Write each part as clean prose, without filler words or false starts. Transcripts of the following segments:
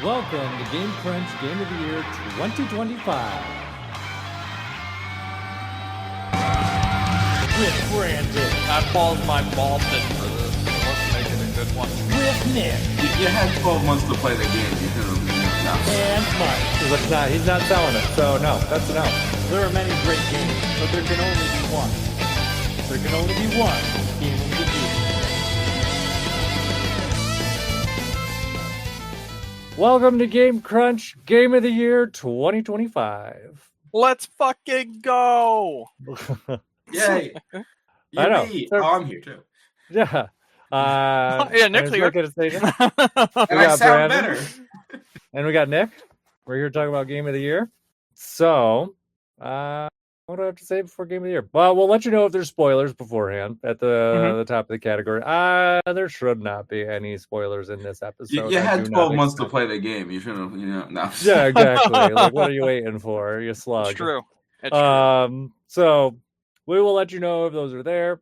Welcome to Game Crunch Game of the Year 2025. With Brandon. I paused my Boston for this. Let's make it a good one. With Nick. You had 12 months to play the game. You could have. And Mike. He's not selling it, so no, that's a no. There are many great games, but there can only be one. There can only be one Game of the Year. Welcome to Game Crunch Game of the Year 2025. Let's fucking go! Yay! I know. I'm here too. Yeah. Yeah, Nick's here. And I sound better. And we got Nick. We're here to talk about Game of the Year. So, what do I have to say before Game of the Year? Well, we'll let you know if there's spoilers beforehand at the top of the category. There should not be any spoilers in this episode. You had 12 months to play the game. You should have, no. Yeah, exactly. Like, what are you waiting for? You slug. It's true. It's true. So we will let you know if those are there.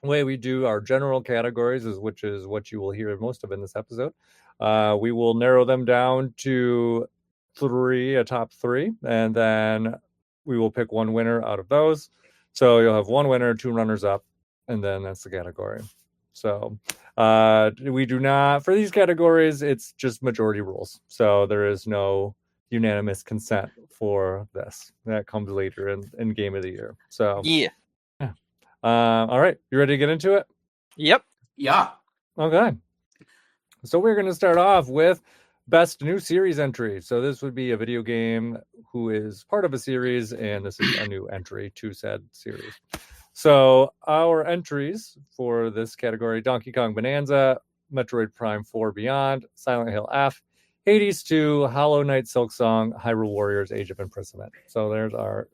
The way we do our general categories which is what you will hear most of in this episode. We will narrow them down to a top three, and then we will pick one winner out of those. So you'll have one winner, two runners up, and then that's the category. So we do not, for these categories, it's just majority rules. So there is no unanimous consent for this. That comes later in Game of the Year. So yeah. All right, you ready to get into it? Yep. Yeah. Okay. So we're going to start off with Best New Series Entry. So this would be a video game who is part of a series, and this is a new entry to said series. So our entries for this category: Donkey Kong Bonanza, Metroid Prime 4 Beyond, Silent Hill F, Hades 2, Hollow Knight Silksong, Hyrule Warriors Age of Imprisonment. So there's our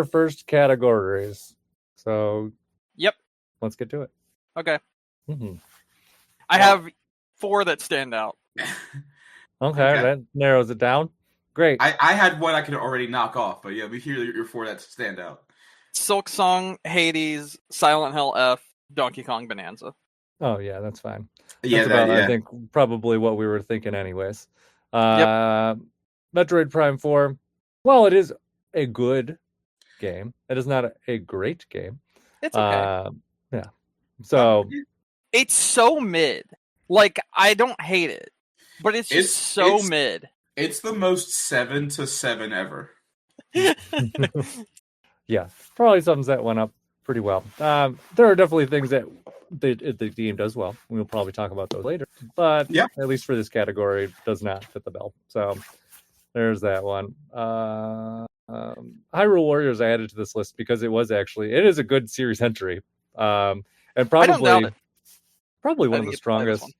first categories. So yep, let's get to it. Okay. Mm-hmm. I have 4 that stand out. Okay, that narrows it down. Great. I had one I could already knock off, but yeah, we hear your 4 that stand out. Silksong, Hades, Silent Hill F, Donkey Kong Bonanza. Oh yeah, that's fine. Yeah, that's I think probably what we were thinking anyways. Metroid Prime 4, well, it is a good game. It is not a great game. It's okay. Yeah. So it's so mid. Like, I don't hate it, but it's just mid. It's the most 7 to 7 ever. Yeah, probably something that went up pretty well. There are definitely things that the game does well. We'll probably talk about those later. But yeah, at least for this category, it does not fit the bill. So there's that one. Hyrule Warriors I added to this list because it is a good series entry. And probably one of the strongest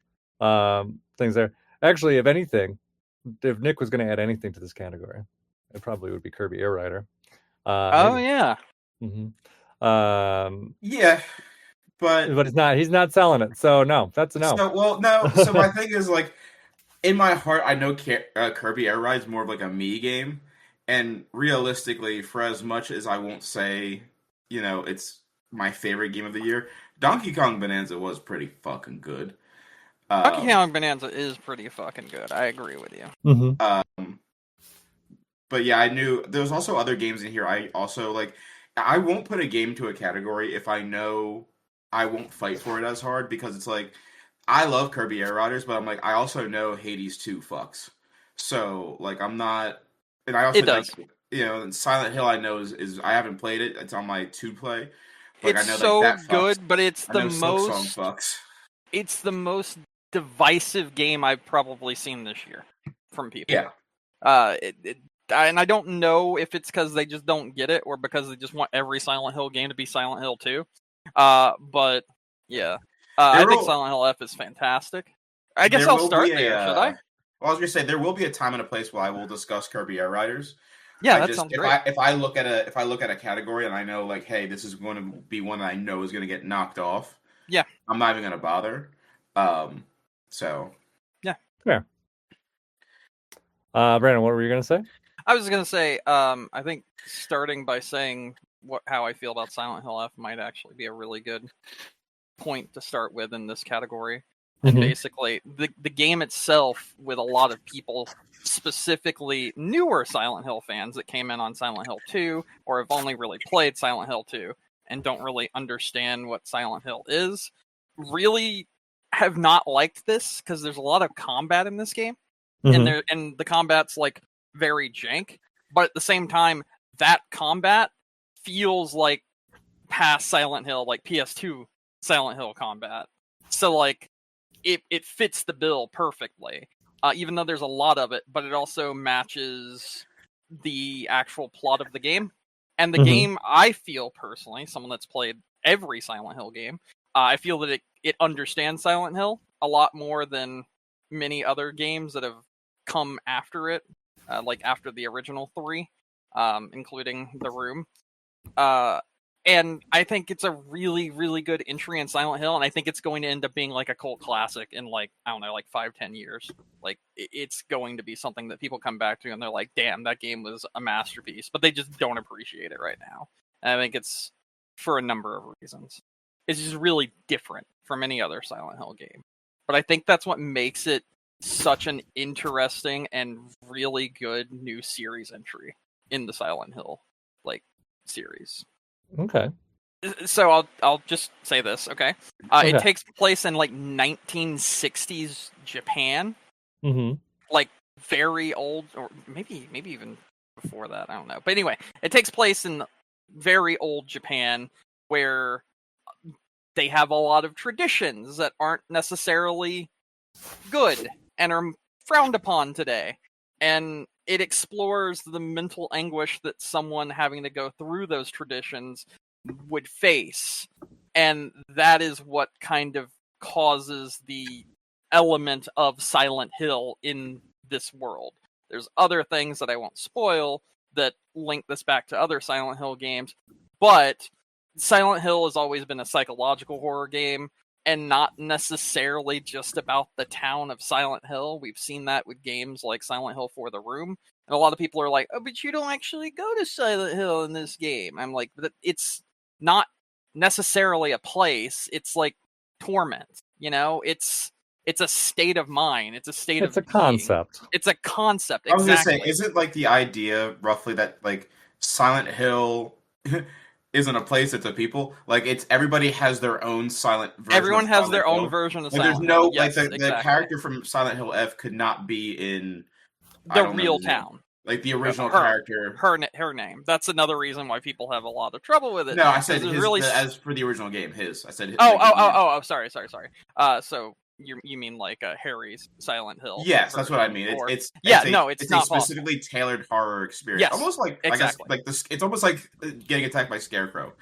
things there. Actually, if anything, if Nick was going to add anything to this category, it probably would be Kirby Air Rider. Yeah. Mm-hmm. Yeah, but he's not selling it. So no, that's a no. So my thing is, like, in my heart, I know Kirby Air Ride is more of like a me game, and realistically, for as much as I won't say, it's my favorite game of the year, Donkey Kong Bonanza was pretty fucking good. Donkey Kong Bonanza is pretty fucking good. I agree with you. Mm-hmm. But yeah, I knew there was also other games in here. I also I won't put a game to a category if I know I won't fight for it as hard, because it's like, I love Kirby Air Riders, but I'm like, I also know Hades 2 fucks. So like, I'm not, and I also and Silent Hill I know is I haven't played it. It's on my 2 play. Like, it's so good, but it's the most divisive game I've probably seen this year from people. Yeah. And I don't know if it's because they just don't get it or because they just want every Silent Hill game to be Silent Hill 2. But yeah, I think Silent Hill F is fantastic. I guess I'll start there. Should I? Well, I was gonna say there will be a time and a place where I will discuss Kirby Air Riders. Yeah, that sounds great. If I look at a category and I know, like, hey, this is going to be one that I know is going to get knocked off. Yeah, I'm not even going to bother. So yeah, fair. Brandon, what were you going to say? I was going to say, I think starting by saying how I feel about Silent Hill F might actually be a really good point to start with in this category. And basically, the game itself, with a lot of people, specifically newer Silent Hill fans that came in on Silent Hill 2 or have only really played Silent Hill 2 and don't really understand what Silent Hill is, really have not liked this because there's a lot of combat in this game, and the combat's like very jank, but at the same time, that combat feels like past Silent Hill, like PS2 Silent Hill combat. So like it fits the bill perfectly, even though there's a lot of it, but it also matches the actual plot of the game. And the game, I feel personally, someone that's played every Silent Hill game, I feel that it understands Silent Hill a lot more than many other games that have come after it, like after the original 3, including The Room. And I think it's a really, really good entry in Silent Hill, and I think it's going to end up being like a cult classic in like, I don't know, like 5-10 years. Like, it's going to be something that people come back to and they're like, damn, that game was a masterpiece, but they just don't appreciate it right now. And I think it's for a number of reasons. It's just really different from any other Silent Hill game. But I think that's what makes it such an interesting and really good new series entry in the Silent Hill, like, series. Okay. So I'll just say this, okay? It takes place in like 1960s Japan, like very old, or maybe even before that. I don't know, but anyway, it takes place in very old Japan where they have a lot of traditions that aren't necessarily good and are frowned upon today, and it explores the mental anguish that someone having to go through those traditions would face. And that is what kind of causes the element of Silent Hill in this world. There's other things that I won't spoil that link this back to other Silent Hill games, but Silent Hill has always been a psychological horror game, and not necessarily just about the town of Silent Hill. We've seen that with games like Silent Hill 4: The Room. And a lot of people are like, oh, but you don't actually go to Silent Hill in this game. I'm like, it's not necessarily a place. It's like torment, you know? It's a state of mind. It's a state of It's a concept. It's a concept, I was exactly. going to say, is it like the idea, roughly, that like Silent Hill isn't a place, it's a people? Like, it's everybody has their own silent version. Everyone has their own version of Silent Hill. There's no, yes, like, the exactly. character from Silent Hill F could not be in the real town. Like the original character. Her name. That's another reason why people have a lot of trouble with it. No, I said his, really... as for the original game, his. I said his. Sorry. So you mean like Harry's Silent Hill? Yes, that's what I mean. It's not a specifically tailored horror experience. Yes, almost like exactly. I guess like this. It's almost like getting attacked by Scarecrow.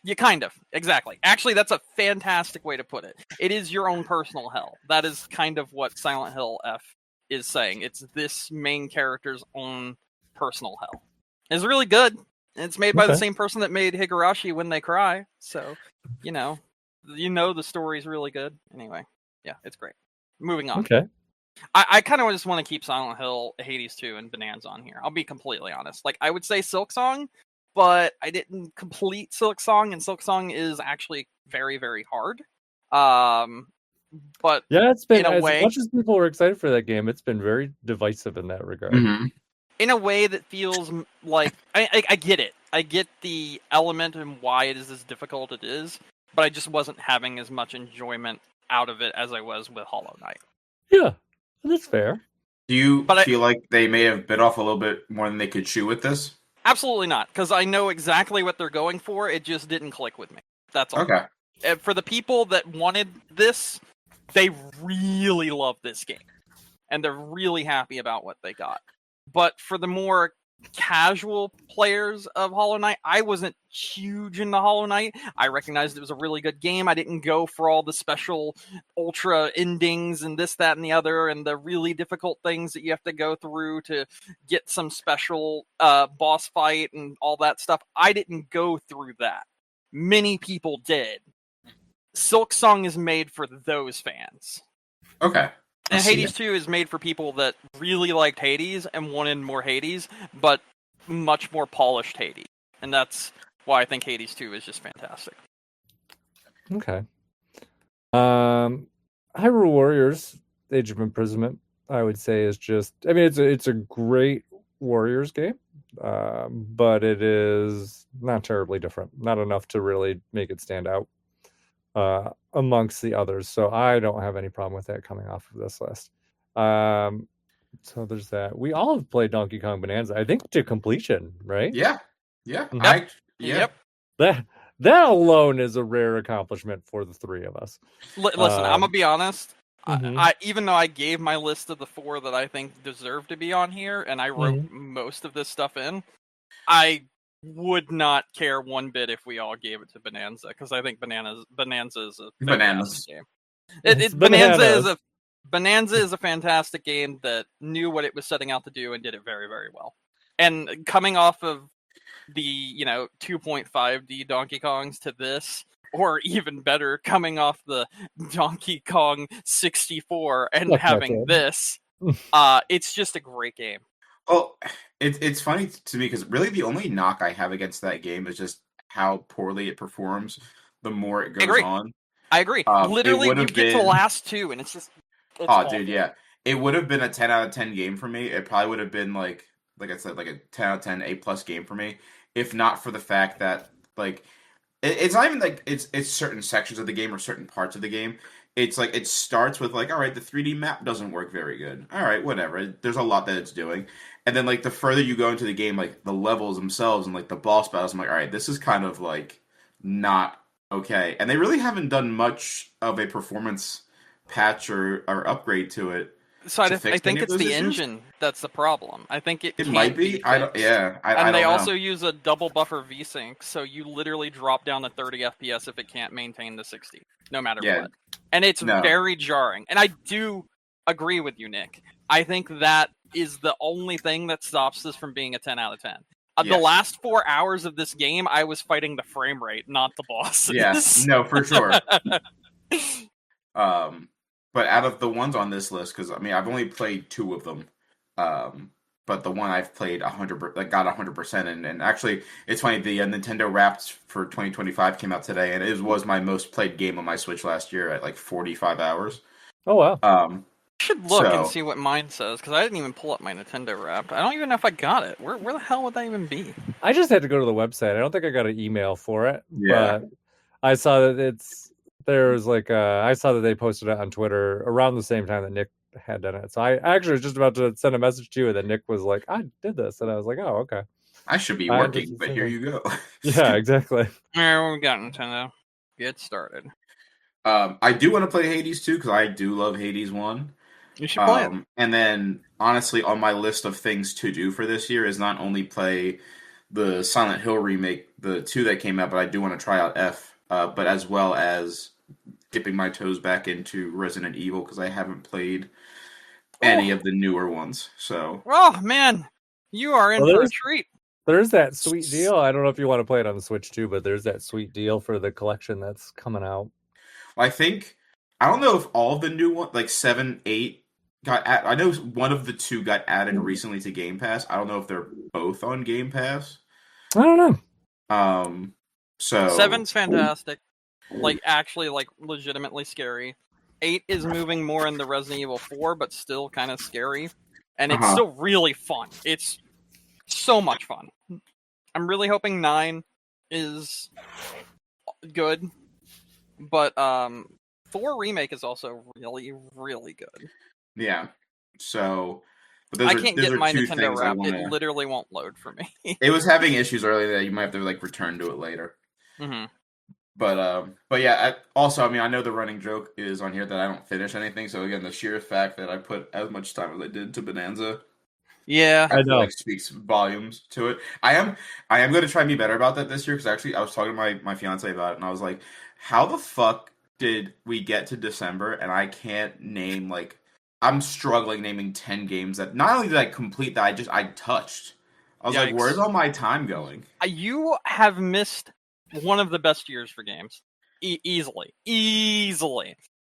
Yeah, kind of. Exactly. Actually, that's a fantastic way to put it. It is your own personal hell. That is kind of what Silent Hill F is saying. It's this main character's own personal hell. It's really good. It's made by the same person that made Higurashi When They Cry. So, you know the story's really good. Anyway, yeah, it's great. Moving on. Okay. I kind of just want to keep Silent Hill, Hades 2, and Bonanza on here. I'll be completely honest. Like, I would say Silksong, but I didn't complete Silksong, and Silksong is actually very, very hard. But yeah, it's been, in a as way, much as people were excited for that game, it's been very divisive in that regard. Mm-hmm. In a way that feels like I get it. I get the element and why it is as difficult it is, but I just wasn't having as much enjoyment out of it as I was with Hollow Knight. Yeah, that's fair. Do you feel like they may have bit off a little bit more than they could chew with this? Absolutely not, because I know exactly what they're going for. It just didn't click with me. That's all. Okay. And for the people that wanted this, they really love this game, and they're really happy about what they got. But for the more casual players of Hollow Knight, I wasn't huge into Hollow Knight. I recognized it was a really good game. I didn't go for all the special ultra endings and this, that, and the other, and the really difficult things that you have to go through to get some special boss fight and all that stuff. I didn't go through that. Many people did. Silksong is made for those fans. Okay. And Hades 2 is made for people that really liked Hades and wanted more Hades, but much more polished Hades. And that's why I think Hades 2 is just fantastic. Okay. Hyrule Warriors: Age of Imprisonment, I would say, is just. I mean, it's a great Warriors game, but it is not terribly different. Not enough to really make it stand out amongst the others. So I don't have any problem with that coming off of this list. So there's that. We all have played Donkey Kong Bonanza, I think, to completion, right? Yeah. Yep. Yep. That alone is a rare accomplishment for the three of us. Listen, I'm gonna be honest. Mhm. I even though I gave my list of the 4 that I think deserve to be on here, and I wrote most of this stuff in, I would not care one bit if we all gave it to Bonanza, because I think Bonanza is a fantastic game. Bonanza is a fantastic game that knew what it was setting out to do and did it very, very well. And coming off of the 2.5D Donkey Kongs to this, or even better, coming off the Donkey Kong 64 and having this, it's just a great game. Well, it's funny to me because really the only knock I have against that game is just how poorly it performs the more it goes on. I agree. Literally, you get to the last 2, and it's awful. Dude, yeah. It would have been a 10 out of 10 game for me. It probably would have been like I said, like a 10 out of 10 A+ game for me, if not for the fact that like it's not even like it's certain sections of the game or certain parts of the game. It's like it starts with like, all right, the 3D map doesn't work very good. All right, whatever. There's a lot that it's doing. And then like the further you go into the game, like the levels themselves and like the boss battles, I'm like, all right, this is kind of like not okay. And they really haven't done much of a performance patch or upgrade to it. So I think it's the engine that's the problem. I think it might be. I don't and they know. also use a double buffer VSync, so you literally drop down to 30 FPS if it can't maintain the 60, no matter what. And it's very jarring. And I do agree with you, Nick. I think that is the only thing that stops this from being a 10 out of 10. The last 4 hours of this game, I was fighting the frame rate, not the bosses. Yes, no, for sure. But out of the ones on this list, because I mean, I've only played 2 of them, but the one I've played 100%, like got 100%, and actually, it's funny. The Nintendo Wrapped for 2025 came out today, and it was my most played game on my Switch last year at like 45 hours. Oh wow! I should look and see what mine says, because I didn't even pull up my Nintendo Wrapped. I don't even know if I got it. Where the hell would that even be? I just had to go to the website. I don't think I got an email for it. Yeah. But I saw that I saw that they posted it on Twitter around the same time that Nick had done it. So I actually was just about to send a message to you, and then Nick was like, "I did this," and I was like, "Oh, okay." I should be working, but here you go. Yeah, exactly. Yeah, we got Nintendo. Get started. I do want to play Hades 2 because I do love Hades 1. You should play it. And then, honestly, on my list of things to do for this year is not only play the Silent Hill remake, the 2 that came out, but I do want to try out F, but as well as dipping my toes back into Resident Evil because I haven't played any of the newer ones. So, oh man, you are in for a treat. There's that sweet deal. I don't know if you want to play it on the Switch too, but there's that sweet deal for the collection that's coming out. I don't know if all of the new ones, like 7, 8, I know one of the 2 got added recently to Game Pass. I don't know if they're both on Game Pass. I don't know. So 7's fantastic. Like, actually, like, legitimately scary. 8 is moving more in the Resident Evil 4, but still kind of scary. And it's still really fun. It's so much fun. I'm really hoping 9 is good. But 4 Remake is also really, really good. Yeah. So... I can't get my Nintendo Wrapped. It literally won't load for me. It was having issues earlier that you might have to, like, return to it later. Mm-hmm. But yeah, also, I mean, I know the running joke is on here that I don't finish anything, so again, the sheer fact that I put as much time as I did to Bonanza, yeah, I know, like, speaks volumes to it. I am going to try and be better about that this year, because actually, I was talking to my fiance about it, and I was like, how the fuck did we get to December, and I can't name, like, I'm struggling naming 10 games that, not only did I complete that, I touched. I was like, where's all my time going? You have missed one of the best years for games. Easily.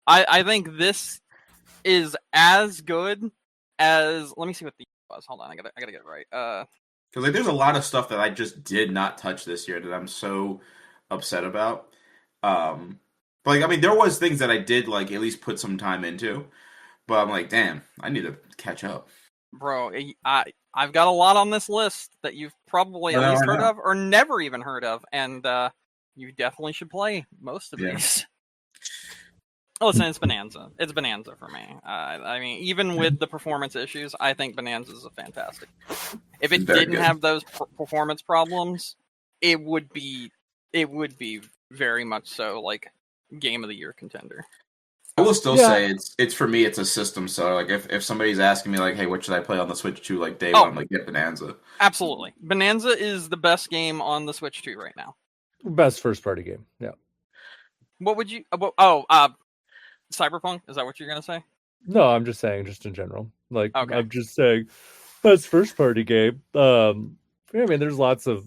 I think this is as good as... Let me see what the was. Hold on, I gotta get it right. Because like, there's a lot of stuff that I just did not touch this year that I'm so upset about. But like, I mean, there was things that I did like at least put some time into, but I'm like, damn, I need to catch up. Bro, I've got a lot on this list that you've probably at least heard of or never even heard of, and you definitely should play most of these. Listen, it's Bonanza. It's Bonanza for me. I mean, even with the performance issues, I think Bonanza is a fantastic. If it didn't have those performance problems, it would be very much so like game of the year contender. I will still say it's for me. It's a system. So like, if somebody's asking me like, hey, what should I play on the Switch 2 like day one, I'm like, get Bonanza. Absolutely, Bonanza is the best game on the Switch 2 right now. Best first party game. Yeah. What would you? Cyberpunk? Is that what you're gonna say? No, I'm just saying, just in general. Like, okay. I'm just saying, best first party game. I mean, there's lots of,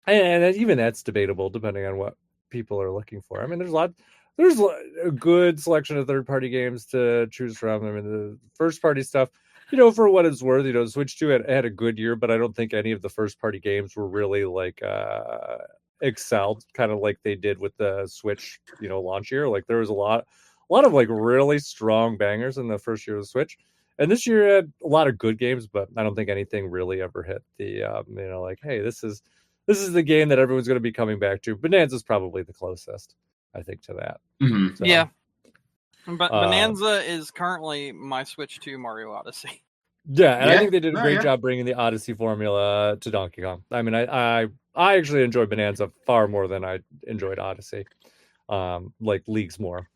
and even that's debatable depending on what people are looking for. I mean, there's a good selection of third party games to choose from. I mean, the first party stuff, for what it's worth, Switch 2 had a good year, but I don't think any of the first party games were really like excelled, kind of like they did with the Switch, launch year. Like there was a lot of like really strong bangers in the first year of the Switch, and this year had a lot of good games, but I don't think anything really ever hit the like, hey, this is the game that everyone's going to be coming back to. Bonanza's probably the closest, I think, to that. Mm-hmm. So, yeah, but Bonanza is currently my Switch 2 Mario Odyssey. Yeah, and I think they did a great job bringing the Odyssey formula to Donkey Kong. I mean, I actually enjoyed Bonanza far more than I enjoyed Odyssey, like leagues more.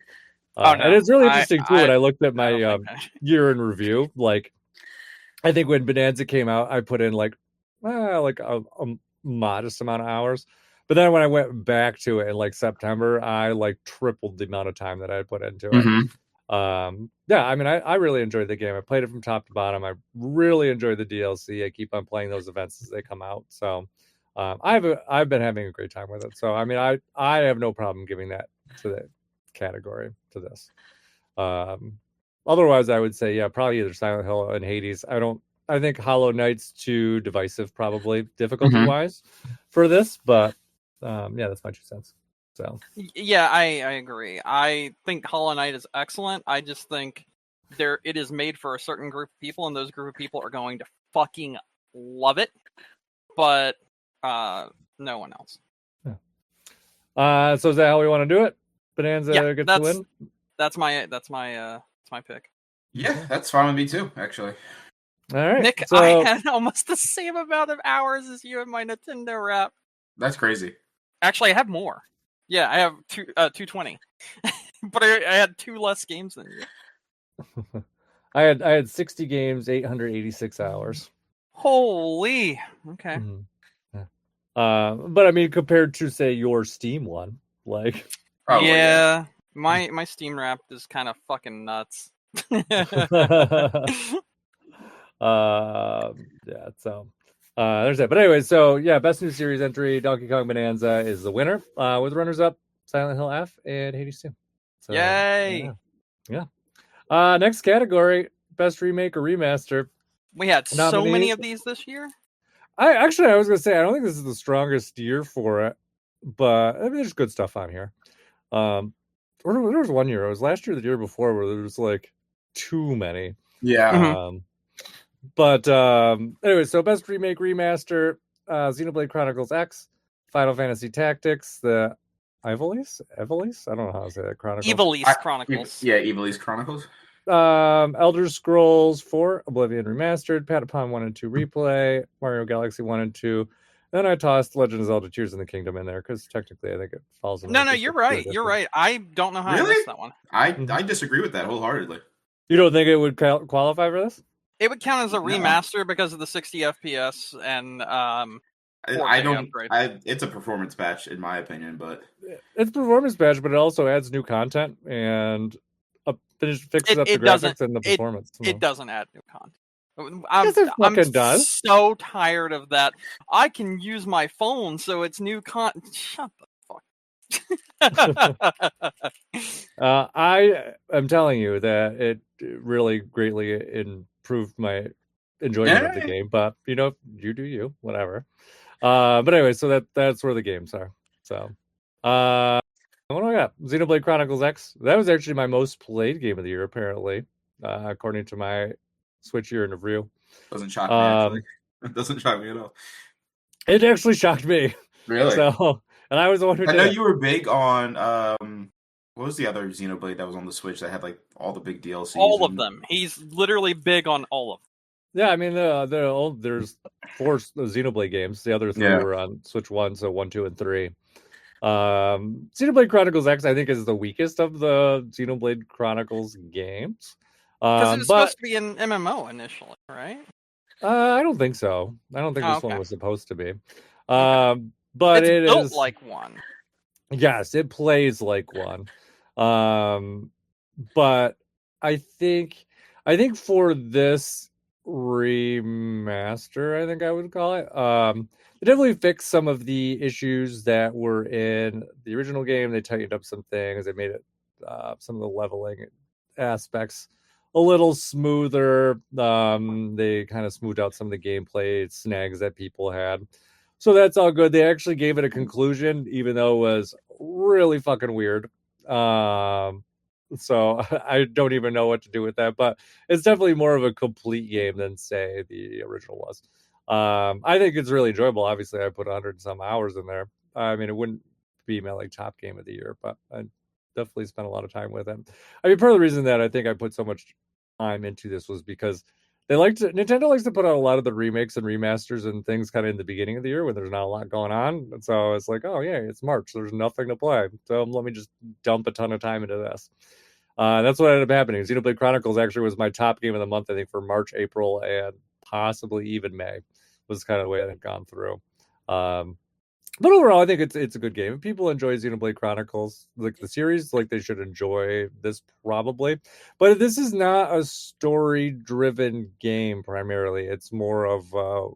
And it's really interesting too. When I looked at my year in review, like I think when Bonanza came out, I put in like a modest amount of hours. But then when I went back to it in like September, I like tripled the amount of time that I put into it. Yeah, I mean, I really enjoyed the game. I played it from top to bottom. I really enjoyed the DLC. I keep on playing those events as they come out. So I've been having a great time with it. So I mean, I have no problem giving that to the category to this. Otherwise, I would say probably either Silent Hill and Hades. I think Hollow Knight's too divisive, probably difficulty wise for this, but that's my 2 cents. So yeah, I agree. I think Hollow Knight is excellent. I just think it is made for a certain group of people, and those group of people are going to fucking love it, but no one else. Yeah. So is that how we want to do it? Bonanza gets the win. That's my pick. Yeah, that's fine with me too, actually. All right, Nick, so... I had almost the same amount of hours as you in my Nintendo Wrap. That's crazy. Actually, I have more. Yeah, I have 220, but I had 2 less games than you. I had 60 games, 886 hours. Holy, okay. Mm-hmm. Yeah. But I mean, compared to say your Steam one, like, my Steam Wrapped is kind of fucking nuts. So there's that. But anyway, so best new series entry, Donkey Kong Bonanza is the winner, with runners up Silent Hill F and Hades 2. So, yay! Yeah. Next category, best remake or remaster. We had so many of these this year. I was gonna say I don't think this is the strongest year for it, but I mean there's good stuff on here. There was one year, it was last year, the year before, where there was like too many. Yeah. But anyway, so best remake remaster, Xenoblade Chronicles X, Final Fantasy Tactics, the Ivalice? I don't know how to say that. Ivalice Chronicles. Ivalice Chronicles. Elder Scrolls 4, Oblivion Remastered, Patapon 1 and 2 Replay, Mario Galaxy 1 and 2. Then I tossed Legend of Zelda Tears in the Kingdom in there because technically I think it falls in. No, you're right. You're right. I don't know how I missed that one. I disagree with that wholeheartedly. You don't think it would qualify for this? It would count as a remaster because of the 60 FPS and it's a performance patch in my opinion, but it's a performance patch, but it also adds new content and fixes up the graphics and the performance. It doesn't add new content. I'm so tired of that. I can use my phone, so it's new content. Shut the fuck. I am telling you that it really greatly improved my enjoyment of the game, but you do you, whatever. But anyway, so that's where the games are. So What do I got? Xenoblade Chronicles X. That was actually my most played game of the year, apparently, according to my Switch year in review. Doesn't shock me, actually. It doesn't shock me at all. It actually shocked me. Really? So, and I was the one who I did know it. you were big on what was the other Xenoblade that was on the Switch that had like all the big DLCs? All of them. He's literally big on all of them. Yeah, I mean, there's 4 Xenoblade games. The other 3 were on Switch 1, so 1, 2, and 3. Xenoblade Chronicles X, I think, is the weakest of the Xenoblade Chronicles games. Because it was supposed to be an MMO initially, right? I don't think so. I don't think this one was supposed to be. But it's it built is like one. Yes, it plays like one. But I think for this remaster, I think I would call it, they definitely fixed some of the issues that were in the original game. They tightened up some things. They made it some of the leveling aspects a little smoother. They kind of smoothed out some of the gameplay snags that people had. So that's all good. They actually gave it a conclusion, even though it was really fucking weird. So I don't even know what to do with that, but it's definitely more of a complete game than, say, the original was. I think it's really enjoyable. Obviously, I put 100 and some hours in there. I mean, it wouldn't be my top game of the year, but I definitely spent a lot of time with it. I mean, part of the reason that I think I put so much time into this was because Nintendo likes to put out a lot of the remakes and remasters and things kind of in the beginning of the year when there's not a lot going on. And so it's like, oh yeah, it's March. There's nothing to play. So let me just dump a ton of time into this. That's what ended up happening. Xenoblade Chronicles actually was my top game of the month, I think, for March, April, and possibly even May. Was kind of the way it had gone through. But overall, I think it's a good game. If people enjoy Xenoblade Chronicles, like the series, like they should enjoy this probably. But this is not a story-driven game primarily. It's more of a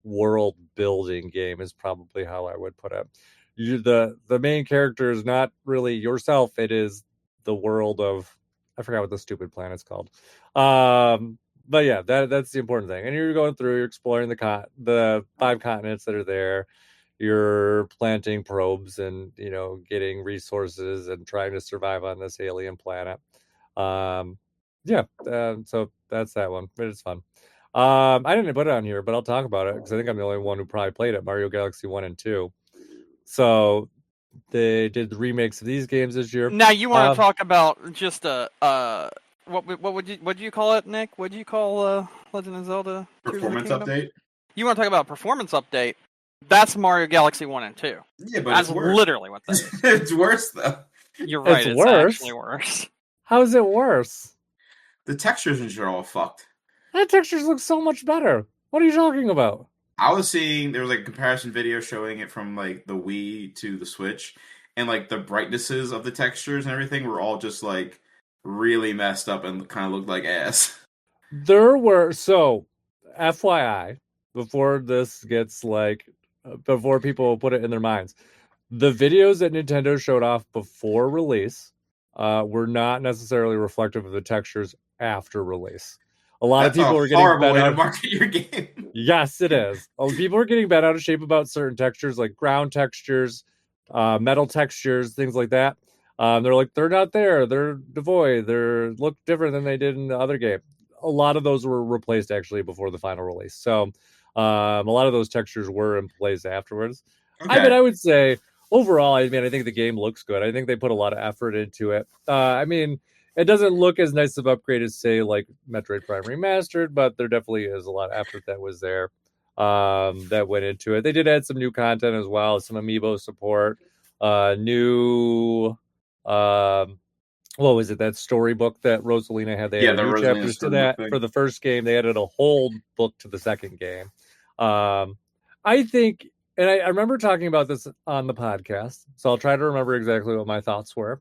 world-building game is probably how I would put it. The main character is not really yourself. It is the world of, I forgot what the stupid planet's called. But yeah, that's the important thing. And you're going through, you're exploring the 5 continents that are there. You're planting probes and getting resources and trying to survive on this alien planet. So that's that one. But it's fun. I didn't put it on here, but I'll talk about it because I think I'm the only one who probably played it. Mario Galaxy 1 and 2. So they did the remakes of these games this year. Now you want to talk about just what would you call it, Nick? What do you call Legend of Zelda? Performance update? You want to talk about performance update? That's Mario Galaxy 1 and 2. Yeah, but that's it's worse. Literally what that is. It's worse though. You're right. It's actually worse. How is it worse? The textures and shit are all fucked. The textures look so much better. What are you talking about? I was seeing there was like a comparison video showing it from like the Wii to the Switch, and like the brightnesses of the textures and everything were all just like really messed up and kind of looked like ass. There were, so FYI, before this gets before people put it in their minds, the videos that Nintendo showed off before release were not necessarily reflective of the textures after release. A lot of people were getting bent out. To market your game. Yes, it is. People are getting bent out of shape about certain textures, like ground textures, metal textures, things like that. They're like, they're not there. They're devoid. They look different than they did in the other game. A lot of those were replaced actually before the final release. So a lot of those textures were in place afterwards. Okay. I would say overall, I think the game looks good. I think they put a lot of effort into it. It doesn't look as nice of upgrade as, say, like Metroid Prime Remastered, but there definitely is a lot of effort that was there that went into it. They did add some new content as well, some amiibo support, new what was it, that storybook that Rosalina had? They added new chapters to that for the first game. They added a whole book to the second game. I think, and I remember talking about this on the podcast, so I'll try to remember exactly what my thoughts were.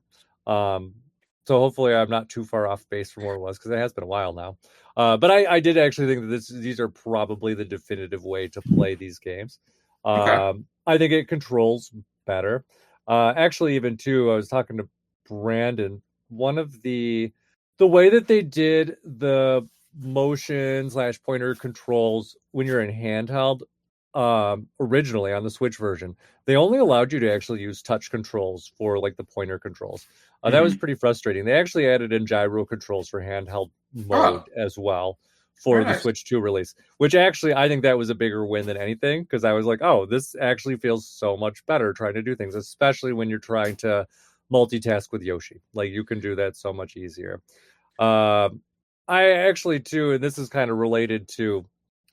So hopefully I'm not too far off base from where it was, because it has been a while now. But I did actually think that these are probably the definitive way to play these games. Okay. I think it controls better. Actually, even too, I was talking to Brandon. One of the way that they did the motion / pointer controls when you're in handheld originally on the Switch version, they only allowed you to actually use touch controls for like the pointer controls. That was pretty frustrating. They actually added in gyro controls for handheld mode as well for Very the nice. Switch 2 release, which actually I think that was a bigger win than anything, because I was like, oh, this actually feels so much better trying to do things, especially when you're trying to multitask with Yoshi. Like, you can do that so much easier. I actually too, and this is kind of related to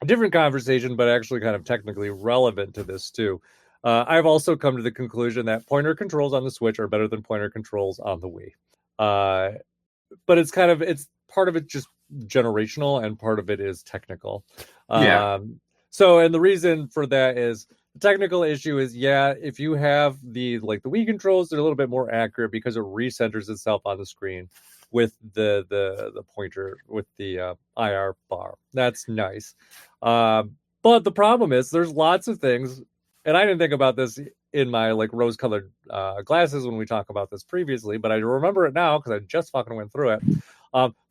a different conversation, but actually kind of technically relevant to this too. I've also come to the conclusion that pointer controls on the Switch are better than pointer controls on the Wii. But it's part of it just generational, and part of it is technical. And the reason for that is the technical issue is, if you have the Wii controls, they're a little bit more accurate because it recenters itself on the screen with the pointer, with the IR bar. That's nice. But the problem is there's lots of things, and I didn't think about this in my rose-colored glasses when we talked about this previously, but I remember it now because I just fucking went through it.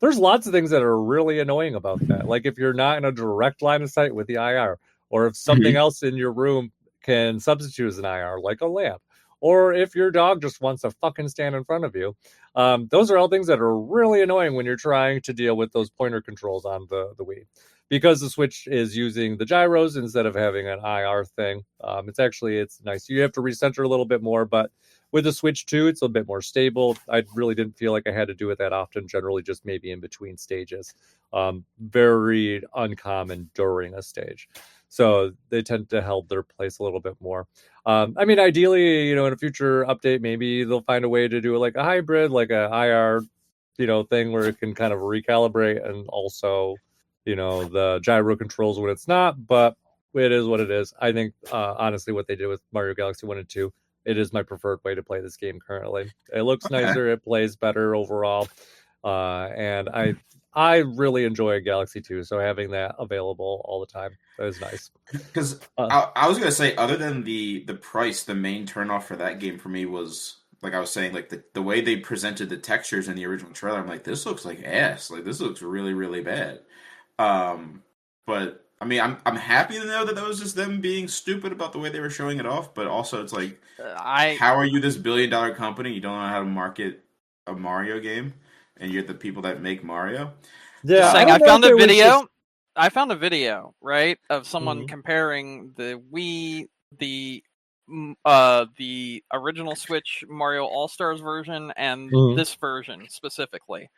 There's lots of things that are really annoying about that. Like if you're not in a direct line of sight with the IR, or if something else in your room can substitute as an IR, like a lamp, or if your dog just wants to fucking stand in front of you. Those are all things that are really annoying when you're trying to deal with those pointer controls on the Wii. Because the Switch is using the gyros instead of having an IR thing. It's nice. You have to recenter a little bit more, but with the Switch 2, it's a bit more stable. I really didn't feel like I had to do it that often, generally just maybe in between stages. Very uncommon during a stage. So they tend to hold their place a little bit more. Ideally, in a future update, maybe they'll find a way to do like a hybrid, like a IR, thing where it can kind of recalibrate, and also, the gyro controls when it's not, but it is what it is. I think, honestly, what they did with Mario Galaxy 1 and 2, it is my preferred way to play this game currently. It looks nicer, it plays better overall, and I really enjoy Galaxy 2, so having that available all the time is nice. Because I was going to say, other than the price, the main turnoff for that game for me was, like I was saying, like the way they presented the textures in the original trailer. I'm like, this looks like ass. Like, this looks really, really bad. But I mean, I'm happy to know that was just them being stupid about the way they were showing it off. But also, it's like, how are you this $1 billion company? You don't know how to market a Mario game, and you're the people that make Mario. Yeah, I found a video. I found a video, right, of someone comparing the Wii, the original Switch Mario All-Stars version, and this version specifically.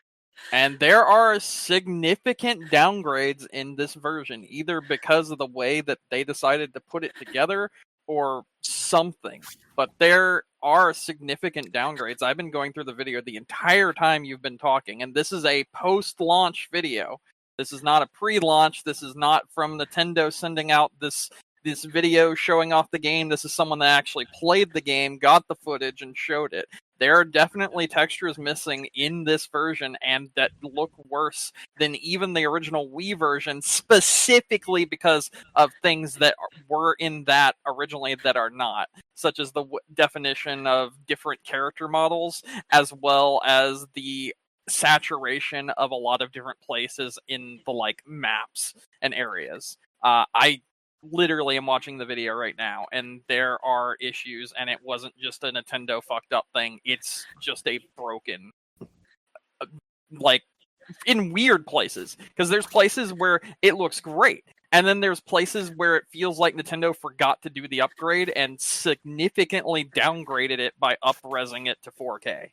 And there are significant downgrades in this version, either because of the way that they decided to put it together or something. But there are significant downgrades. I've been going through the video the entire time you've been talking, and this is a post-launch video. This is not a pre-launch. This is not from Nintendo sending out this video showing off the game. This is someone that actually played the game, got the footage, and showed it. There are definitely textures missing in this version, and that look worse than even the original Wii version, specifically because of things that were in that originally that are not, such as the definition of different character models, as well as the saturation of a lot of different places in the maps and areas. I literally am watching the video right now, and there are issues, and it wasn't just a Nintendo fucked up thing. It's just a broken, in weird places, because there's places where it looks great, and then there's places where it feels like Nintendo forgot to do the upgrade and significantly downgraded it by up-resing it to 4K.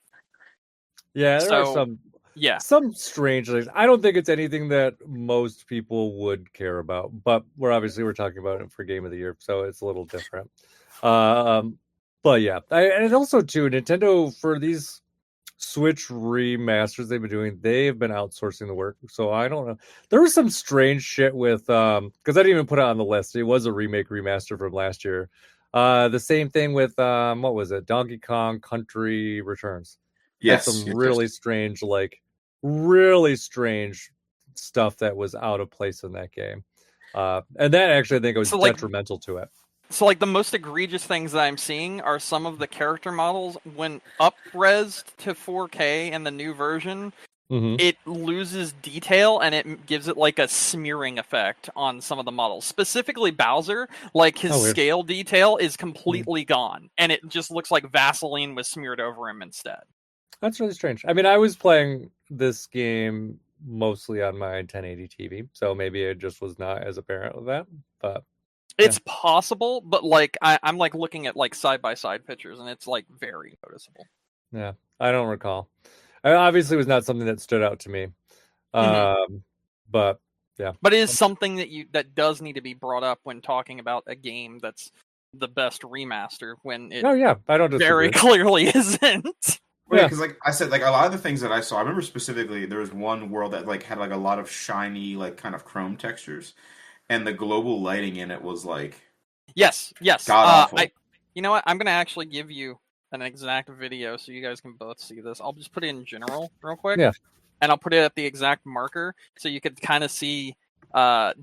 Yeah, there are some strange things. I don't think it's anything that most people would care about, but we're talking about it for Game of the Year, so it's a little different. But yeah, and also too, Nintendo, for these Switch remasters they've been outsourcing the work. So I don't know. There was some strange shit with because I didn't even put it on the list. It was a remaster from last year. The same thing with what was it? Donkey Kong Country Returns. Yes, some really strange stuff that was out of place in that game. And that actually, I think, was detrimental to it. So, the most egregious things that I'm seeing are some of the character models, when up-resed to 4K in the new version, it loses detail and it gives it like a smearing effect on some of the models. Specifically Bowser, like his scale detail is completely gone, and it just looks like Vaseline was smeared over him instead. That's really strange. I mean, I was playing this game mostly on my 1080 TV, so maybe it just was not as apparent with that. But it's possible, but like I'm like looking at like side by side pictures, and it's like very noticeable. Yeah, I don't recall. It obviously was not something that stood out to me. But yeah, but it is something that does need to be brought up when talking about a game that's the best remaster, when it I don't very clearly isn't. Well, yeah, because like I said, like a lot of the things that I saw, I remember specifically there was one world that like had like a lot of shiny, like kind of chrome textures, and the global lighting in it was like yes, god awful. You know what? I'm gonna actually give you an exact video so you guys can both see this. I'll just put it in general real quick. Yeah. And I'll put it at the exact marker so you could kind of see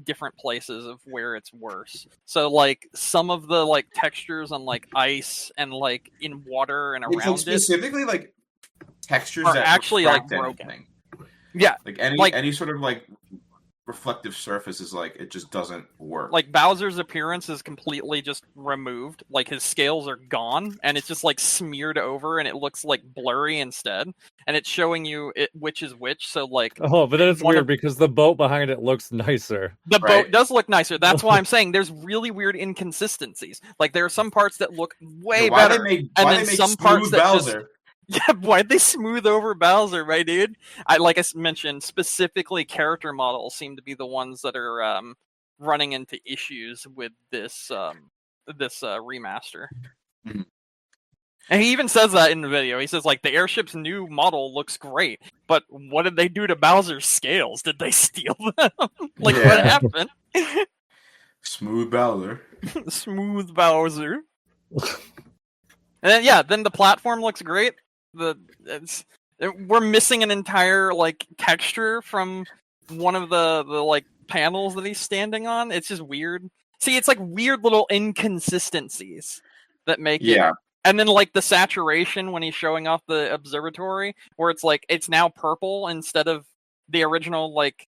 different places of where it's worse. So like some of the like textures on like ice and like in water and around like, specifically like textures are that actually like broken. Anything. Yeah. Like any sort of like reflective surface is like it just doesn't work. Like Bowser's appearance is completely just removed. Like his scales are gone, and it's just like smeared over, and it looks like blurry instead. And it's showing you which is which. So like, but then it's weird because the boat behind it looks nicer. The boat does look nicer. That's why I'm saying there's really weird inconsistencies. Like there are some parts that look way better, and then some parts that Bowser? Just. Yeah, why'd they smooth over Bowser, right, dude? Like I mentioned, specifically character models seem to be the ones that are running into issues with this remaster. Mm-hmm. And he even says that in the video. He says, like, the airship's new model looks great, but what did they do to Bowser's scales? Did they steal them? What happened? Smooth Bowser. Smooth Bowser. And then the platform looks great. We're missing an entire like texture from one of the like panels that he's standing on. It's just weird. See, it's like weird little inconsistencies that make it. And then like the saturation when he's showing off the observatory, where it's like it's now purple instead of the original like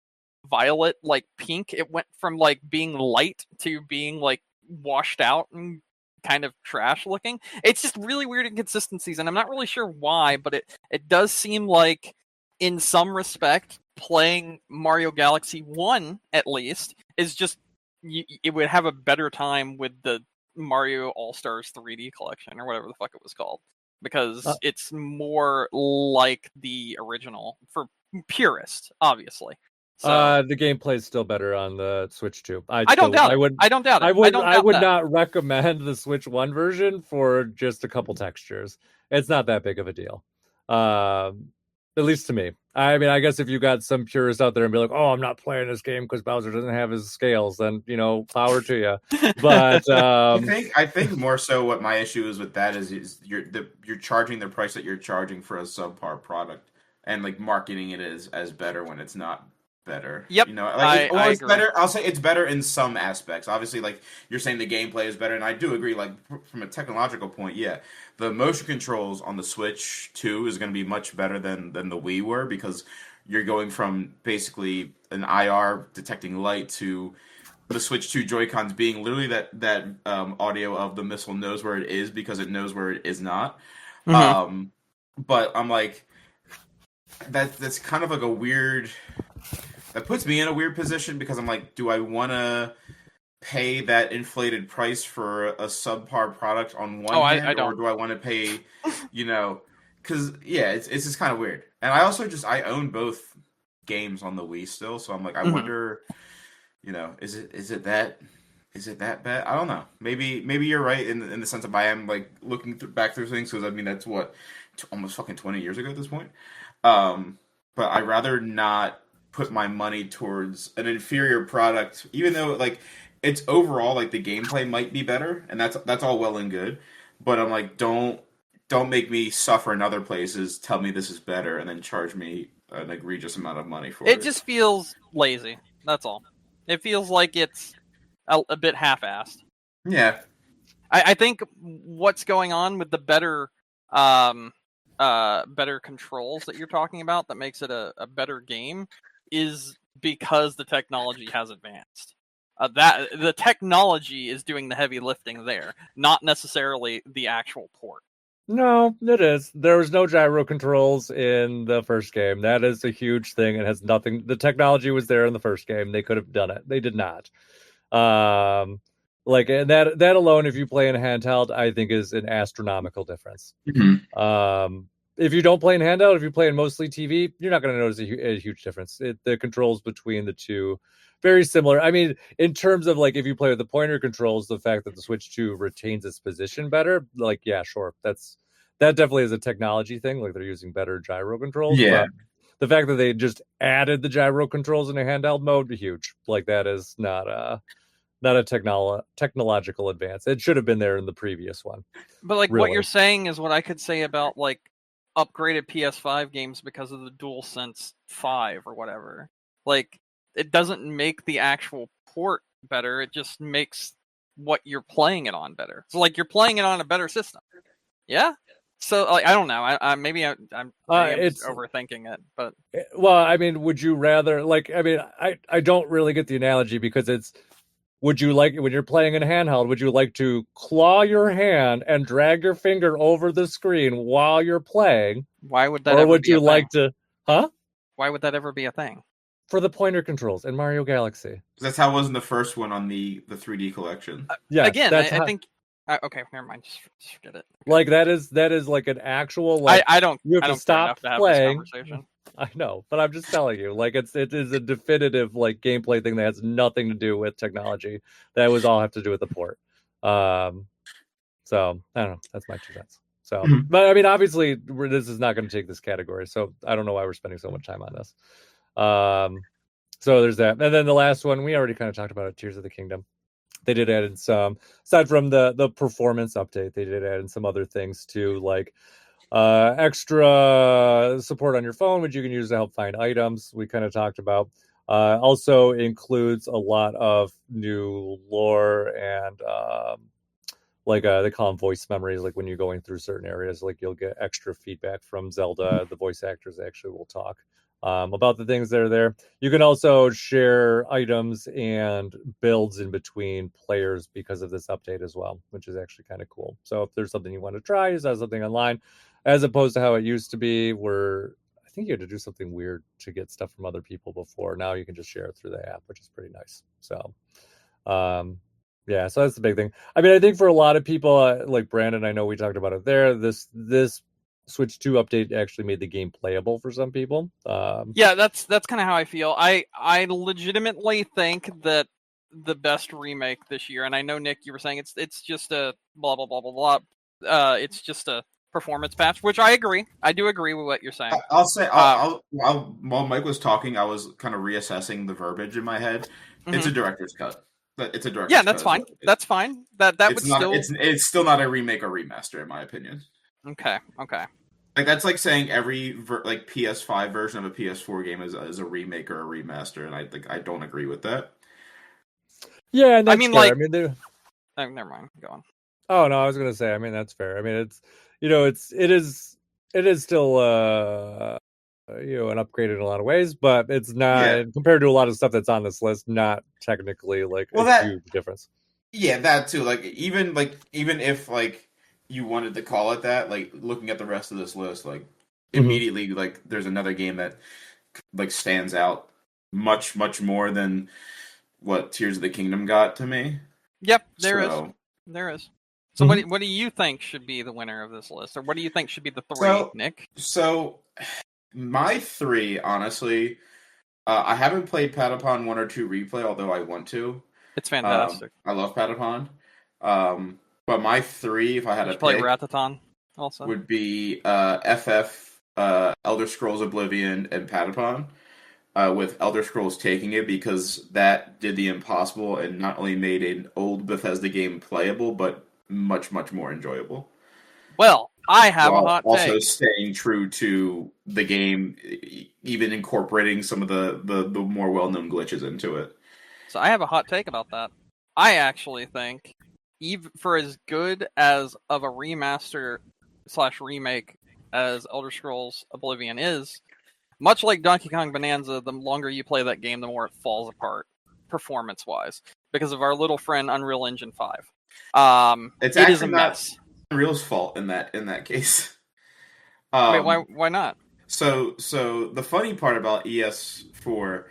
violet, like pink. It went from like being light to being like washed out and kind of trash looking. It's just really weird inconsistencies, and I'm not really sure why, but it does seem like in some respect playing Mario Galaxy 1 at least is just it would have a better time with the Mario All-Stars 3D collection or whatever the fuck it was called, because it's more like the original for purists, obviously. So, the gameplay is still better on the Switch 2. I don't doubt it. I would not recommend the Switch 1 version for just a couple textures. It's not that big of a deal. At least to me. I mean, I guess if you got some purists out there and be like, "Oh, I'm not playing this game because Bowser doesn't have his scales," then power to you. But I think more so what my issue is with that is you're charging the price that you're charging for a subpar product and like marketing it as better when it's not better. Yep. I it's better. I'll say it's better in some aspects. Obviously, like you're saying the gameplay is better, and I do agree. Like from a technological point, yeah, the motion controls on the Switch 2 is going to be much better than the Wii were, because you're going from basically an IR detecting light to the Switch 2 Joy-Cons being literally that audio of the missile knows where it is because it knows where it is not. Mm-hmm. But I'm like, that's kind of like a weird. That puts me in a weird position because I'm like, do I want to pay that inflated price for a subpar product on one hand, I don't. or do I want to pay, because it's just kind of weird. And I also I own both games on the Wii still, so I'm like, I wonder, is it that bad? I don't know. Maybe you're right in the sense of I am like looking back through things, because I mean that's what almost fucking 20 years ago at this point. But I'd rather not put my money towards an inferior product, even though like it's overall like the gameplay might be better, and that's all well and good. But I'm like, don't make me suffer in other places. Tell me this is better, and then charge me an egregious amount of money for it. It just feels lazy. That's all. It feels like it's a bit half-assed. Yeah. I think what's going on with the better better controls that you're talking about that makes it a better game is because the technology has advanced. That the technology is doing the heavy lifting there, not necessarily the actual port. No, it is. There was no gyro controls in the first game. That is a huge thing. It has nothing. The technology was there in the first game. They could have done it. They did not. Like, and that alone, if you play in handheld, I think is an astronomical difference. Mm-hmm. If you don't play in handheld, if you play in mostly TV, you're not going to notice a huge difference. The controls between the two very similar. I mean, in terms of like if you play with the pointer controls, the fact that the Switch 2 retains its position better, like yeah, sure, that definitely is a technology thing. Like they're using better gyro controls, Yeah. but the fact that they just added the gyro controls in a handheld mode, huge. Like that is not a technological advance. It should have been there in the previous one. But like really. What you're saying is what I could say about like upgraded PS5 games because of the DualSense 5 or whatever. Like it doesn't make the actual port better, it just makes what you're playing it on better. So like you're playing it on a better system. Yeah? So like I don't know. Maybe I'm it's overthinking it, but well, I mean, would you rather like I mean, I don't really get the analogy because it's would you like when you're playing in handheld, would you like to claw your hand and drag your finger over the screen while you're playing? Why would that or ever would be you a like thing? to Why would that ever be a thing? For the pointer controls in Mario Galaxy. That's how it was in the first one on the 3D collection. Yeah, again, I think. Okay, never mind. Just forget it. Like that is like an actual. Like, I don't. You have I to don't stop care enough to have playing. this conversation. I know, but I'm just telling you, like it is a definitive like gameplay thing that has nothing to do with technology. That was all have to do with the port. So I don't know. That's my 2 cents. So, but I mean, obviously, this is not going to take this category. So I don't know why we're spending so much time on this. So there's that, and then the last one we already kind of talked about it. Tears of the Kingdom. They did add in some, aside from the performance update, they did add in some other things too, like extra support on your phone, which you can use to help find items. We kind of talked about. Also includes a lot of new lore and like they call them voice memories. Like when you're going through certain areas, like you'll get extra feedback from Zelda. The voice actors actually will talk about the things that are there. You can also share items and builds in between players because of this update as well, which is actually kind of cool. So if there's something you want to try, you saw something online, as opposed to how it used to be, where I think you had to do something weird to get stuff from other people before. Now you can just share it through the app, which is pretty nice. So, yeah, so that's the big thing. I mean, I think for a lot of people, like Brandon, I know we talked about it there. This Switch 2 update actually made the game playable for some people. Yeah, that's kind of how I feel. I legitimately think that the best remake this year, and I know Nick, you were saying it's just a blah blah blah blah blah. It's just a performance patch, which I agree. I do agree with what you're saying. I'll say, while Mike was talking, I was kind of reassessing the verbiage in my head. It's a director's cut. It's a director's cut. Yeah, that's fine. That's fine. That would still. It's still not a remake or remaster, in my opinion. Okay. Like that's like saying every PS5 version of a PS4 game is a remake or a remaster, and I don't agree with that. Yeah, and that's I mean, fair. like, never mind. Go on. Oh no, I was gonna say. I mean, that's fair. I mean, it's it is still an upgrade in a lot of ways, but it's not compared to a lot of stuff that's on this list. Not technically like a huge difference. Yeah, that too. Like even if like you wanted to call it that, like looking at the rest of this list, like immediately like there's another game that like stands out much more than what Tears of the Kingdom got to me. Yep, there is. So what do you think should be the winner of this list, or what do you think should be the 3, Nick? So my 3, honestly, I haven't played Patapon 1 or 2 Replay, although I want to. It's fantastic. I love Patapon. But my 3, if I had to play pick, Rataton also would be FF, Elder Scrolls Oblivion, and Patapon. With Elder Scrolls taking it because that did the impossible and not only made an old Bethesda game playable, but much more enjoyable. Well, I have a hot take. Also staying true to the game, even incorporating some of the more well-known glitches into it. So I have a hot take about that. I actually think, even for as good as of a remaster / remake as Elder Scrolls Oblivion is, much like Donkey Kong Bonanza, the longer you play that game, the more it falls apart performance-wise because of our little friend Unreal Engine 5. It's it is a actually not mess. Unreal's fault in that case. Wait, why not? So the funny part about ES4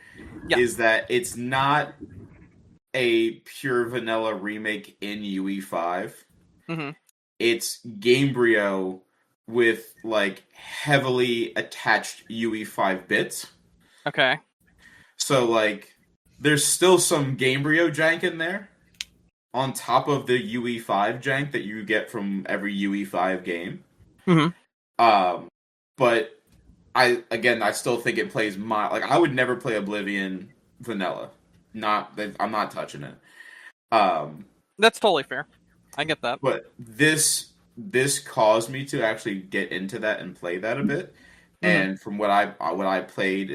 is that it's not a pure vanilla remake in UE5. Mm-hmm. It's Gamebryo with like heavily attached UE5 bits. Okay. So like there's still some Gamebryo jank in there on top of the UE5 jank that you get from every UE5 game. Mm-hmm. But I still think it plays like I would never play Oblivion vanilla. I'm not touching it. That's totally fair. I get that. But this caused me to actually get into that and play that a bit. Mm-hmm. And from what I played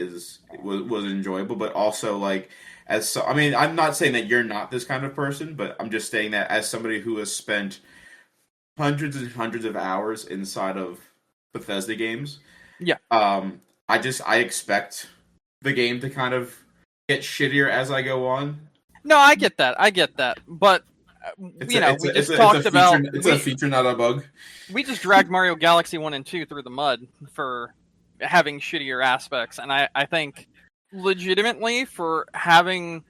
was enjoyable, but also like I'm not saying that you're not this kind of person, but I'm just saying that as somebody who has spent hundreds and hundreds of hours inside of Bethesda games. Yeah. I expect the game to kind of get shittier as I go on. No, I get that. But it's a feature, not a bug. We just dragged Mario Galaxy 1 and 2 through the mud for having shittier aspects, and I think legitimately for having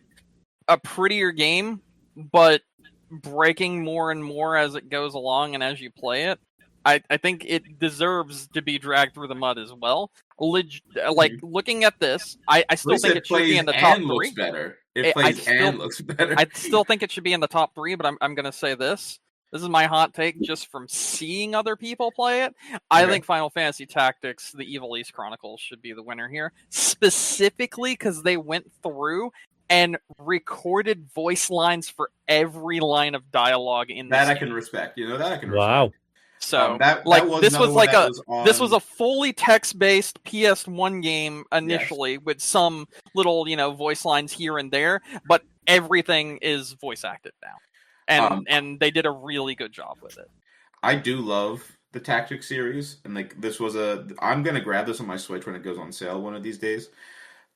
a prettier game, but breaking more and more as it goes along and as you play it, I think it deserves to be dragged through the mud as well. Looking at this, I still think it should be in the top 3. Looks better. It plays and looks better. I still think it should be in the top 3, but I'm going to say this. This is my hot take just from seeing other people play it. I think Final Fantasy Tactics, the Evil East Chronicles, should be the winner here. Specifically because they went through and recorded voice lines for every line of dialogue in this game. I can respect. You know, that I can respect. Wow. So this was a fully text-based PS1 game initially with some little, voice lines here and there, but everything is voice acted now. And they did a really good job with it. I do love the Tactics series, and I'm gonna grab this on my Switch when it goes on sale one of these days.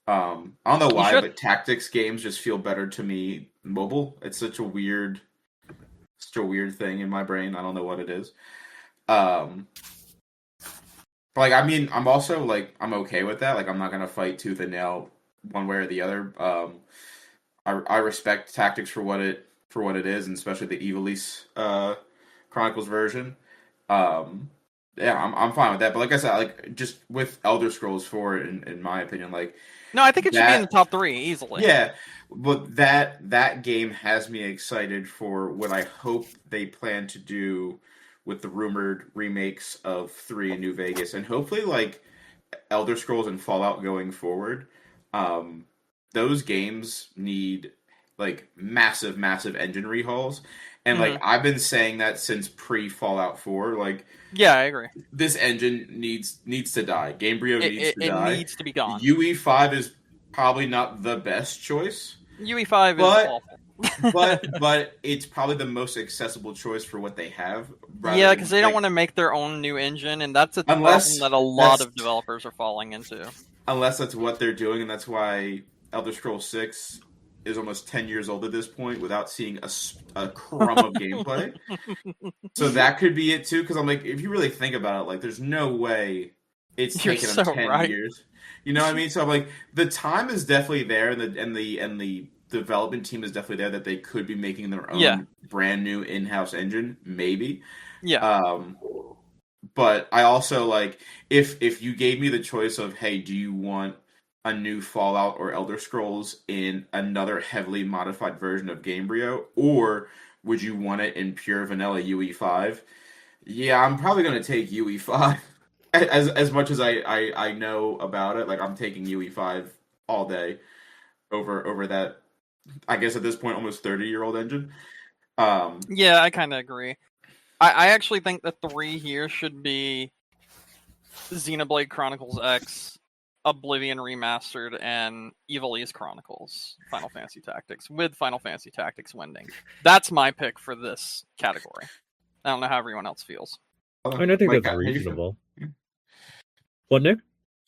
I don't know why, but Tactics games just feel better to me mobile. It's such a weird thing in my brain. I don't know what it is. I'm also I'm okay with that. Like, I'm not gonna fight tooth and nail one way or the other. I respect Tactics for what it is, and especially the Evil East Chronicles version. I'm fine with that. But like I said, just with Elder Scrolls 4, in my opinion, no, I think it should be in the top 3 easily. Yeah, but that game has me excited for what I hope they plan to do with the rumored remakes of 3 and New Vegas, and hopefully Elder Scrolls and Fallout going forward. Those games need massive engine rehauls, and I've been saying that since pre-Fallout 4. Yeah, I agree. This engine needs to die. Gamebryo needs to die. It needs to be gone. UE5 is probably not the best choice. UE5 is awful. but it's probably the most accessible choice for what they have. Yeah, because they don't want to make their own new engine, and that's a problem that a lot of developers are falling into. Unless that's what they're doing, and that's why Elder Scrolls 6 is almost 10 years old at this point without seeing a crumb of gameplay. So that could be it too, because if you really think about it, there's no way it's taken them 10 years. You know what I mean? So the time is definitely there, and the development team is definitely there that they could be making their own brand new in-house engine, maybe. Yeah. But I also if you gave me the choice of, hey, do you want a new Fallout or Elder Scrolls in another heavily modified version of Gamebryo, or would you want it in pure vanilla UE5? Yeah, I'm probably going to take UE5. As much as I know about it, I'm taking UE5 all day over that, I guess at this point, almost 30-year-old engine. Yeah, I kind of agree. I actually think that 3 here should be Xenoblade Chronicles X, Oblivion Remastered, and Evil East Chronicles Final Fantasy Tactics, with Final Fantasy Tactics winning. That's my pick for this category. I don't know how everyone else feels. I think that's reasonable. What, Nick?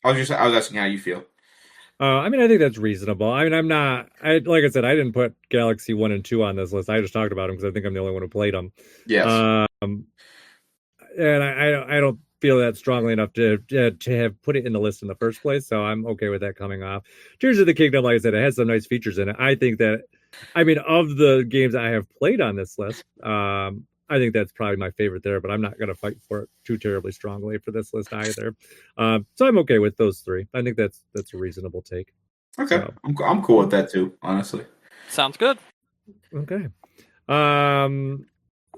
I was asking how you feel. I mean, I think that's reasonable. I mean, I'm not. Like I said, I didn't put Galaxy 1 and 2 on this list. I just talked about them because I think I'm the only one who played them. Yes. And I don't feel that strongly enough to have put it in the list in the first place. So I'm okay with that coming off. Tears of the Kingdom, like I said, it has some nice features in it. I think that, I mean, of the games I have played on this list, I think that's probably my favorite there, but I'm not going to fight for it too terribly strongly for this list either. So I'm okay with those three. I think that's a reasonable take. Okay, so, I'm cool with that too, honestly. Sounds good. Okay.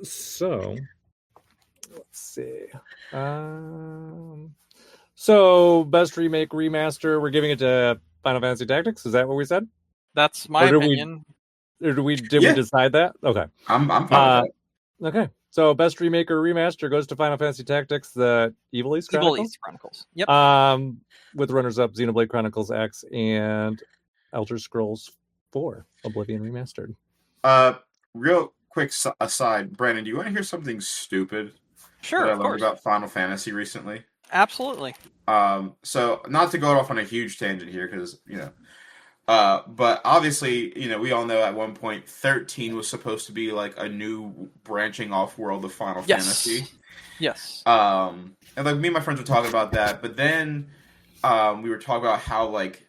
So let's see. So best remake, remaster, we're giving it to Final Fantasy Tactics. Is that what we said? That's my opinion. Did we decide that? Okay. I'm fine with that. Okay. So best remake or remaster goes to Final Fantasy Tactics, the Evil East Chronicles. Evil East Chronicles. Yep. With runners-up Xenoblade Chronicles X and Elder Scrolls 4 Oblivion Remastered. Real quick aside, Brandon, do you want to hear something stupid? Sure, that I learned about Final Fantasy recently. Absolutely. So not to go off on a huge tangent here, because but obviously, we all know at one point 13 was supposed to be like a new branching off world of Final Fantasy. Yes. And like me and my friends were talking about that, but then we were talking about how like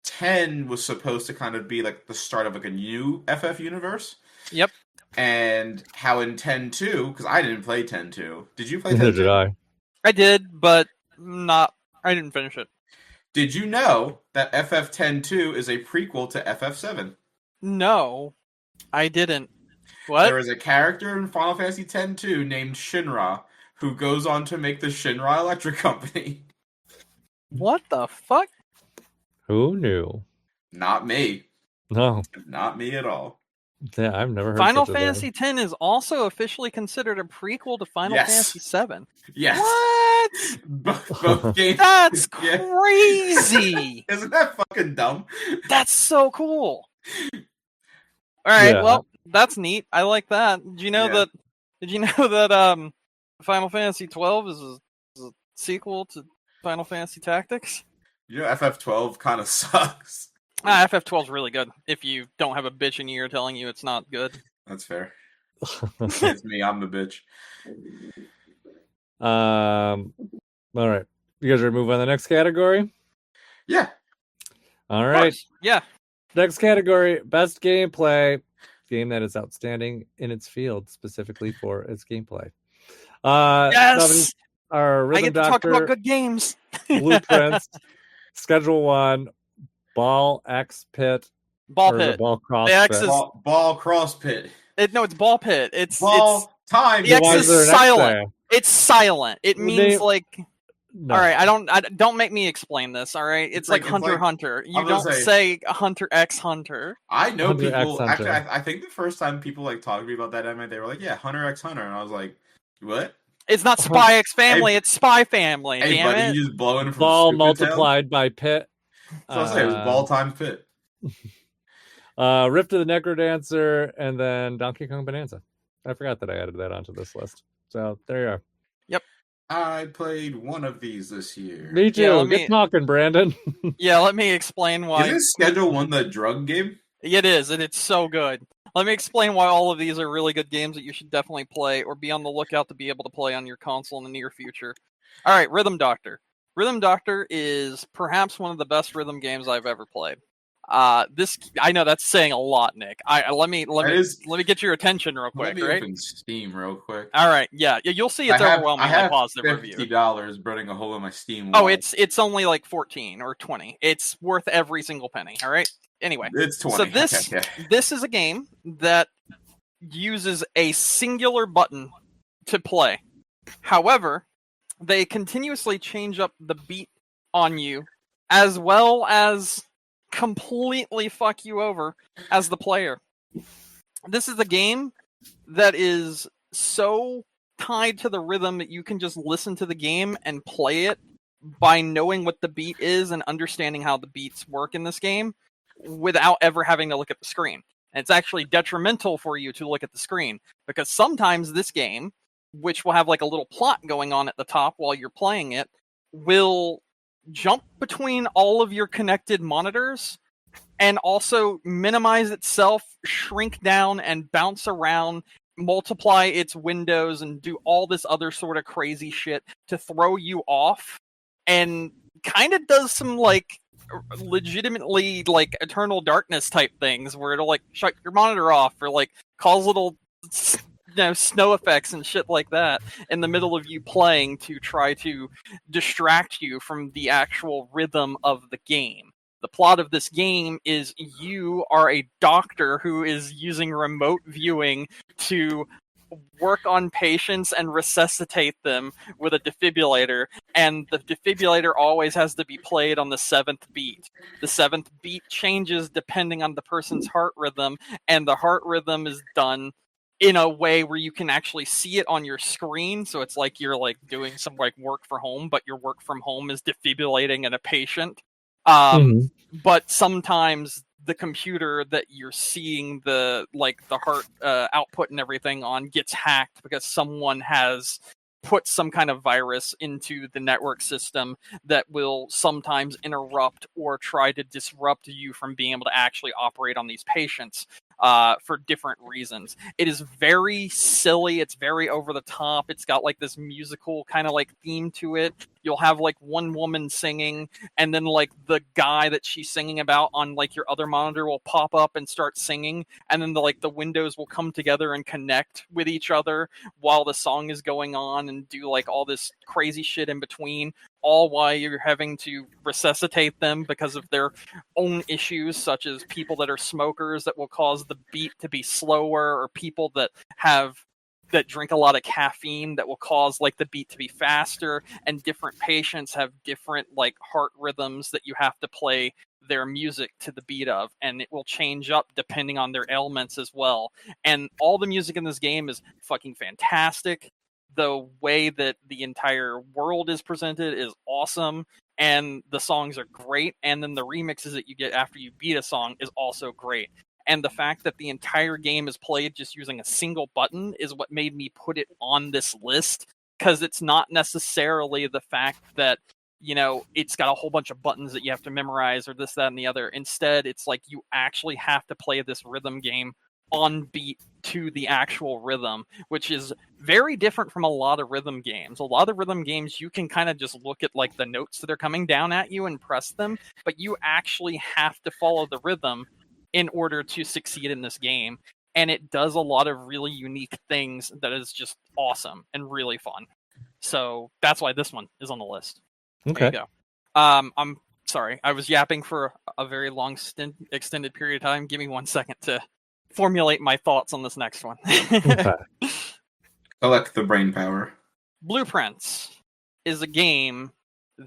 10 was supposed to kind of be like the start of like a new FF universe. Yep. And how in 10-2, because I didn't play 10-2. Did you play 10-2? Neither did I. I did, but I didn't finish it. Did you know that FF 10-2 is a prequel to FF 7? No, I didn't. What? There is a character in Final Fantasy 10-2 named Shinra who goes on to make the Shinra Electric Company. What the fuck? Who knew? Not me. No. Not me at all. Yeah, I've never heard Final Fantasy X is also officially considered a prequel to Final Fantasy VII. Yes. What? Both games. That's crazy. Isn't that fucking dumb? That's so cool. All right, well, that's neat. I like that. Did you know that Final Fantasy 12 is a sequel to Final Fantasy Tactics? FF12 kind of sucks. FF12 is really good if you don't have a bitch in your ear telling you it's not good. That's fair. It's me. I'm the bitch. All right. You guys ready to move on to the next category? Yeah. All right. Yeah. Next category, best gameplay. Game that is outstanding in its field, specifically for its gameplay. Yes! Our Rhythm I get to Doctor, talk about good games. Blueprints, Schedule 1, Ball X Pit. Ball Pit. Ball Cross the Pit. Ball Cross Pit. No, it's Ball Pit. It's time. The X is silent. It's silent. It means like... No. All right, don't make me explain this. All right, it's like Hunter x Hunter. You don't say Hunter x Hunter. I know Hunter people. Actually, I think the first time people like talked to me about that anime, they were like, "Yeah, Hunter x Hunter," and I was like, "What?" It's not Spy X Family. It's Spy Family. Hey, damn buddy, it! You just blowing from ball multiplied by Pit. So I say it was ball times Pit. Rift of the Necrodancer, and then Donkey Kong Bonanza. I forgot that I added that onto this list. So there you are. Yep. I played one of these this year. Me too. Yeah, Get talking, Brandon. Yeah, let me explain why. Isn't Schedule 1 the drug game? It is, and it's so good. Let me explain why all of these are really good games that you should definitely play or be on the lookout to be able to play on your console in the near future. All right, Rhythm Doctor. Rhythm Doctor is perhaps one of the best rhythm games I've ever played. I know that's saying a lot, Nick. Let me get your attention real quick. Let me open Steam real quick. All right, yeah, you'll see it's overwhelming. I have positive review. $50 burning a hole in my Steam wall. Oh, it's only like 14 or 20. It's worth every single penny. All right. Anyway, it's 20. So this is a game that uses a singular button to play. However, they continuously change up the beat on you, as well as completely fuck you over as the player. This is a game that is so tied to the rhythm that you can just listen to the game and play it by knowing what the beat is and understanding how the beats work in this game without ever having to look at the screen. And it's actually detrimental for you to look at the screen, because sometimes this game, which will have like a little plot going on at the top while you're playing it, will jump between all of your connected monitors and also minimize itself, shrink down, and bounce around, multiply its windows, and do all this other sort of crazy shit to throw you off, and kind of does some, like, legitimately, like, Eternal Darkness type things, where it'll, like, shut your monitor off, or, like, cause little, snow effects and shit like that in the middle of you playing to try to distract you from the actual rhythm of the game. The plot of this game is you are a doctor who is using remote viewing to work on patients and resuscitate them with a defibrillator, and the defibrillator always has to be played on the 7th beat. The 7th beat changes depending on the person's heart rhythm, and the heart rhythm is done in a way where you can actually see it on your screen, so it's like you're like doing some like work from home, but your work from home is defibrillating in a patient. But sometimes the computer that you're seeing the heart output and everything on gets hacked because someone has put some kind of virus into the network system that will sometimes interrupt or try to disrupt you from being able to actually operate on these patients for different reasons. It is very silly. It's very over the top. It's got like this musical kind of like theme to it. You'll have like one woman singing, and then like the guy that she's singing about on like your other monitor will pop up and start singing, and then the windows will come together and connect with each other while the song is going on, and do like all this crazy shit in between, all while you're having to resuscitate them because of their own issues, such as people that are smokers that will cause the beat to be slower, or people that drink a lot of caffeine that will cause like the beat to be faster, and different patients have different like heart rhythms that you have to play their music to the beat of, and it will change up depending on their ailments as well. And all the music in this game is fucking fantastic. The way that the entire world is presented is awesome, and the songs are great, and then the remixes that you get after you beat a song is also great. And the fact that the entire game is played just using a single button is what made me put it on this list, because it's not necessarily the fact that, you know, it's got a whole bunch of buttons that you have to memorize or this, that, and the other. Instead, it's like you actually have to play this rhythm game on beat to the actual rhythm, which is very different from a lot of rhythm games. A lot of rhythm games, you can kind of just look at like the notes that are coming down at you and press them, but you actually have to follow the rhythm in order to succeed in this game. And it does a lot of really unique things that is just awesome and really fun. So that's why this one is on the list. Okay. There you go. I'm sorry, I was yapping for a very long extended period of time. Give me 1 second to formulate my thoughts on this next one. Okay. Collect the brain power. Blueprints is a game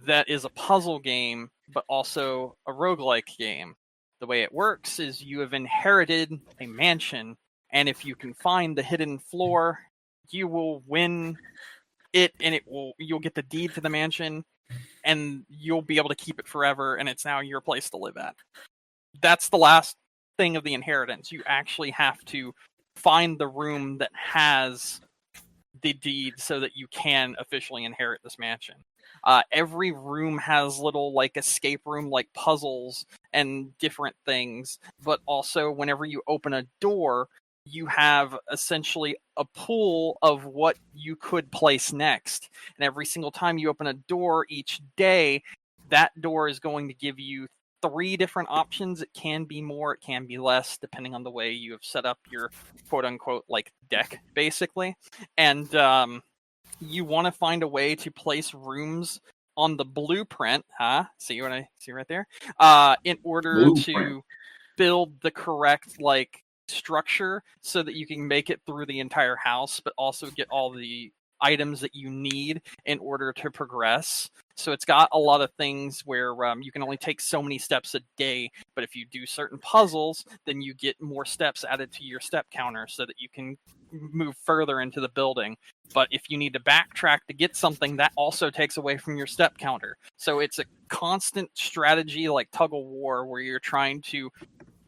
that is a puzzle game, but also a roguelike game. The way it works is you have inherited a mansion, and if you can find the hidden floor, you will win it, and you'll get the deed to the mansion, and you'll be able to keep it forever, and it's now your place to live at. That's the last thing of the inheritance. You actually have to find the room that has the deed so that you can officially inherit this mansion. Every room has little like escape room like puzzles and different things, but also whenever you open a door, you have essentially a pool of what you could place next. And every single time you open a door each day, that door is going to give you 3 different options. It can be more, it can be less, depending on the way you have set up your quote unquote like deck, basically. And you want to find a way to place rooms on the blueprint, see what I see right there? In order to build the correct like structure so that you can make it through the entire house, but also get all the items that you need in order to progress. So it's got a lot of things where you can only take so many steps a day, but if you do certain puzzles, then you get more steps added to your step counter so that you can move further into the building. But if you need to backtrack to get something, that also takes away from your step counter. So it's a constant strategy like tug of war where you're trying to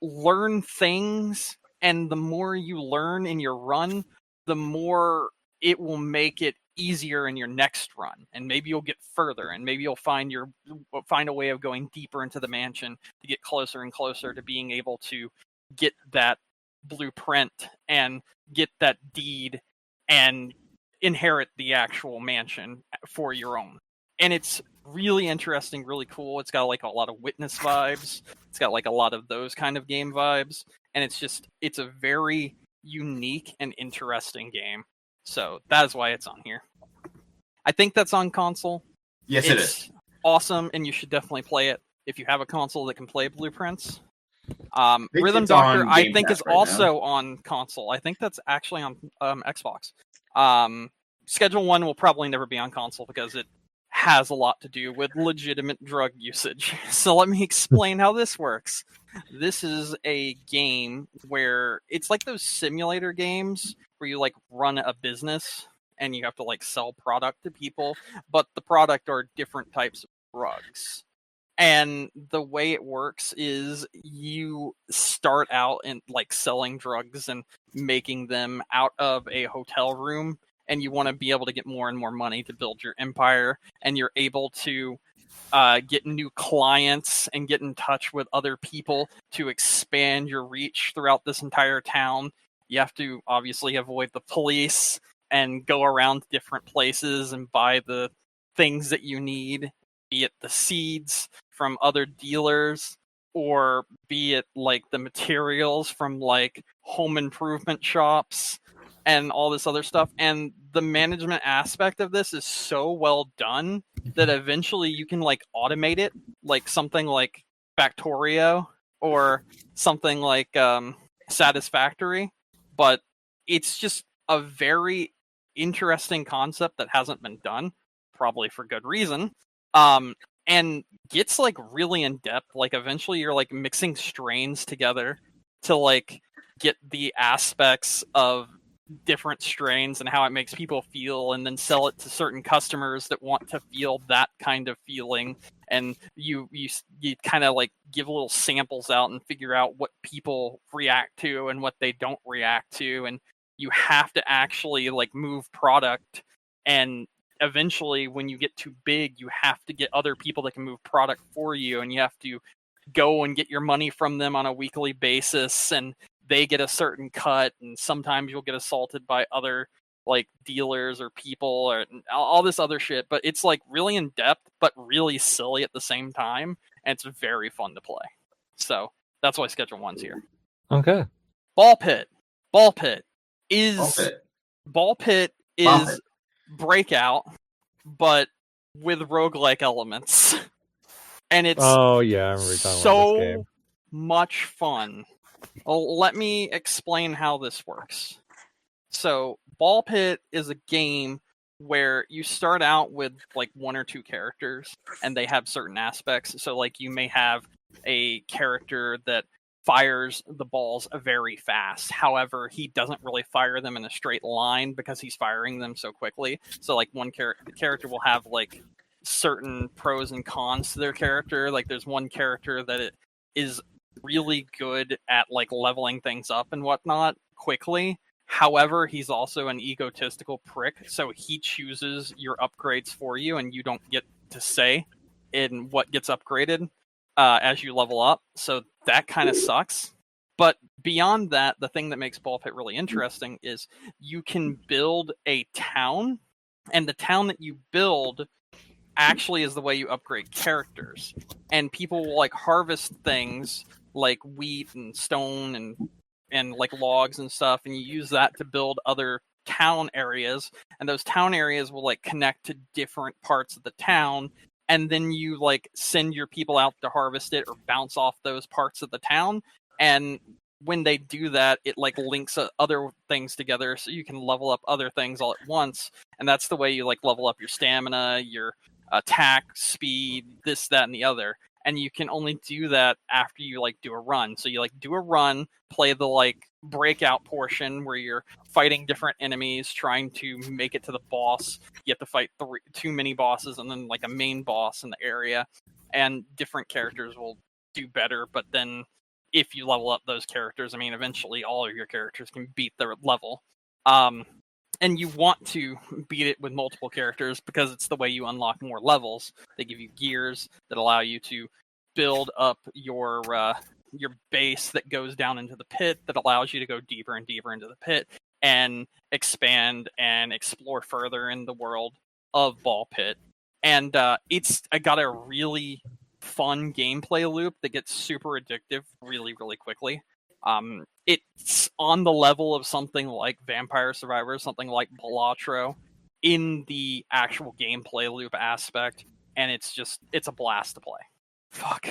learn things, and the more you learn in your run, the more it will make it easier in your next run, and maybe you'll get further, and maybe you'll find a way of going deeper into the mansion to get closer and closer to being able to get that blueprint and get that deed and inherit the actual mansion for your own. And it's really interesting, really cool. It's got like a lot of Witness vibes. It's got like a lot of those kind of game vibes, and it's a very unique and interesting game. So that is why it's on here. I think that's on console. Yes, it is. Awesome, and you should definitely play it if you have a console that can play Blueprints. it's Rhythm Doctor, on I Game think, Pass is right also on console. I think that's actually on Xbox. Schedule 1 will probably never be on console because it has a lot to do with legitimate drug usage. So let me explain how this works. This is a game where it's like those simulator games where you like run a business and you have to like sell product to people, but the product are different types of drugs. And the way it works is you start out in like selling drugs and making them out of a hotel room, and you want to be able to get more and more money to build your empire, and you're able to get new clients and get in touch with other people to expand your reach throughout this entire town. You have to obviously avoid the police and go around different places and buy the things that you need, be it the seeds from other dealers, or be it like the materials from like home improvement shops and all this other stuff. And the management aspect of this is so well done that eventually you can like automate it, like something like Factorio or something like Satisfactory. But it's just a very interesting concept that hasn't been done, probably for good reason. And gets like really in depth. Like eventually you're like mixing strains together to like get the aspects of different strains and how it makes people feel, and then sell it to certain customers that want to feel that kind of feeling. And you kind of like give little samples out and figure out what people react to and what they don't react to, and you have to actually like move product. And eventually when you get too big, you have to get other people that can move product for you, and you have to go and get your money from them on a weekly basis, and they get a certain cut, and sometimes you'll get assaulted by other like dealers or people or all this other shit. But it's like really in depth but really silly at the same time, and it's very fun to play. So that's why Schedule 1's here. Okay. Ball Pit is Breakout, but with roguelike elements. And it's Oh yeah, I remember you talking about this game. so much fun. Well, let me explain how this works. So, Ball Pit is a game where you start out with like one or two characters, and they have certain aspects. So, like, you may have a character that fires the balls very fast. However, he doesn't really fire them in a straight line because he's firing them so quickly. So, like, the character will have like certain pros and cons to their character. Like, there's one character that it is really good at like leveling things up and whatnot quickly. However, he's also an egotistical prick, so he chooses your upgrades for you, and you don't get to say in what gets upgraded as you level up. So that kind of sucks. But beyond that, the thing that makes Ball Pit really interesting is you can build a town, and the town that you build actually is the way you upgrade characters. And people will like harvest things like wheat and stone and like logs and stuff, and you use that to build other town areas, and those town areas will like connect to different parts of the town, and then you like send your people out to harvest it or bounce off those parts of the town. And when they do that, it like links other things together, so you can level up other things all at once. And that's the way you like level up your stamina, your attack speed, this, that, and the other. And you can only do that after you like do a run. So you like do a run, play the like breakout portion where you're fighting different enemies, trying to make it to the boss. You have to fight two mini bosses and then like a main boss in the area. And different characters will do better, but then if you level up those characters, I mean, eventually all of your characters can beat their level. And and you want to beat it with multiple characters because it's the way you unlock more levels. They give you gears that allow you to build up your base that goes down into the pit, that allows you to go deeper and deeper into the pit and expand and explore further in the world of Ball Pit. And it's got a really fun gameplay loop that gets super addictive really, really quickly. It's on the level of something like Vampire Survivors, something like Balatro in the actual gameplay loop aspect, and it's a blast to play. Fuck.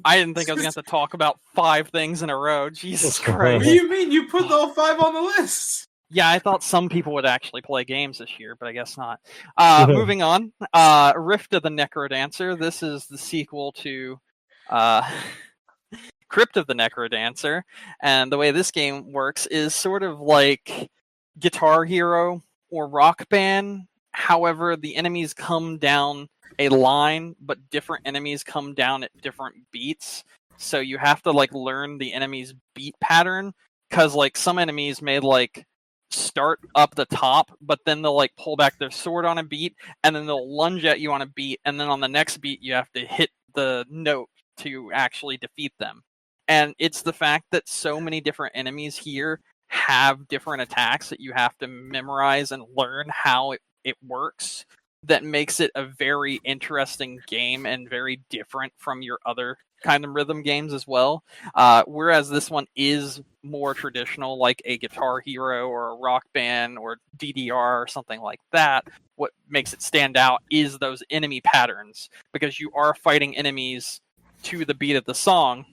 I didn't think I was going to have to talk about 5 things in a row. Jesus Christ. What do you mean? You put all 5 on the list? Yeah, I thought some people would actually play games this year, but I guess not. Moving on. Rift of the Necrodancer. This is the sequel to Crypt of the Necrodancer. And the way this game works is sort of like Guitar Hero or Rock Band. However, the enemies come down a line, but different enemies come down at different beats. So you have to like learn the enemy's beat pattern, because like some enemies may like start up the top, but then they'll like pull back their sword on a beat, and then they'll lunge at you on a beat, and then on the next beat you have to hit the note to actually defeat them. And it's the fact that so many different enemies here have different attacks that you have to memorize and learn how it works that makes it a very interesting game and very different from your other kind of rhythm games as well. Whereas this one is more traditional, like a Guitar Hero or a Rock Band or DDR or something like that. What makes it stand out is those enemy patterns, because you are fighting enemies to the beat of the song,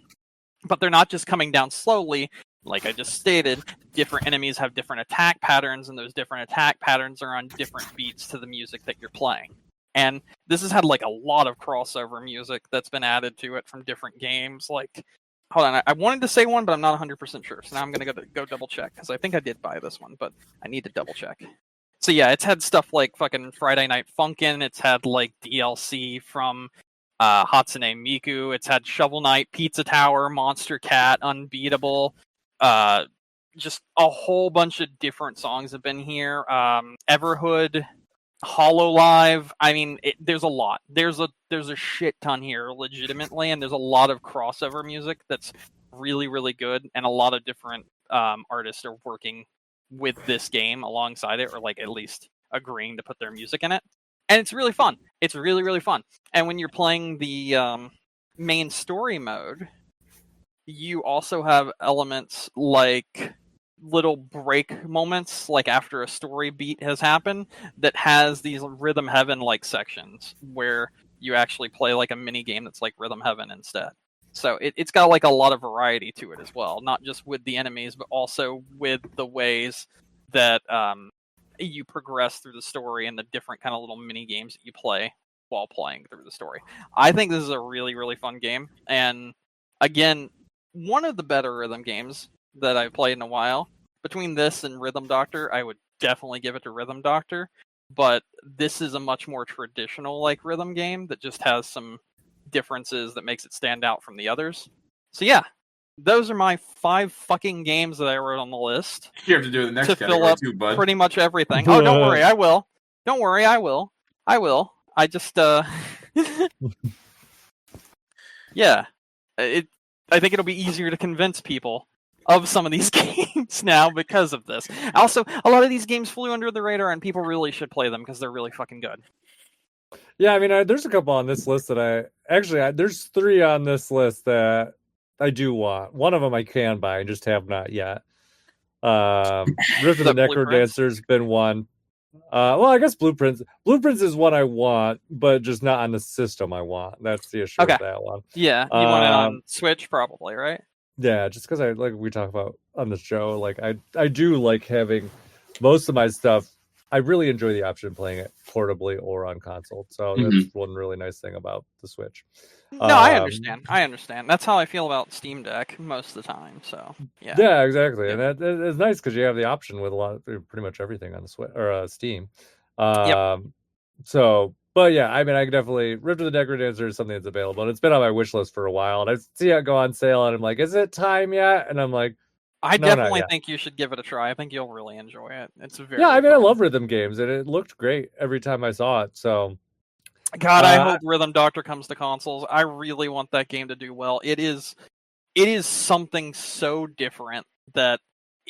but they're not just coming down slowly. Like I just stated, different enemies have different attack patterns, and those different attack patterns are on different beats to the music that you're playing. And this has had like a lot of crossover music that's been added to it from different games. Like, hold on, I wanted to say one, but I'm not 100% sure. So now I'm going to go double check, because I think I did buy this one, but I need to double check. So yeah, it's had stuff like fucking Friday Night Funkin'. It's had like DLC from Hatsune Miku. It's had Shovel Knight, Pizza Tower, Monster Cat, Unbeatable. Just a whole bunch of different songs have been here. Everhood, Hololive. I mean, there's a lot. There's a shit ton here, legitimately, and there's a lot of crossover music that's really, really good, and a lot of different artists are working with this game alongside it, or like at least agreeing to put their music in it. And it's really fun. It's really, really fun. And when you're playing the main story mode, you also have elements like little break moments, like after a story beat has happened, that has these Rhythm Heaven like sections where you actually play like a mini game that's like Rhythm Heaven instead. So it's got like a lot of variety to it as well, not just with the enemies, but also with the ways that you progress through the story and the different kind of little mini games that you play while playing through the story. I think this is a really, really fun game. And again, one of the better rhythm games that I've played in a while. Between this and Rhythm Doctor, I would definitely give it to Rhythm Doctor. But this is a much more traditional like rhythm game that just has some differences that makes it stand out from the others. So yeah, those are my 5 fucking games that I wrote on the list. You have to do the next to category fill up too, bud. pretty much everything. Oh, don't worry, I will. Don't worry, I will. I just yeah. I think it'll be easier to convince people of some of these games now because of this. Also, a lot of these games flew under the radar, and people really should play them because they're really fucking good. Yeah, I mean, there's a couple on this list that there's 3 on this list that I do want. One of them I can buy and just have not yet. Rift of the Necrodancer's been one. Well, I guess Blueprints is one I want, but just not on the system I want. That's the issue with that one. Yeah, you want it on Switch probably, right? Yeah, just because I like we talk about on the show, like I do like having most of my stuff. I really enjoy the option of playing it portably or on console. So that's one really nice thing about the Switch. No, I understand. That's how I feel about Steam Deck most of the time. So yeah, exactly. And that is nice because you have the option with pretty much everything on the Switch or Steam. So, but yeah, I mean, I could definitely Rift of the Necrodancer is something that's available, and it's been on my wish list for a while. And I see it go on sale, and I'm like, is it time yet? And I'm like, I No, not definitely yet. think you should give it a try. I think you'll really enjoy it. It's very Yeah, I mean, I fun. love rhythm games, and it looked great every time I saw it. So, God, I hope Rhythm Doctor comes to consoles. I really want that game to do well. It is something so different that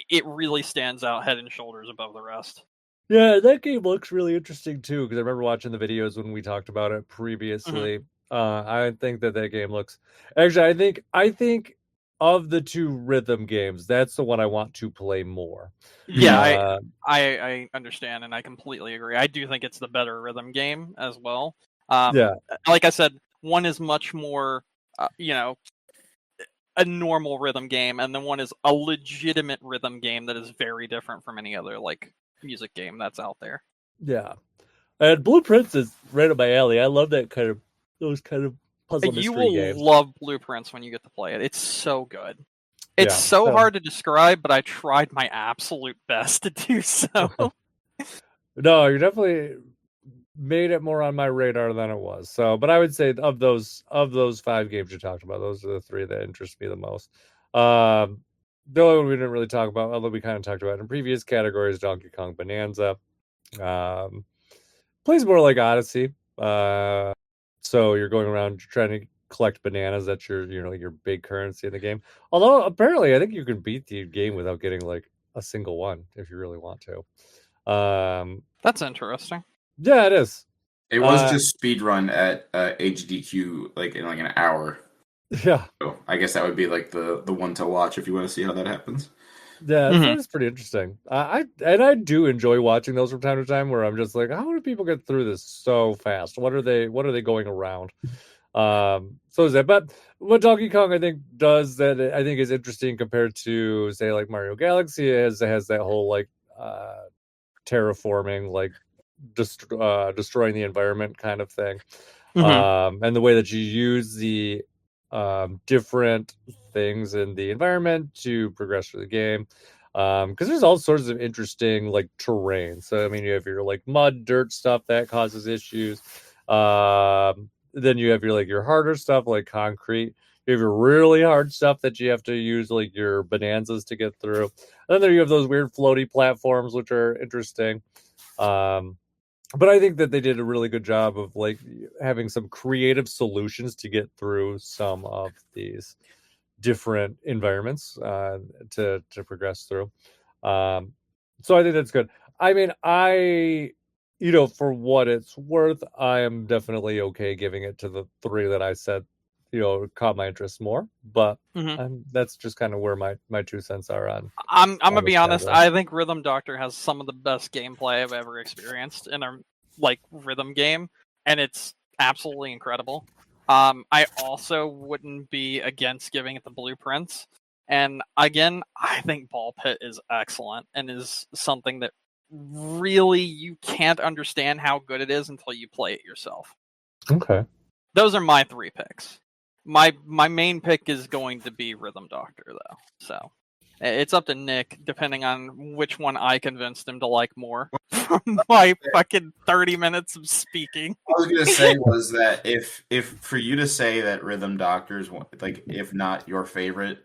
it really stands out head and shoulders above the rest. yeah, that game looks really interesting too. Because I remember watching the videos when we talked about it previously. I think that game looks. Actually, I think of the two rhythm games, that's the one I want to play more. Yeah, I understand, and I completely agree. I do think it's the better rhythm game as well. Yeah. Like I said, one is much more, a normal rhythm game, and then one is a legitimate rhythm game that is very different from any other like music game that's out there. Yeah. And Blueprints is right up my alley. I love those kind of puzzle You mystery will games. love Blueprints when you get to play it. It's so good. It's Yeah, so so- hard to describe, but I tried my absolute best to do so. No, you definitely made it more on my radar than it was. So, but I would say of those 5 games you talked about, those are the 3 that interest me the most. The only one we didn't really talk about, although we kind of talked about in previous categories, Donkey Kong Bonanza. Plays more like Odyssey. So you're going around trying to collect bananas. That's your big currency in the game. Although apparently, I think you can beat the game without getting like a single one if you really want to. That's interesting. Yeah, it is. It was just speedrun at HDQ like in like an hour. Yeah. So I guess that would be like the one to watch if you want to see how that happens. Yeah, it's pretty interesting. I do enjoy watching those from time to time where I'm just like, how do people get through this so fast? What are they going around? So is that, but what Donkey Kong I think does that I think is interesting compared to say like Mario Galaxy has that whole like terraforming, like destroying the environment kind of thing. And the way that you use the different things in the environment to progress through the game. Because there's all sorts of interesting like terrain. So I mean, you have your like mud, dirt stuff that causes issues. Then you have your harder stuff like concrete. You have your really hard stuff that you have to use like your bonanzas to get through. And then there you have those weird floaty platforms which are interesting. But I think that they did a really good job of like having some creative solutions to get through some of these different environments to progress through. So I think that's good. I mean, for what it's worth, I am definitely okay giving it to the 3 that I said, caught my interest more. But that's just kind of where my 2 cents are on. I'm gonna be honest. category. I think Rhythm Doctor has some of the best gameplay I've ever experienced in a like rhythm game, and it's absolutely incredible. I also wouldn't be against giving it the Blueprints. And again, I think Ball Pit is excellent and is something that really you can't understand how good it is until you play it yourself. Okay. Those are my 3 picks. My main pick is going to be Rhythm Doctor, though. So it's up to Nick, depending on which one I convinced him to like more from my fucking 30 minutes of speaking. What I was gonna say was that if for you to say that Rhythm Doctor is like if not your favorite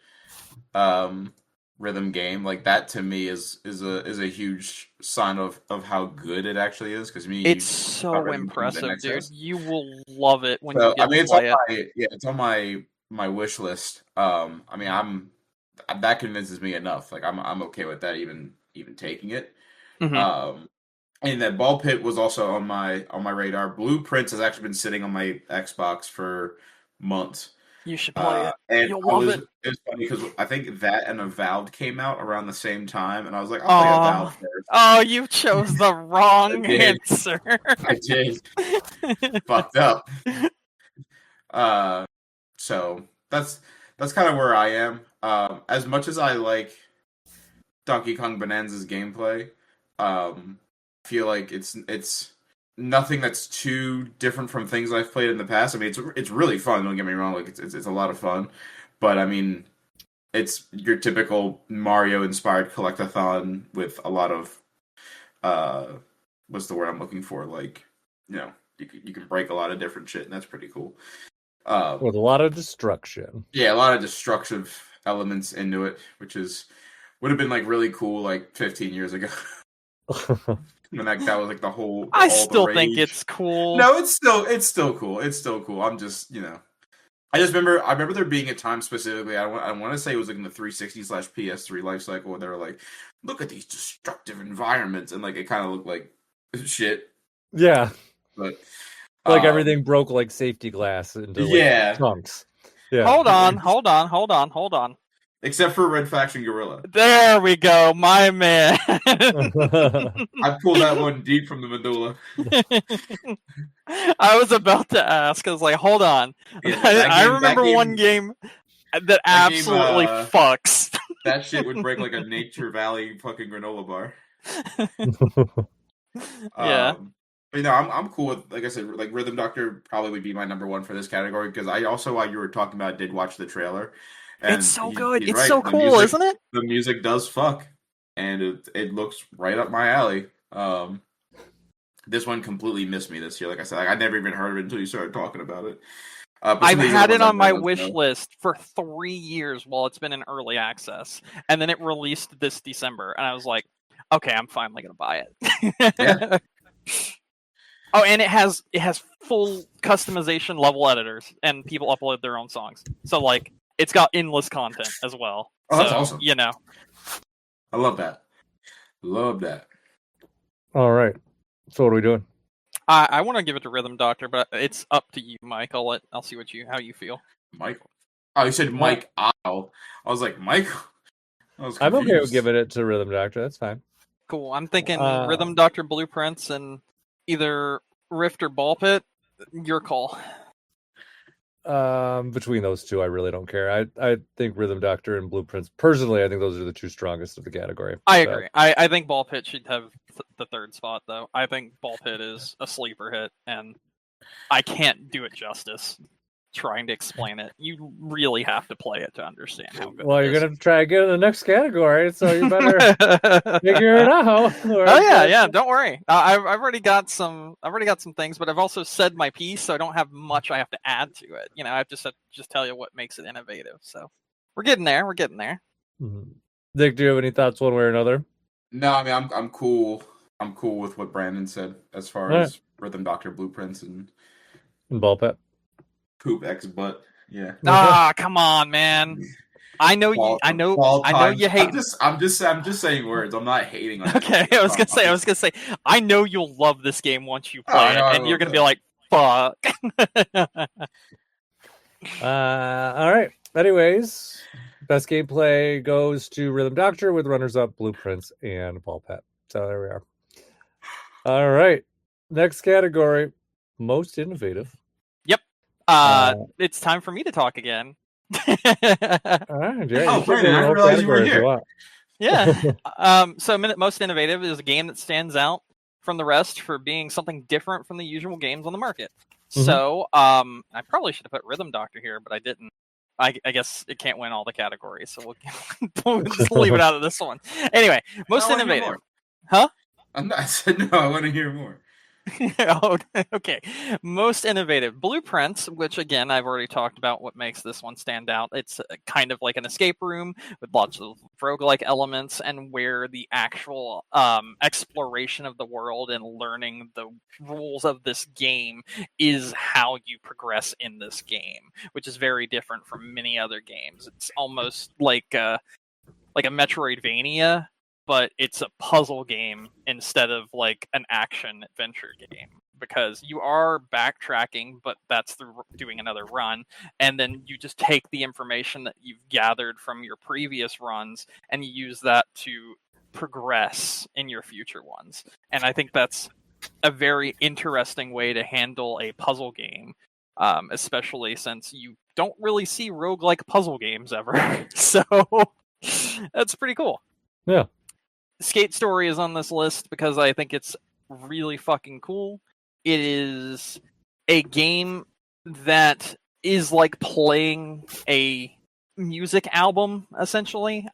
rhythm game, like that to me is a huge sign of how good it actually is. Because it's so impressive, dude. You will love it when you get to it's play on it. it's on my wish list. I mean, that convinces me enough. Like I'm okay with that even taking it. And that Ball Pit was also on my radar. Blueprints has actually been sitting on my Xbox for months. You should play it. And You'll love it. It was funny because I think that and Avowed came out around the same time, and I was like, I'll play Avowed first. Oh, you chose the wrong answer. I did. Fucked up. So that's kind of where I am. As much as I like Donkey Kong Bonanza's gameplay, I feel like it's nothing that's too different from things I've played in the past. I mean, it's really fun. Don't get me wrong; like it's a lot of fun. But I mean, it's your typical Mario-inspired collectathon with a lot of what's the word I'm looking for? Like, you can break a lot of different shit, and that's pretty cool. With a lot of destruction. Yeah, a lot of destructive elements into it, which is would have been like really cool like 15 years ago. When that was like the whole. I all the still think rage. it's cool. No, it's still cool. It's still cool. I'm just I remember there being a time specifically. I want to say it was like in the 360/PS3 life cycle where they were like, look at these destructive environments, and like it kind of looked like shit. Yeah, But like everything broke like safety glass into chunks. Yeah. Hold on. Except for Red Faction Gorilla. There we go, my man. I pulled that one deep from the medulla. I was about to ask. I was like, hold on. Yeah, I remember one game that absolutely fucks. That shit would break like a Nature Valley fucking granola bar. Yeah. But I'm cool with, like I said, like Rhythm Doctor probably would be my number one for this category because I also, while you were talking about it, did watch the trailer. And it's so good. It's right. so cool, isn't it? The music does fuck, and it looks right up my alley. This one completely missed me this year. Like I said, I never even heard of it until you started talking about it. I've had it on my wish list for 3 years while it's been in early access, and then it released this December, and I was like, okay, I'm finally gonna buy it. Yeah. Oh, and it has full customization level editors, and people upload their own songs. So like, it's got endless content as well. Oh, that's awesome. I love that. Love that. All right. So what are we doing? I want to give it to Rhythm Doctor, but it's up to you, Mike. I'll see how you feel. Michael. Oh, you said Mike. I was like, Michael. I'm okay with giving it to Rhythm Doctor. That's fine. Cool. I'm thinking Rhythm Doctor, Blueprints, and either Rift or Ball Pit. Your call. Between those two, I really don't care. I think Rhythm Doctor and Blueprints, personally, I think those are the two strongest of the category. I agree. I think Ball Pit should have the third spot, though. I think Ball Pit is a sleeper hit, and I can't do it justice trying to explain it. You really have to play it to understand how good Well, you're going to try to get in the next category, so you better figure it out. Oh, yeah, don't worry. I've already got some things, but I've also said my piece, so I don't have much I have to add to it. I have to just tell you what makes it innovative. So we're getting there. Mm-hmm. Dick, do you have any thoughts one way or another? No, I mean, I'm cool. I'm cool with what Brandon said as far as Rhythm Doctor, Blueprints, and Ball Pit. Poop X butt. Yeah. Come on, man. I know you. I know you hate. I'm just saying words. I'm not hating on it. Okay, I was gonna say. I know you'll love this game once you play it, and you're gonna be like, "Fuck." All right. Anyways, best gameplay goes to Rhythm Doctor with runners-up Blueprints and Ball Pit. So there we are. All right. Next category, most innovative. It's time for me to talk again. All right, Jerry. Brandon, I didn't realize you were here. Yeah. So most innovative is a game that stands out from the rest for being something different from the usual games on the market. Mm-hmm. So I probably should have put Rhythm Doctor here, but I didn't. I guess it can't win all the categories, so we'll just leave it out of this one. Anyway, most innovative. Huh? I said no, I want to hear more. Okay. Most innovative. Blueprints, which again I've already talked about what makes this one stand out. It's kind of like an escape room with lots of roguelike elements, and where the actual exploration of the world and learning the rules of this game is how you progress in this game, which is very different from many other games. It's almost like a Metroidvania, but it's a puzzle game instead of like an action adventure game, because you are backtracking, but that's through doing another run, and then you just take the information that you've gathered from your previous runs and you use that to progress in your future ones. And I think that's a very interesting way to handle a puzzle game, especially since you don't really see roguelike puzzle games ever. So that's pretty cool. Yeah. Skate Story is on this list because I think it's really fucking cool. It is a game that is like playing a music album, essentially.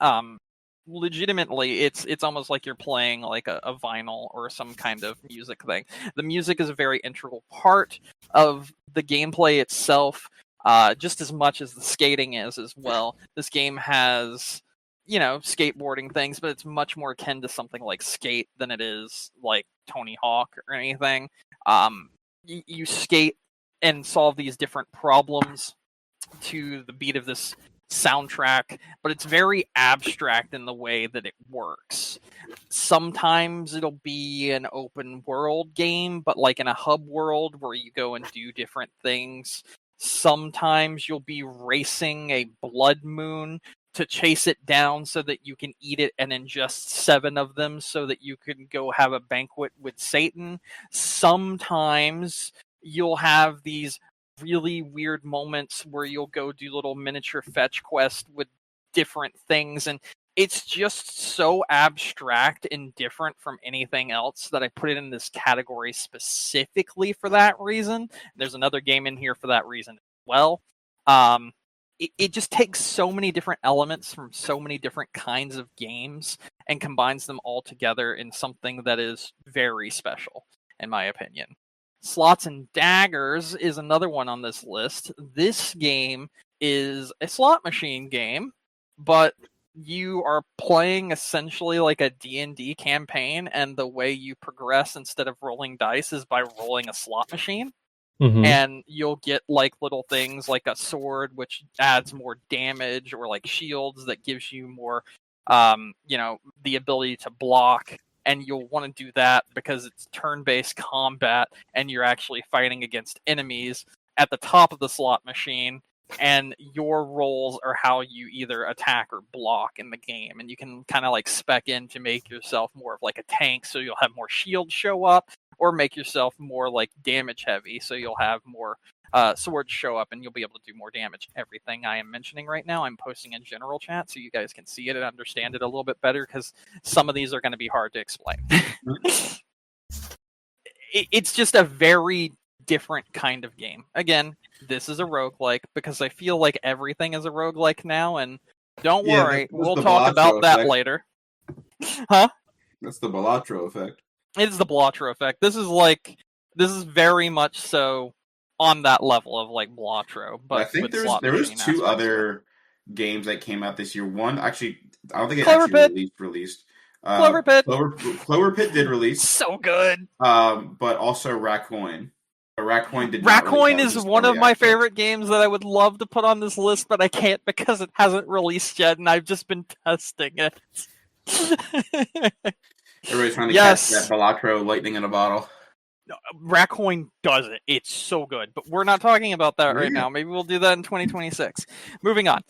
Legitimately, it's almost like you're playing like a vinyl or some kind of music thing. The music is a very integral part of the gameplay itself, just as much as the skating is as well. This game has skateboarding things, but it's much more akin to something like Skate than it is like Tony Hawk or anything. You skate and solve these different problems to the beat of this soundtrack, but it's very abstract in the way that it works. Sometimes it'll be an open world game, but like in a hub world where you go and do different things. Sometimes you'll be racing a blood moon to chase it down so that you can eat it and ingest 7 of them so that you can go have a banquet with Satan. Sometimes you'll have these really weird moments where you'll go do little miniature fetch quests with different things, and it's just so abstract and different from anything else that I put it in this category specifically for that reason. There's another game in here for that reason as well. It just takes so many different elements from so many different kinds of games and combines them all together in something that is very special, in my opinion. Slots and Daggers is another one on this list. This game is a slot machine game, but you are playing essentially like a D&D campaign, and the way you progress instead of rolling dice is by rolling a slot machine. Mm-hmm. And you'll get like little things like a sword, which adds more damage, or like shields that gives you more, the ability to block. And you'll want to do that because it's turn-based combat, and you're actually fighting against enemies at the top of the slot machine. And your roles are how you either attack or block in the game. And you can kind of like spec in to make yourself more of like a tank, so you'll have more shields show up, or make yourself more like damage heavy, so you'll have more swords show up and you'll be able to do more damage. Everything I am mentioning right now, I'm posting in general chat so you guys can see it and understand it a little bit better, because some of these are going to be hard to explain. It's just a very different kind of game. Again, this is a roguelike because I feel like everything is a roguelike now, and don't worry, we'll talk about that later. Huh? That's the Balatro effect. It's the Balatro effect. This is very much so on that level of like Balatro, but I think there was 2 other games that came out this year. One, actually, I don't think it actually released. Clover Pit. Clover Pit did release. So good. But also Raccoon. Raccoon did. Raccoon is one of my favorite games that I would love to put on this list, but I can't because it hasn't released yet, and I've just been testing it. Everybody's trying to catch that Balatro lightning in a bottle. Raccoon does it. It's so good. But we're not talking about that right now. Maybe we'll do that in 2026. Moving on.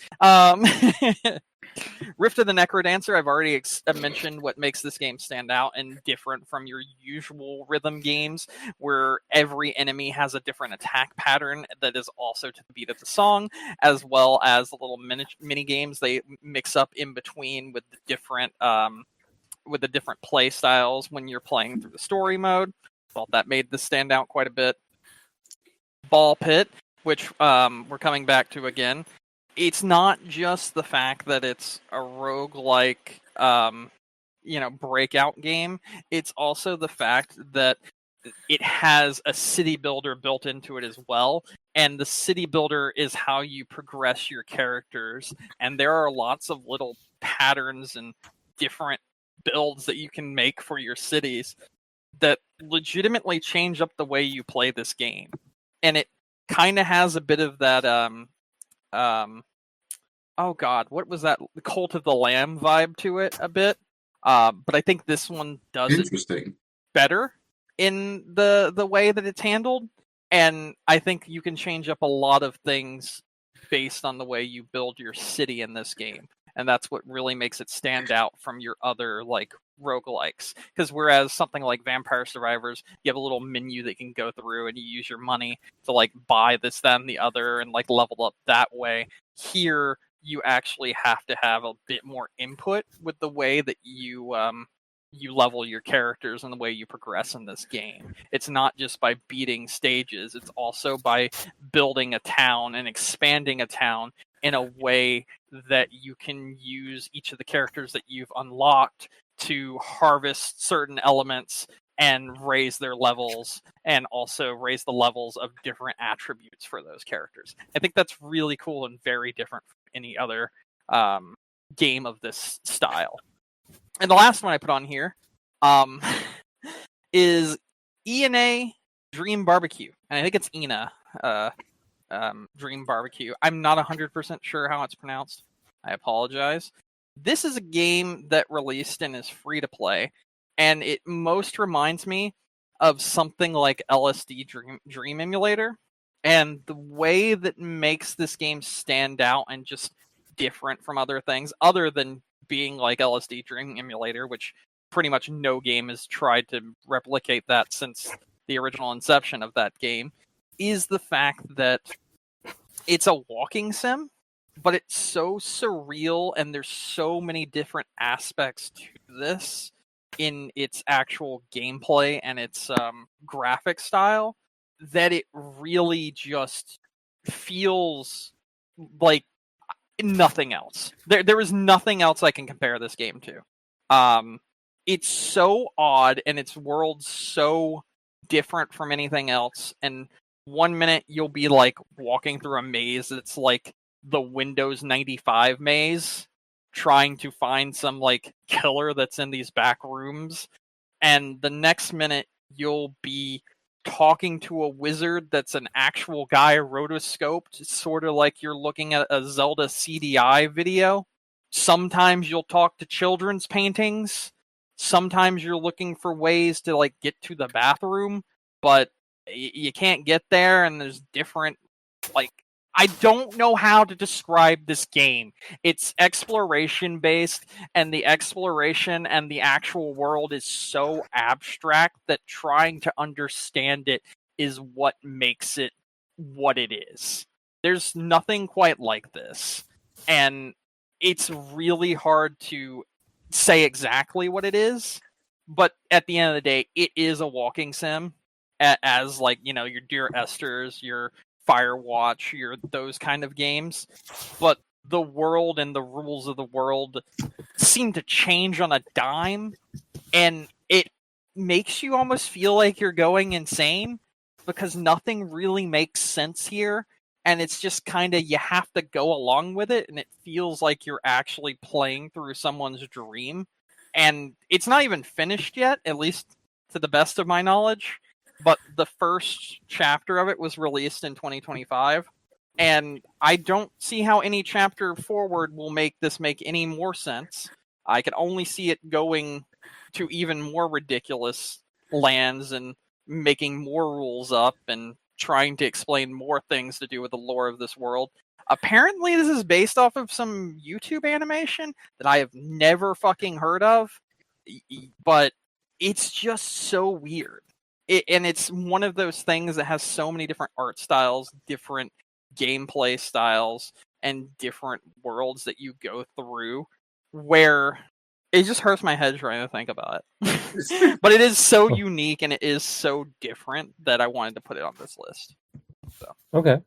Rift of the Necrodancer, I've already mentioned what makes this game stand out and different from your usual rhythm games, where every enemy has a different attack pattern that is also to the beat of the song, as well as the little mini games they mix up in between with the different play styles when you're playing through the story mode. Well, that made this stand out quite a bit. Ball Pit, which we're coming back to again. It's not just the fact that it's a roguelike, breakout game. It's also the fact that it has a city builder built into it as well. And the city builder is how you progress your characters. And there are lots of little patterns and different builds that you can make for your cities that legitimately change up the way you play this game. And it kind of has a bit of that oh god, what was that? The Cult of the Lamb vibe to it a bit. But I think this one does it better in the way that it's handled. And I think you can change up a lot of things based on the way you build your city in this game. And that's what really makes it stand out from your other like roguelikes. Because whereas something like Vampire Survivors, you have a little menu that you can go through and you use your money to like buy this, that, and the other and like level up that way. Here, you actually have to have a bit more input with the way that you level your characters and the way you progress in this game. It's not just by beating stages, it's also by building a town and expanding a town in a way that you can use each of the characters that you've unlocked to harvest certain elements and raise their levels, and also raise the levels of different attributes for those characters. I think that's really cool and very different from any other game of this style. And the last one I put on here is ENA Dream Barbecue. And I think it's ENA Dream Barbecue. I'm not 100% sure how it's pronounced. I apologize. This is a game that released and is free to play, and it most reminds me of something like LSD Dream Emulator. And the way that makes this game stand out and just different from other things, other than being like LSD Dream Emulator, which pretty much no game has tried to replicate that since the original inception of that game, is the fact that it's a walking sim, but it's so surreal and there's so many different aspects to this in its actual gameplay and its graphic style that it really just feels like nothing else. There is nothing else I can compare this game to. It's so odd and its world's so different from anything else. And one minute you'll be like walking through a maze that's like the Windows 95 maze, trying to find some like killer that's in these back rooms, and the next minute you'll be talking to a wizard that's an actual guy rotoscoped, sort of like you're looking at a Zelda CDI video. Sometimes you'll talk to children's paintings. Sometimes you're looking for ways to like get to the bathroom, but you can't get there, and there's different like I don't know how to describe this game. It's exploration based, and the exploration and the actual world is so abstract that trying to understand it is what makes it what it is. There's nothing quite like this. And it's really hard to say exactly what it is, but at the end of the day, it is a walking sim, as like, you know, your Dear Esther's, your Firewatch, your those kind of games. But the world and the rules of the world seem to change on a dime, and it makes you almost feel like you're going insane because nothing really makes sense here, and it's just kind of you have to go along with it, and it feels like you're actually playing through someone's dream. And it's not even finished yet, at least to the best of my knowledge, but the first chapter of it was released in 2025, and I don't see how any chapter forward will make this make any more sense. I can only see it going to even more ridiculous lands and making more rules up and trying to explain more things to do with the lore of this world. Apparently, this is based off of some YouTube animation that I have never fucking heard of, but it's just so weird. And it's one of those things that has so many different art styles, different gameplay styles, and different worlds that you go through, where it just hurts my head trying to think about it. But it is so unique and it is so different that I wanted to put it on this list. So. Okay.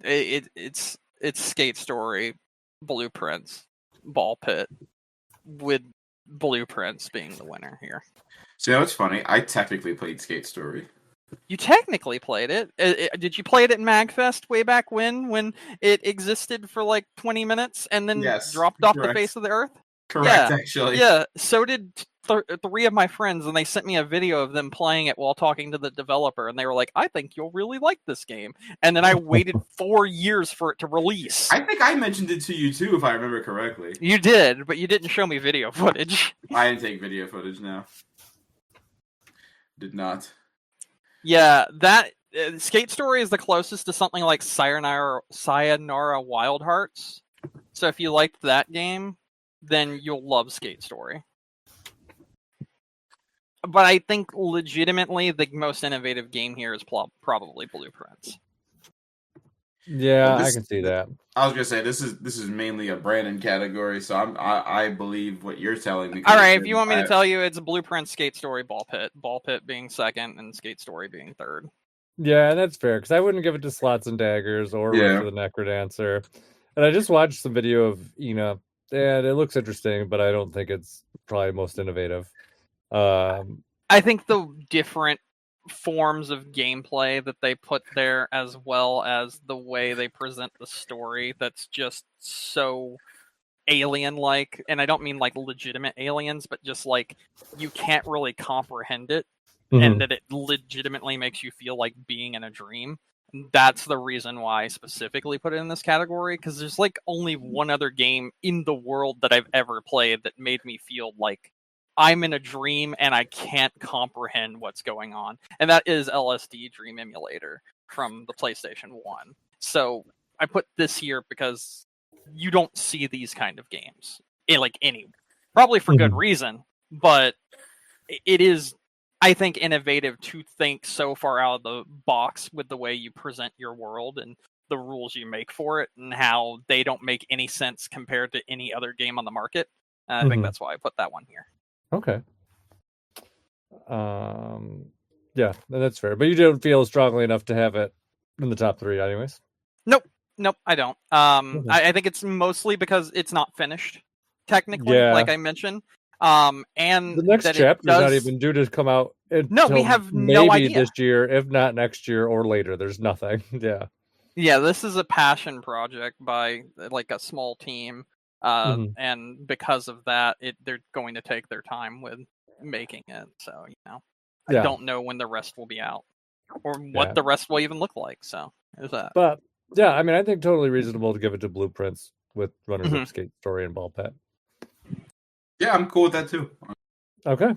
It's Skate Story, Blueprints, Ball Pit, with Blueprints being the winner here. So, you know what's funny? I technically played Skate Story. You technically played it. Did you play it at MagFest way back when it existed for like 20 minutes and then dropped off the face of the earth? Correct, actually. Yeah, so did three of my friends, and they sent me a video of them playing it while talking to the developer, and they were like, I think you'll really like this game. And then I waited 4 years for it to release. I think I mentioned it to you too, if I remember correctly. You did, but you didn't show me video footage. I didn't take video footage, no. Did not. Yeah, that Skate Story is the closest to something like Sayonara Wild Hearts. So if you liked that game, then you'll love Skate Story. But I think legitimately the most innovative game here is probably Blueprints. Yeah, I can see that. I was gonna say this is mainly a Brandon category, so I believe what you're telling me. All right, if you want me to tell you, it's a Blueprint, Skate Story, Ball Pit being second, and Skate Story being third. Yeah, that's fair because I wouldn't give it to Slots and Daggers or Rush of the Necrodancer. And I just watched some video of Ina, and it looks interesting, but I don't think it's probably most innovative. I think the different forms of gameplay that they put there, as well as the way they present the story, that's just so alien-like. And I don't mean like legitimate aliens, but just like you can't really comprehend it, and that it legitimately makes you feel like being in a dream. That's the reason why I specifically put it in this category, because there's like only one other game in the world that I've ever played that made me feel like I'm in a dream and I can't comprehend what's going on, and that is LSD Dream Emulator from the PlayStation 1. So I put this here because you don't see these kind of games like any, probably for good reason, but it is, I think, innovative to think so far out of the box with the way you present your world and the rules you make for it, and how they don't make any sense compared to any other game on the market. I think that's why I put that one here. Okay. Yeah, that's fair. But you don't feel strongly enough to have it in the top 3 anyways? Nope, I don't. I think it's mostly because it's not finished, technically, like I mentioned. And the next chapter is not even due to come out until we have maybe no idea. This year, if not next year or later. There's nothing. Yeah, this is a passion project by like a small team, and because of that, they're going to take their time with making it. So I don't know when the rest will be out, or what the rest will even look like. So there's that. But yeah, I mean, I think totally reasonable to give it to Blueprints with Runners Up Skate Story and Ball Pet. Yeah, I'm cool with that too. Okay.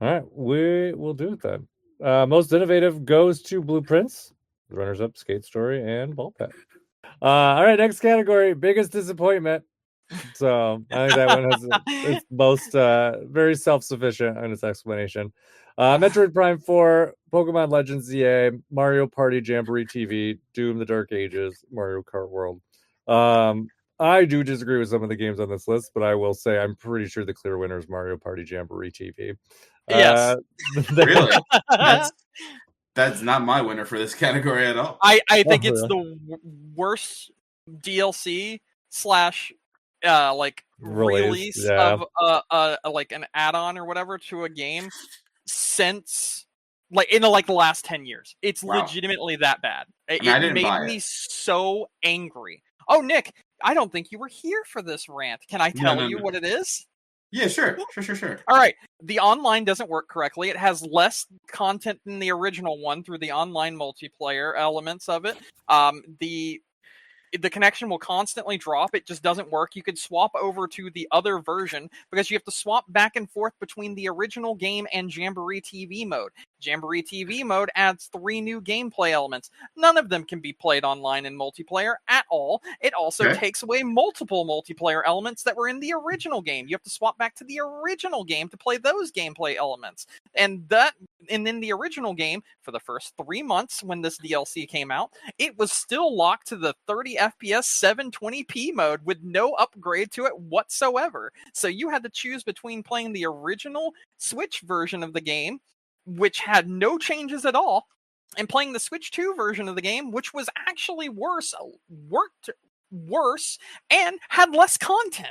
All right, we will do it then. Most innovative goes to Blueprints, Runners Up Skate Story, and Ball Pet. All right, next category, biggest disappointment. So I think that one has its most very self-sufficient in its explanation. Metroid Prime 4, Pokemon Legends ZA, Mario Party Jamboree TV, Doom: The Dark Ages, Mario Kart World. I do disagree with some of the games on this list, but I will say I'm pretty sure the clear winner is Mario Party Jamboree TV. Yes. Really? That's not my winner for this category at all. I think it's the worst DLC / like release of like an add-on or whatever to a game since like in the last 10 years. It's legitimately that bad. It made me so angry. Oh, Nick, I don't think you were here for this rant. Can I tell you what it is? Yeah, sure. All right. The online doesn't work correctly. It has less content than the original one through the online multiplayer elements of it. The connection will constantly drop. It just doesn't work. You could swap over to the other version because you have to swap back and forth between the original game and Jamboree TV mode. Jamboree TV mode adds 3 new gameplay elements. None of them can be played online in multiplayer at all. It also takes away multiple multiplayer elements that were in the original game. You have to swap back to the original game to play those gameplay elements. And in the original game, for the first 3 months when this DLC came out, it was still locked to the 30 FPS 720p mode with no upgrade to it whatsoever. So you had to choose between playing the original Switch version of the game, which had no changes at all, and playing the Switch 2 version of the game, which was actually worked worse and had less content.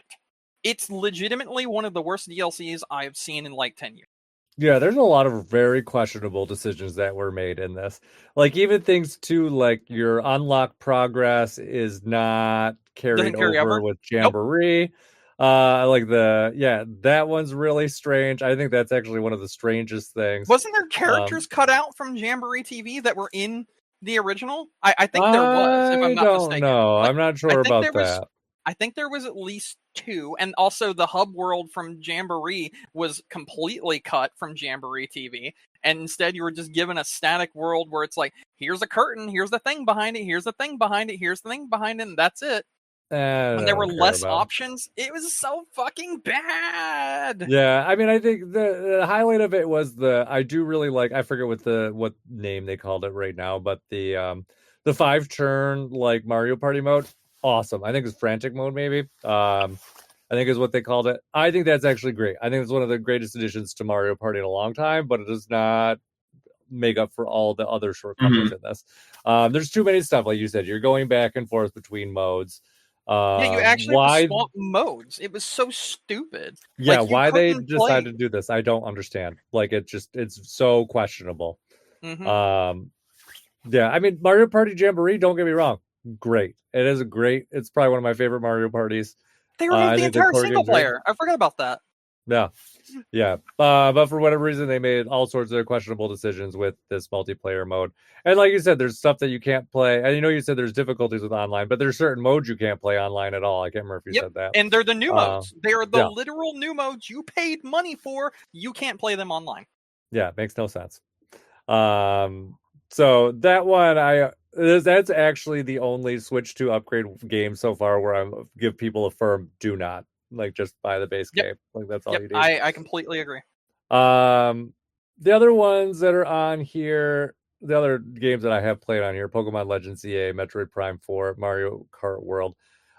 It's legitimately one of the worst DLCs I've seen in like 10 years. Yeah, there's a lot of very questionable decisions that were made in this. Like even things too, like your unlock progress is not carried over with Jamboree. Nope. That one's really strange. I think that's actually one of the strangest things. Wasn't there characters cut out from Jamboree TV that were in the original? I think there was, if I'm not mistaken. No, I'm not sure about that. I think there was at least 2, and also the hub world from Jamboree was completely cut from Jamboree TV, and instead you were just given a static world where it's like, here's a curtain, here's the thing behind it, here's the thing behind it, here's the thing behind it, and that's it. And there were less options. It was so fucking bad. Yeah, I mean, I think the highlight of it was I do really like, I forget what name they called it right now, but the 5-turn like Mario Party mode. Awesome. I think it's frantic mode, maybe. I think is what they called it. I think that's actually great. I think it's one of the greatest additions to Mario Party in a long time, but it does not make up for all the other shortcomings in this. There's too many stuff, like you said. You're going back and forth between modes. You actually swap modes. It was so stupid. Yeah, why they decided to do this, I don't understand. Like it's so questionable. Mhm. Yeah, I mean, Mario Party Jamboree, don't get me wrong, great. It is great. It's probably one of my favorite Mario parties. They removed I the think the entire core single game's great. player. I forgot about that. Yeah. But for whatever reason, they made all sorts of questionable decisions with this multiplayer mode. And like you said, there's stuff that you can't play. And you said there's difficulties with online, but there's certain modes you can't play online at all. I can't remember if you said that. And they're the new modes. They are the yeah. literal new modes you paid money for. You can't play them online. Yeah, it makes no sense. So that one, that's actually the only Switch to upgrade game so far where I give people a firm do not, like, just buy the base game. Like, that's all you need. I completely agree. The other ones that are on here, the other games that I have played on here, Pokemon Legends EA, Metroid Prime 4, Mario Kart World,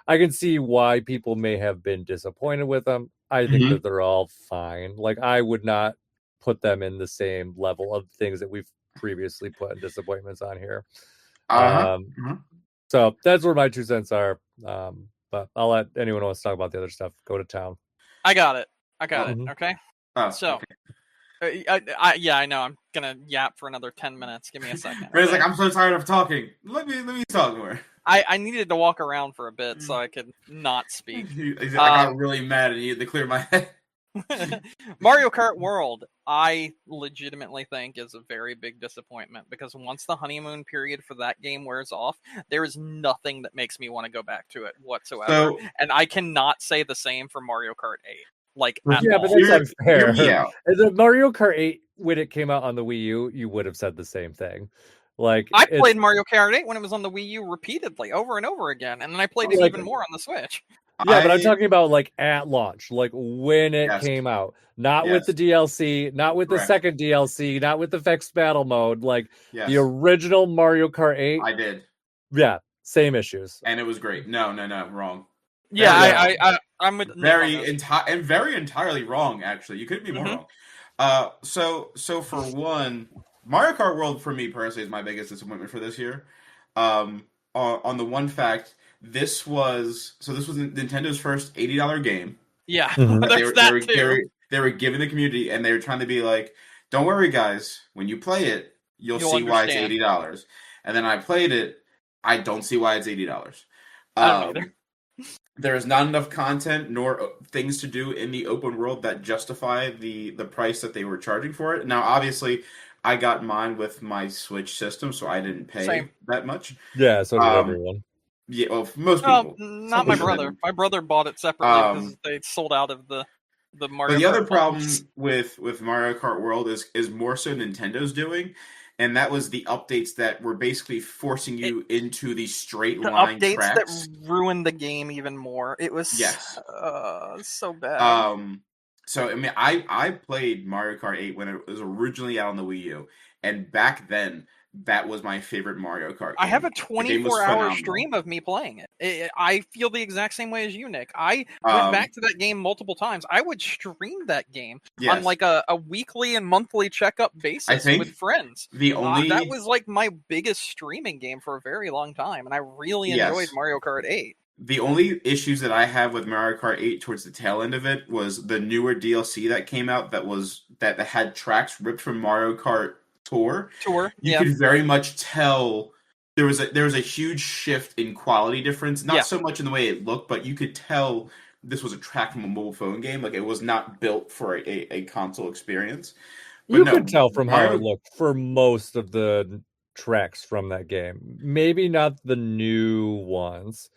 I can see why people may have been disappointed with them. I think that they're all fine. Like, I would not put them in the same level of things that we've previously put in disappointments on here. So that's where my 2 cents are. But I'll let anyone who wants to talk about the other stuff go to town. I got it. Okay. So, okay. I know. I'm gonna yap for another 10 minutes. Give me a second. Ray's like, I'm so tired of talking. Let me talk more. I needed to walk around for a bit so I could not speak. I got really mad and needed to clear my head. Mario Kart World, I legitimately think is a very big disappointment because once the honeymoon period for that game wears off, there is nothing that makes me want to go back to it whatsoever. And I cannot say the same for Mario Kart 8. Like, but that's unfair. The Mario Kart 8, when it came out on the Wii U, you would have said the same thing. Like, I played Mario Kart 8 when it was on the Wii U repeatedly, over and over again, and then I played it even more on the Switch. Yeah, but I'm talking about like at launch, like when it came out, not with the DLC, not with the second DLC, not with the fixed battle mode, like the original Mario Kart 8. I did. Yeah, same issues. And it was great. No, wrong. Yeah, I'm with very entirely wrong. Actually, you couldn't be more wrong. So for one, Mario Kart World for me personally is my biggest disappointment for this year. On the one fact. This was Nintendo's first $80 game. Yeah, they were giving the community, and they were trying to be like, "Don't worry, guys. When you play it, you'll see understand why it's $80." And then I played it. I don't see why it's $80. There is not enough content nor things to do in the open world that justify the price that they were charging for it. Now, obviously, I got mine with my Switch system, so I didn't pay that much. Yeah, so did everyone. Yeah, well, most people. Not my brother. My brother bought it separately because they sold out of the Mario. But the Kart other problem with Mario Kart World is more so Nintendo's doing, and that was the updates that were basically forcing you into the straight line updates tracks that ruined the game even more. It was so bad. So I mean, I played Mario Kart 8 when it was originally out on the Wii U, and back then. That was my favorite Mario Kart game. I have a 24-hour stream of me playing it. I feel the exact same way as you, Nick. I went back to that game multiple times. I would stream that game on like a weekly and monthly checkup basis with friends. That was like my biggest streaming game for a very long time, and I really enjoyed Mario Kart 8. The only issues that I have with Mario Kart 8 towards the tail end of it was the newer DLC that came out that had tracks ripped from Mario Kart Tour. You could very much tell there was a huge shift in quality difference. Not so much in the way it looked, but you could tell this was a track from a mobile phone game. Like, it was not built for a console experience. But you could tell from how it looked for most of the tracks from that game. Maybe not the new ones,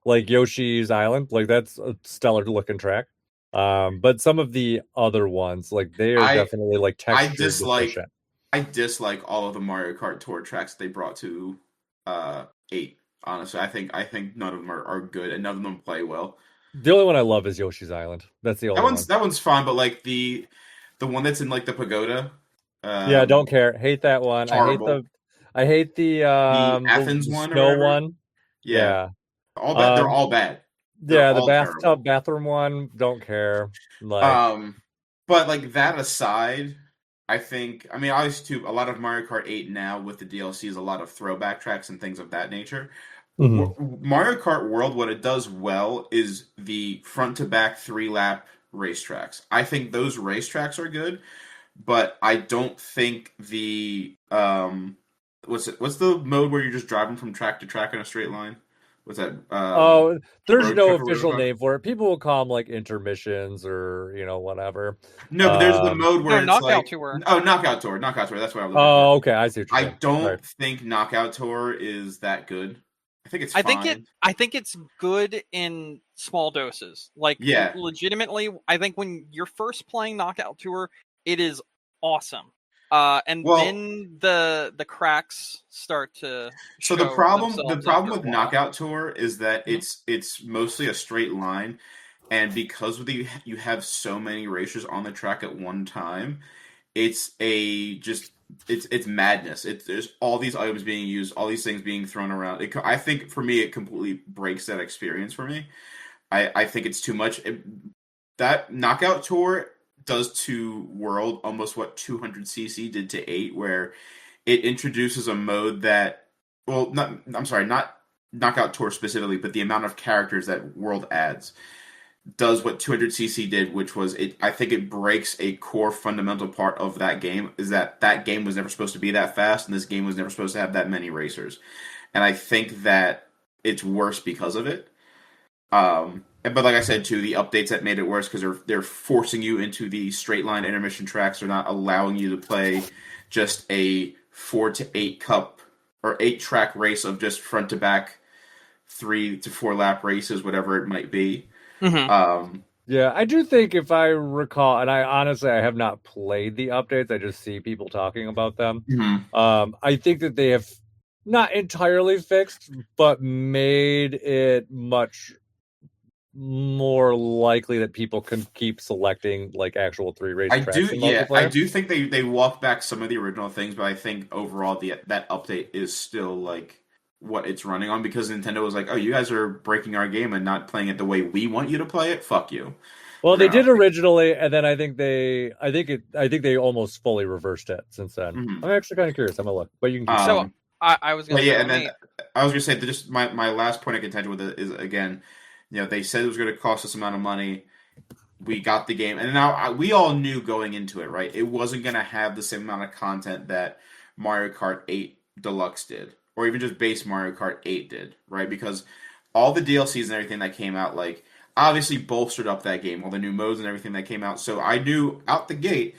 like Yoshi's Island. Like, that's a stellar looking track. But some of the other ones, like, they are definitely like textured. I dislike all of the Mario Kart Tour tracks they brought to 8. Honestly, I think none of them are good, and none of them play well. The only one I love is Yoshi's Island. That's the only one. That one's fine, but like the one that's in like the pagoda. Don't care. Hate that one. I hate the Athens the one, snow one. Yeah. They're all bad. The bathtub bathroom one. Don't care. Like, but like that aside. I mean, obviously, too, a lot of Mario Kart 8 now with the DLC is a lot of throwback tracks and things of that nature. Mario Kart World, what it does well is the front-to-back 3-lap racetracks. I think those racetracks are good, but I don't think the what's the mode where you're just driving from track to track in a straight line? What's that? There's Road no trip or whatever it's official called? name for it. People will call them like intermissions or whatever. No, but there's the mode where No, it's Knockout like Tour. Knockout Tour. That's what I was looking for. Oh, okay, I see what you're I saying. don't Right. think Knockout Tour is that good. I think it's I fine. think it's good in small doses. Like, Yeah. legitimately, I think when you're first playing Knockout Tour, it is awesome. And Well- then the cracks start to So show the problem themselves after with a while. Knockout Tour is that Mhm. it's mostly a straight line, and because you have so many racers on the track at one time, it's it's madness. There's all these items being used, all these things being thrown around. I think for me, it completely breaks that experience for me. I think it's too much. That Knockout Tour does to World almost what 200cc did to 8, where it introduces a mode that, well, not Knockout Tour specifically, but the amount of characters that World adds does what 200cc did, which was I think it breaks a core fundamental part of that game, is that game was never supposed to be that fast, and this game was never supposed to have that many racers. And I think that it's worse because of it. But like I said too, the updates that made it worse because they're forcing you into the straight line intermission tracks. They're not allowing you to play just a 4 to 8 cup or 8 track race of just front to back 3 to 4 lap races, whatever it might be. Mhm. Yeah, I do think if I recall, and I honestly I have not played the updates. I just see people talking about them. I think that they have not entirely fixed, but made it much more likely that people can keep selecting like actual 3 race tracks in multiplayer. I do think they walked back some of the original things, but I think overall that update is still like what it's running on, because Nintendo was like, "Oh, you guys are breaking our game and not playing it the way we want you to play it. Fuck you." Well, they did originally, and then I think they almost fully reversed it since then. Mhm. I'm actually kind of curious. I'm gonna look, but you can keep So I was gonna But say, yeah, and then I was gonna say that just my last point of contention with it is, again, they said it was going to cost us amount of money. We got the game, and now we all knew going into it, right? It wasn't going to have the same amount of content that Mario Kart 8 Deluxe did, or even just base Mario Kart 8 did, right? Because all the DLCs and everything that came out, like, obviously bolstered up that game, all the new modes and everything that came out. So I knew out the gate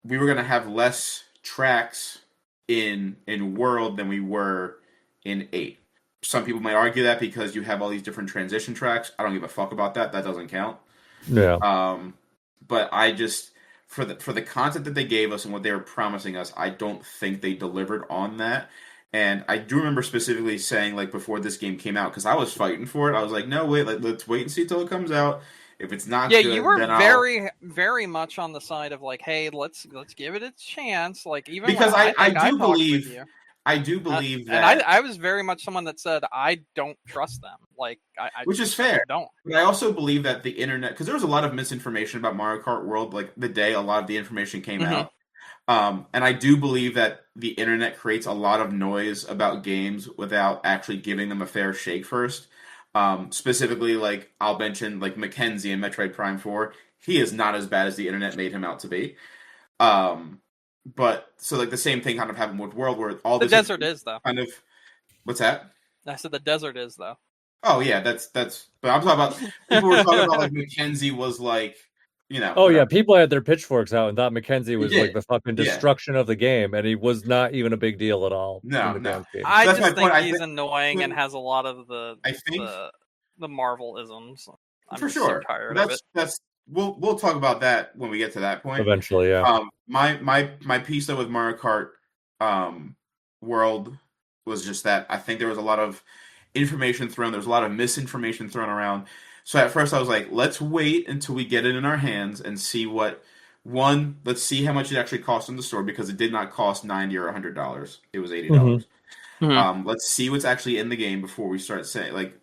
we were going to have less tracks in World than we were in 8. Some people might argue that because you have all these different transition tracks. I don't give a fuck about that. That doesn't count. Yeah. But I just, for the content that they gave us and what they were promising us, I don't think they delivered on that. And I do remember specifically saying, like, before this game came out, because I was fighting for it. I was like, no, wait, let's wait and see till it comes out. If it's not good, you were then very, very much on the side of like, hey, let's give it a chance. Like, even because when I I do talked with believe you. I do believe and that, I was very much someone that said I don't trust them. Like, I which is fair. don't. But I also believe that the internet, because there was a lot of misinformation about Mario Kart World, like the day a lot of the information came out. And I do believe that the internet creates a lot of noise about games without actually giving them a fair shake first. Specifically, like, I'll mention like Mackenzie in Metroid Prime 4. He is not as bad as the internet made him out to be. But so like the same thing kind of happened with World, where all The this desert is though. kind of, what's that? I said the desert is though. Oh yeah, that's. But I'm talking about, people were talking about like Mackenzie was like, Oh yeah, people had their pitchforks out and thought Mackenzie was like the fucking Yeah. destruction of the game, and he was not even a big deal at all. No, in the no. grand scheme. I That's just my think point. he's annoying and has a lot of the Marvel-isms. I'm for just sure. so tired of it. That's we'll talk about that when we get to that point. Eventually, yeah. My piece though with Mario Kart World was just that I think there was a lot of information thrown. There was a lot of misinformation thrown around. So at first I was like, let's wait until we get it in our hands and see let's see how much it actually costs in the store, because it did not cost $90 or $100. It was $80. Let's see what's actually in the game before we start saying, like,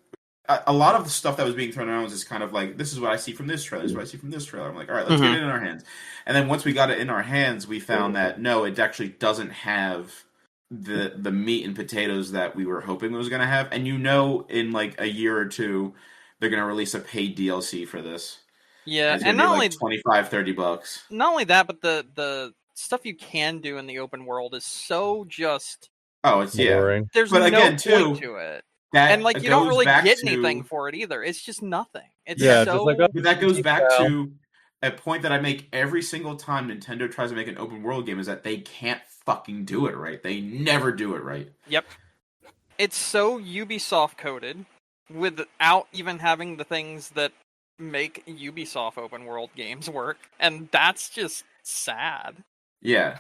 a lot of the stuff that was being thrown around was just kind of like, this is what I see from this trailer, this is what I see from this trailer. I'm like, all right, let's get it in our hands. And then once we got it in our hands, we found that no, it actually doesn't have the meat and potatoes that we were hoping it was going to have. And in like a year or two, they're going to release a paid DLC for this. Yeah, it's and gonna not be only like $25-$30. not only that, but the stuff you can do in the open world is so just Oh, it's Boring. there's But no again, point too, to it. And that like you don't goes really back get to anything for it either. It's just nothing. It's Yeah, so just like, oh, but that goes back Well- to a point that I make every single time Nintendo tries to make an open world game is that they can't fucking do it right. They never do it right. Yep. It's so Ubisoft coded without even having the things that make Ubisoft open world games work, and that's just sad. Yeah.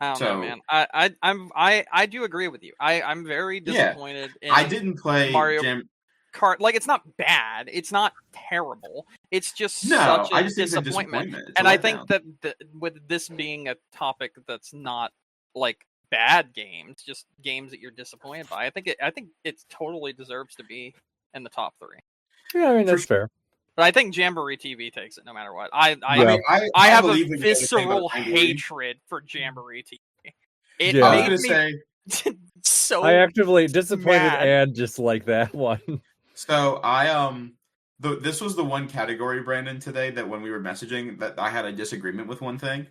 I don't know, So man. I do agree with you. I'm very Yeah. disappointed in I didn't play Mario Jam. Kart. Like, it's not bad. It's not terrible. It's just No, such a I just think it's a disappointment. disappointment. It's And a I think letdown. that with this being a topic that's not like bad games, just games that you're disappointed by, I think it totally deserves to be in the top 3. Yeah, I mean, For that's fair. But I think Jamboree TV takes it no matter what. I Yeah. I have a believe what you're saying about visceral Jamboree. hatred for Jamboree TV. It Yeah. I was made gonna me say. so I actively disappointed mad. and just like that one. So this was the one category, Brandon, today that when we were messaging that I had a disagreement with one thing.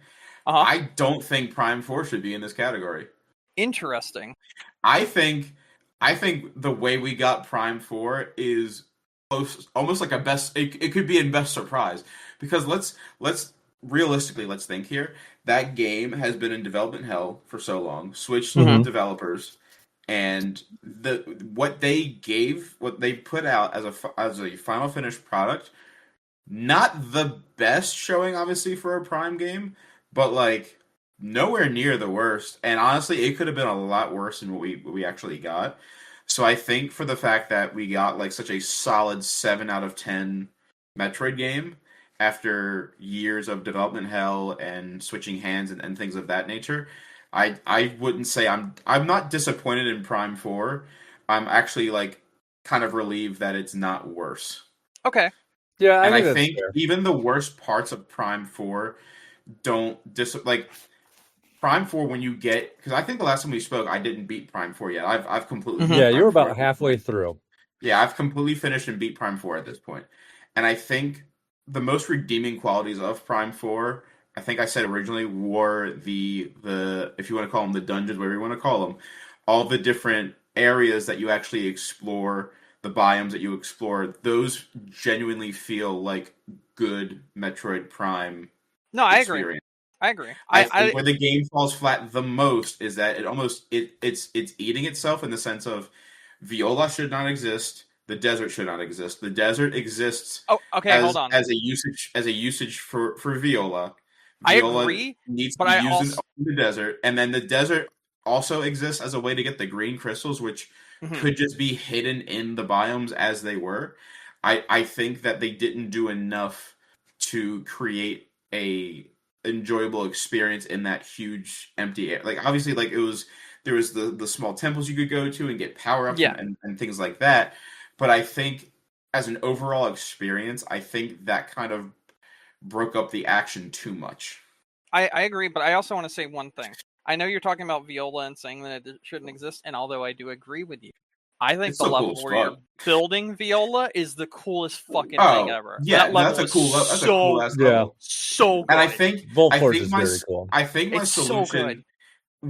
Uh-huh. I don't think Prime 4 should be in this category. Interesting. I think the way we got Prime 4 is almost like a best. It could be in best surprise because let's realistically let's think here. That game has been in development hell for so long. Switched Mhm. developers, and what they put out as a final finished product, not the best showing obviously for a Prime game, but like nowhere near the worst. And honestly, it could have been a lot worse than what we actually got. So I think for the fact that we got like such a solid 7 out of 10 Metroid game after years of development hell and switching hands and things of that nature, I wouldn't say I'm not disappointed in Prime 4. I'm actually like kind of relieved that it's not worse. Okay. Yeah, I And think I that's think fair. even the worst parts of Prime 4 don't like Prime 4 when you get, because I think the last time we spoke I didn't beat Prime 4 yet. I've completely beat Yeah, Prime you were 4 about at this halfway point. through. Yeah, I've completely finished and beat Prime 4 at this point. And I think the most redeeming qualities of Prime 4, I think I said originally, were the if you want to call them the dungeons, whatever you want to call them, all the different areas that you actually explore, the biomes that you explore, those genuinely feel like good Metroid Prime No, I agree. experience. I agree. I think where the game falls flat the most is that it's eating itself in the sense of Viola should not exist. The desert should not exist. The desert exists Oh, okay, hold on. as a usage for Viola. I Viola agree, needs to but be I used also in the desert, and then the desert also exists as a way to get the green crystals, which Mhm. could just be hidden in the biomes as they were. I think that they didn't do enough to create a enjoyable experience in that huge empty air. Like obviously, like there was the small temples you could go to and get power ups Yeah. and things like that. But I think as an overall experience, I think that kind of broke up the action too much. I agree, but I also want to say one thing. I know you're talking about Viola and saying that it shouldn't exist, and although I do agree with you, I think It's the so level cool as where you're fuck. building Viola is the coolest fucking thing Oh ever. yeah, That level that's a cool. is That's a cool so ass Yeah. level. so good. And I Volt I Forge think is my very cool. I think my It's so solution good.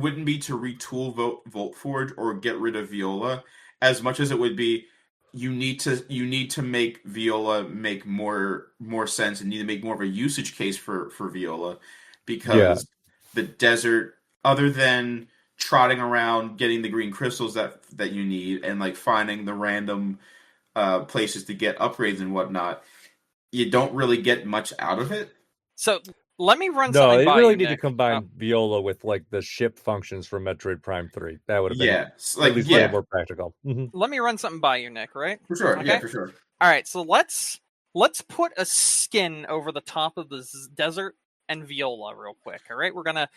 wouldn't be to retool Volt Forge or get rid of Viola as much as it would be you need to make Viola make more sense and need to make more of a usage case for Viola because the desert, other than trotting around getting the green crystals that you need and like finding the random places to get upgrades and whatnot, you don't really get much out of it. So let me run No, something they by really you, need to Nick. combine Viola with like the ship functions from Metroid Prime 3. That would have been Yeah, at least a little more practical. Mhm. Let me run something by you, Nick. Right? for sure. Okay. Yeah, for sure. All right. So let's put a skin over the top of the desert and Viola real quick. All right. We're gonna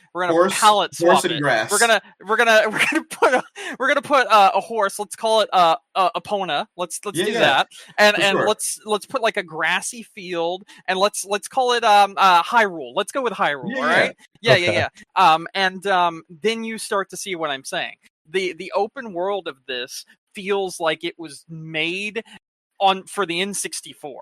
palette swap and it. grass. We're gonna put a horse. Let's call it Epona. Let's do that. And sure. let's put like a grassy field and let's call it Hyrule. Let's go with Hyrule. Yeah, all right. Yeah. Okay. Yeah. Then you start to see what I'm saying. The open world of this feels like it was made for the N64.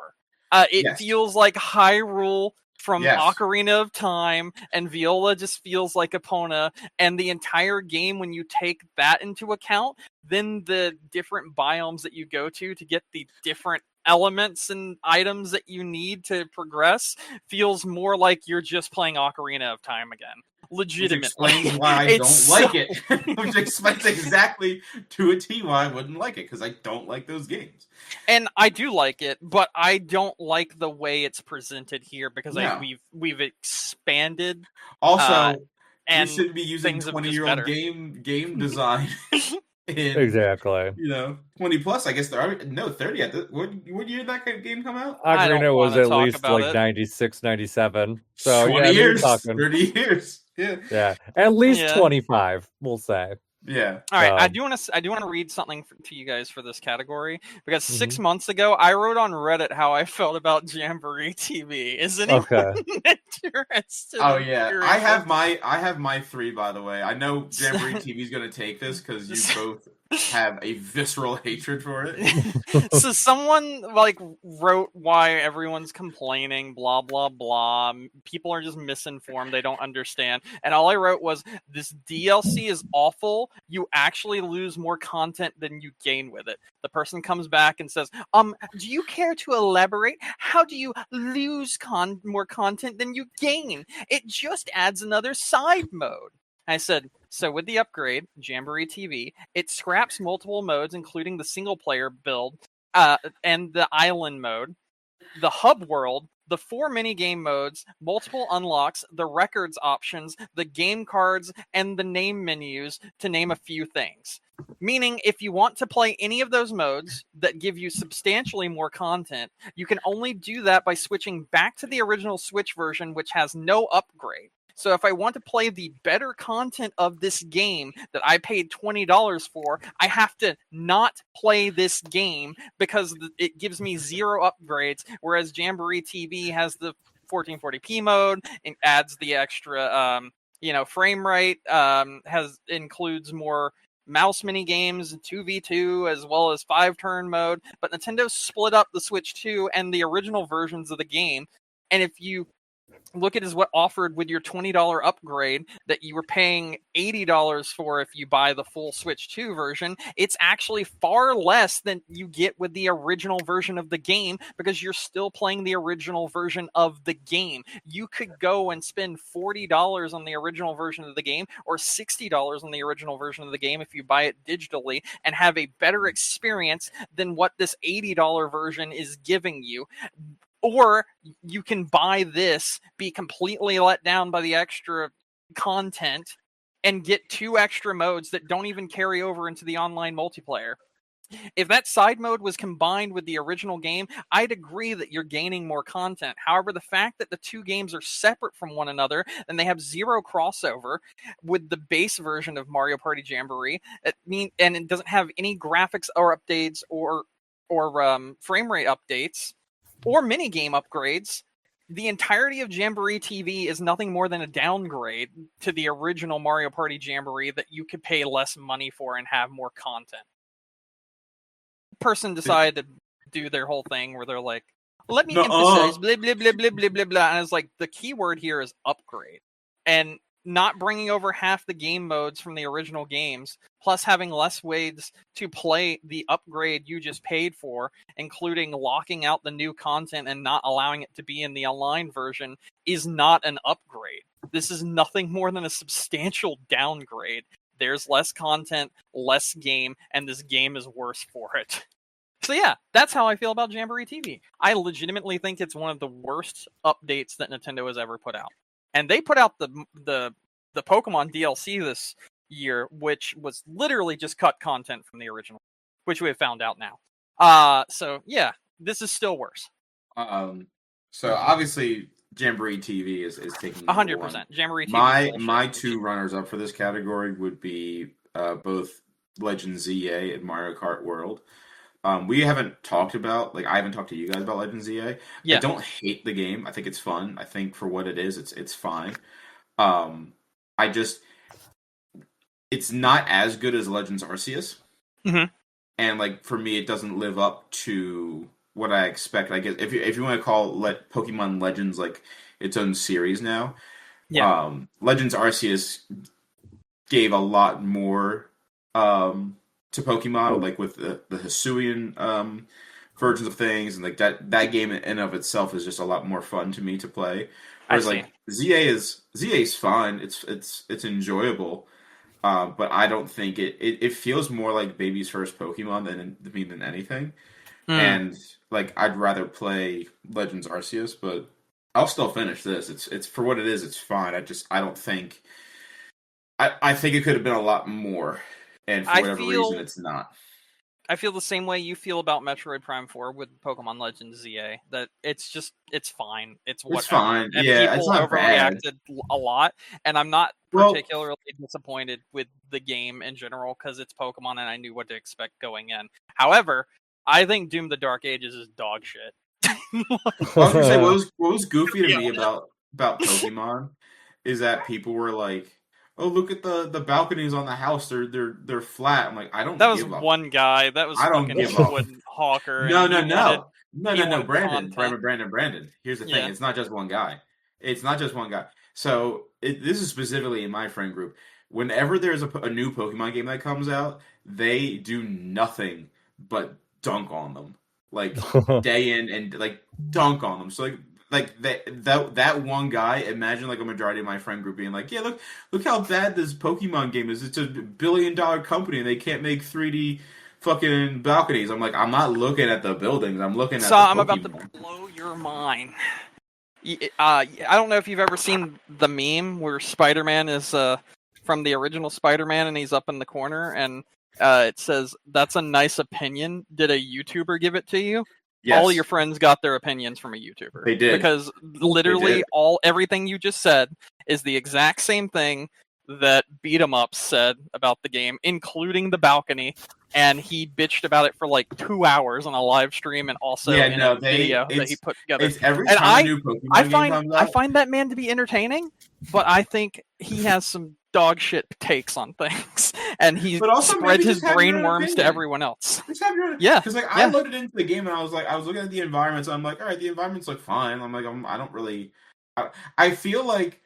It Yes. feels like Hyrule from Yes. Ocarina of Time, and Viola just feels like Epona, and the entire game, when you take that into account, then the different biomes that you go to get the different elements and items that you need to progress feels more like you're just playing Ocarina of Time again. Which Legitimately. explains why I It's don't like so- it. Which explains exactly to a T why I wouldn't like it, because I don't like those games. And I do like it, but I don't like the way it's presented here because No. we've expanded Also, we and shouldn't be using things are just 20-year-old better. game design in Exactly. 20 plus. I guess there are 30 at this. What year did that game come out? I don't Ocarina was wanna at talk least about like it. 96, 97. So 20 yeah, I mean, you're years, talking 30 years. Yeah. yeah, at least Yeah. 25, we'll say. Yeah. All right, I So- do want to read something to you guys for this category because 6 Mhm. months ago I wrote on Reddit how I felt about Jamboree TV. Is anyone interested? Oh in yeah, hearing I have my 3, by the way. I know Jamboree this? TV's gonna take this because you both have a visceral hatred for it. So someone like wrote why everyone's complaining, blah blah blah. People are just misinformed, they don't understand. And all I wrote was, this DLC is awful. You actually lose more content than you gain with it. The person comes back and says, do you care to elaborate? How do you lose more content than you gain? It just adds another side mode. I said, so with the upgrade, Jamboree TV, it scraps multiple modes, including the single-player build and the island mode, the hub world, the 4 mini-game modes, multiple unlocks, the records options, the game cards, and the name menus, to name a few things. Meaning, if you want to play any of those modes that give you substantially more content, you can only do that by switching back to the original Switch version, which has no upgrade. So if I want to play the better content of this game that I paid $20 for, I have to not play this game because it gives me 0 upgrades, whereas Jamboree TV has the 1440p mode and adds the extra frame rate, includes more mouse mini games, 2v2, as well as 5-turn mode. But Nintendo split up the Switch 2 and the original versions of the game. And if you look at what offered with your $20 upgrade that you were paying $80 for if you buy the full Switch 2 version, it's actually far less than you get with the original version of the game because you're still playing the original version of the game. You could go and spend $40 on the original version of the game or $60 on the original version of the game if you buy it digitally and have a better experience than what this $80 version is giving you. Or you can buy this, be completely let down by the extra content, and get 2 extra modes that don't even carry over into the online multiplayer. If that side mode was combined with the original game, I'd agree that you're gaining more content. However, the fact that the 2 games are separate from one another and they have 0 crossover with the base version of Mario Party Jamboree, and it doesn't have any graphics or updates or frame rate updates or mini-game upgrades, the entirety of Jamboree TV is nothing more than a downgrade to the original Mario Party Jamboree that you could pay less money for and have more content. Person decided to do their whole thing where they're like, let me emphasize blah, blah, blah, blah, blah, blah, blah. And it's like, the key word here is upgrade. And not bringing over half the game modes from the original games, plus having less ways to play the upgrade you just paid for, including locking out the new content and not allowing it to be in the online version, is not an upgrade. This is nothing more than a substantial downgrade. There's less content, less game, and this game is worse for it. So yeah, that's how I feel about Jamboree TV. I legitimately think it's one of the worst updates that Nintendo has ever put out. And they put out the Pokemon DLC this year, which was literally just cut content from the original, which we have found out now. So yeah, this is still worse. So obviously Jamboree TV is taking 100%. Jamboree TV. My 2 runners up for this category would be both Legend ZA and Mario Kart World. We haven't talked about, I haven't talked to you guys about Legend ZA. Yeah. I don't hate the game. I think it's fun. I think for what it is, it's fine. It's not as good as Legends Arceus. Mm-hmm. And for me, it doesn't live up to what I expect. I guess if you want to call Pokemon Legends like its own series now, Legends Arceus gave a lot more to Pokemon, like with the Hisuian versions of things, and like that game in and of itself is just a lot more fun to me to play. Whereas like ZA's fun, it's enjoyable, but I don't think it feels more like baby's first Pokemon than anything. And like I'd rather play Legends Arceus, but I'll still finish this. It's for what it is. It's fine. I don't think. I think it could have been a lot more, and for whatever reason, it's not. I feel the same way you feel about Metroid Prime 4 with Pokemon Legends ZA. That it's fine. It's fine. And yeah, people it's not overreacted bad. a lot, and I'm not particularly disappointed with the game in general because it's Pokemon and I knew what to expect going in. However, I think Doom: The Dark Ages is dog shit. I was gonna say what was goofy to me about Pokemon is that people were like, "Oh, look at the balconies on the house. They're flat." I'm like, I don't. That was give up. one guy. That was I don't fucking give up. Hawker. No. Brandon. Here's the thing. It's not just one guy. So this is specifically in my friend group. Whenever there's a new Pokemon game that comes out, they do nothing but dunk on them, like day in and like dunk on them. So like that one guy. Imagine like a majority of my friend group being like, yeah, look how bad this Pokemon game is. It's a $1 billion company and they can't make 3D fucking balconies. I'm like, I'm not looking at the buildings. I'm looking at the Pokemon. I'm about to blow your mind. I don't know if you've ever seen the meme where Spider-Man is from the original Spider-Man and he's up in the corner and it says, "That's a nice opinion. Did a YouTuber give it to you?" Yes. All your friends got their opinions from a YouTuber. They did. Because literally everything you just said is the exact same thing that Beat 'em Up said about the game, including the balcony, and he bitched about it for like 2 hours on a live stream and also in a video that he put together. It's every time a new Pokemon game comes out. I find that man to be entertaining, but I think he has some dog shit takes on things, and he spreads his brain worms to everyone else. Because like I loaded into the game and I was looking at the environments. And I'm like, all right, the environments look fine. I'm like, I don't really. I feel like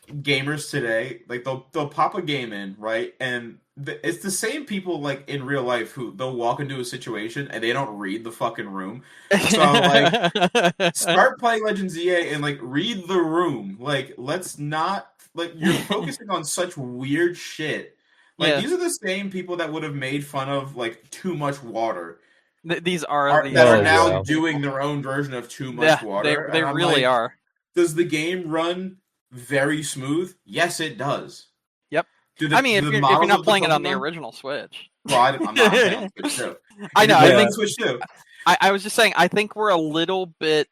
gamers today, like they'll pop a game in, right, and it's the same people like in real life who they'll walk into a situation and they don't read the fucking room. So like, start playing Legends ZA and like read the room. Like, let's not. Like, you're focusing on such weird shit. Like, these are the same people that would have made fun of, like, too much water. These are now doing their own version of too much water. They really are. Does the game run very smooth? Yes, it does. Yep. If you're not playing it on the original Switch. Well, I'm not playing on Switch too. I know. I think Switch too. I was just saying, I think we're a little bit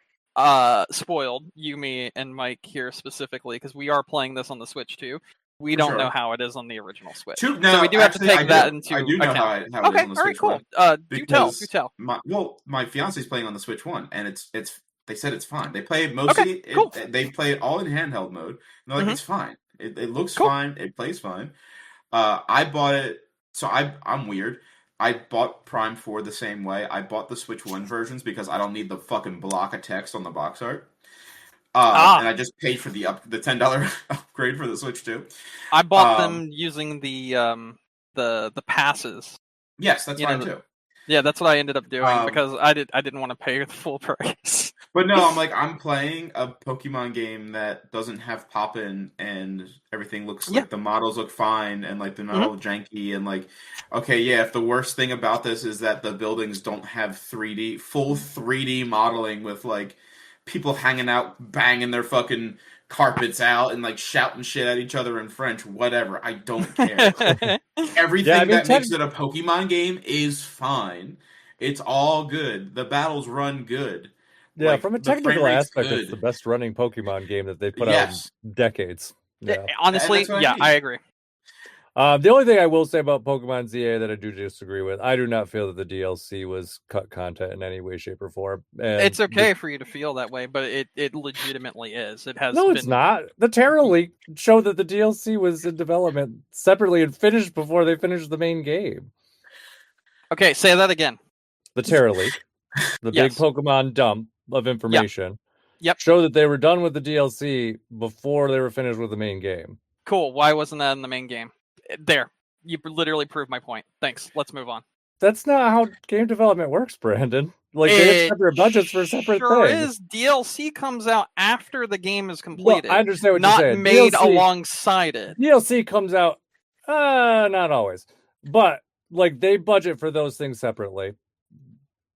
spoiled, you, me, and Mike here specifically, because we are playing this on the Switch too. We don't know how it is on the original Switch. So we do have to take that into account. I do know how it is on the Switch. All right, cool. Do tell. My fiance's playing on the Switch 1, and they said it's fine. They play it mostly. Cool. They play it all in handheld mode. And they're like, it's fine. It looks fine. It plays fine. I bought it. So I'm weird. I bought Prime 4 the same way. I bought the Switch 1 versions because I don't need the fucking block of text on the box art. And I just paid for the $10 upgrade for the Switch 2. I bought them using the passes. Yes, that's fine too. Yeah, that's what I ended up doing because I didn't want to pay the full price. But no, I'm playing a Pokemon game that doesn't have pop-in and everything looks like the models look fine and like they're not all janky and like, okay, if the worst thing about this is that the buildings don't have full 3D modeling with like people hanging out, banging their fucking carpets out and like shouting shit at each other in French, whatever. I don't care. Everything that makes it a Pokemon game is fine. It's all good. The battles run good. Yeah, from a technical aspect, it's the best running Pokemon game that they put out in decades. Yeah. Honestly, I agree. The only thing I will say about Pokemon ZA that I do disagree with, I do not feel that the DLC was cut content in any way, shape, or form. And it's okay for you to feel that way, but it legitimately is. It has. No, it's not. The Terra leak showed that the DLC was in development separately and finished before they finished the main game. Okay, say that again. The Terra leak. the big Yes. Pokemon dump of information, Yep. show that they were done with the DLC before they were finished with the main game. Cool. Why wasn't that in the main game? There. You literally proved my point. Thanks. Let's move on. That's not how game development works, Brandon. Like, they have separate budgets for separate sure things. Is. DLC comes out after the game is Well, completed. I understand what not you're saying. made DLC alongside it. DLC comes out, not always, but like they budget for those things separately,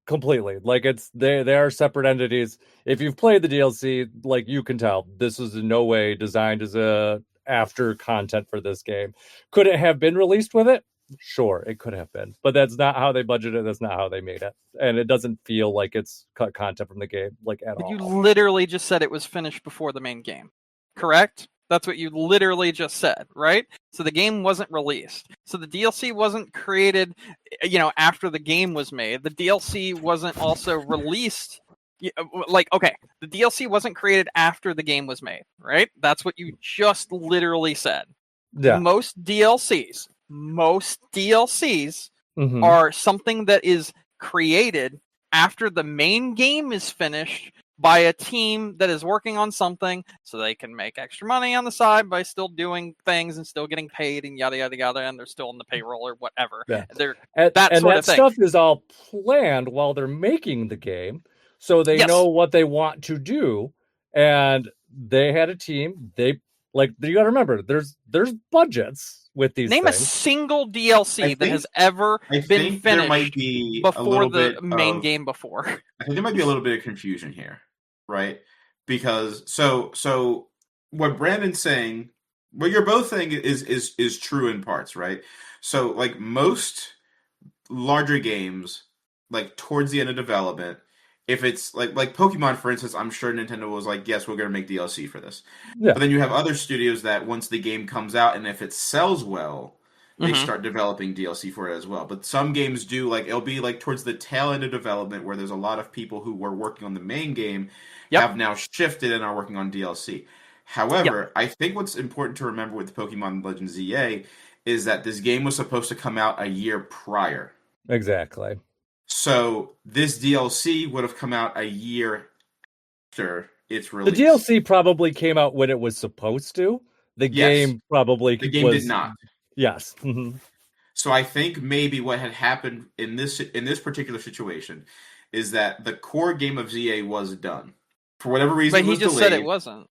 completely. Like they are separate entities. If you've played the DLC, like you can tell, this was in no way designed as a after content for this game. Could it have been released with it? Sure, it could have been, but that's not how they budgeted. That's not how they made it, and it doesn't feel like it's cut content from the game, like at all. You literally just said it was finished before the main game, correct? That's what you literally just said, right? So the game wasn't released. So the DLC wasn't created, after the game was made. The DLC wasn't also released. Like, okay, the DLC wasn't created after the game was made, right? That's what you just literally said. Yeah. Most DLCs Mhm. are something that is created after the main game is finished by a team that is working on something so they can make extra money on the side by still doing things and still getting paid and yada yada yada, and they're still in the payroll or whatever. Yeah. That stuff is all planned while they're making the game, so they Yes. know what they want to do, and they had a team. You got to remember, there's budgets with these Name a things. single DLC that has ever been there might finished be before the main game before. I think there might be a little bit of confusion here, right? Because so what Brandon's saying, what you're both saying is true in parts, right? So like most larger games, like towards the end of development, if it's like Pokemon, for instance, I'm sure Nintendo was like, yes, we're going to make DLC for this. Yeah. But then you have other studios that once the game comes out and if it sells well, they start developing DLC for it as well. But some games do, like, it'll be like towards the tail end of development where there's a lot of people who were working on the main game have now shifted and are working on DLC. However, I think what's important to remember with Pokemon Legends ZA is that this game was supposed to come out a year prior. Exactly. So this DLC would have come out a year after its release. The DLC probably came out when it was supposed to. The game probably did not. Yes. So I think maybe what had happened in this particular situation is that the core game of ZA was done. For whatever reason, but he just said it wasn't.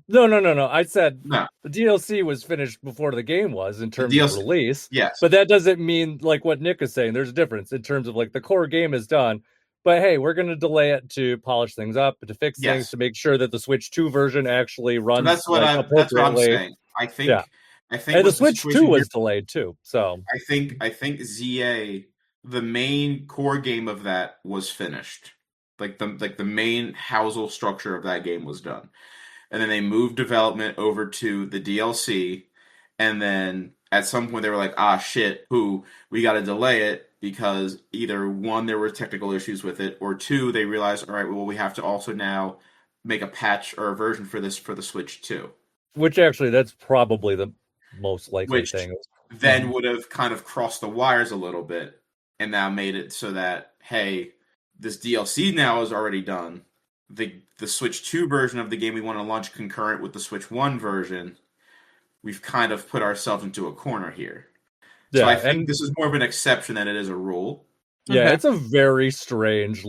No. I said the DLC was finished before the game was in terms of release. Yes. But that doesn't mean, like what Nick is saying, there's a difference in terms of like the core game is done. But hey, we're going to delay it to polish things up, to fix things, to make sure that the Switch 2 version actually runs that's what I'm saying. I think and the Switch 2 was delayed too. So I think ZA, the main core game of that was finished. Like the main housel structure of that game was done. And then they moved development over to the DLC, and then at some point they were like, we got to delay it because either one, there were technical issues with it, or two, they realized, all right, well, we have to also now make a patch or a version for this for the Switch 2. Which actually, that's probably the most likely thing. Then would have kind of crossed the wires a little bit, and now made it so that, hey, this DLC now is already done. The Switch 2 version of the game we want to launch concurrent with the Switch 1 version, we've kind of put ourselves into a corner here. So I think this is more of an exception than it is a rule. Yeah, it's a very strange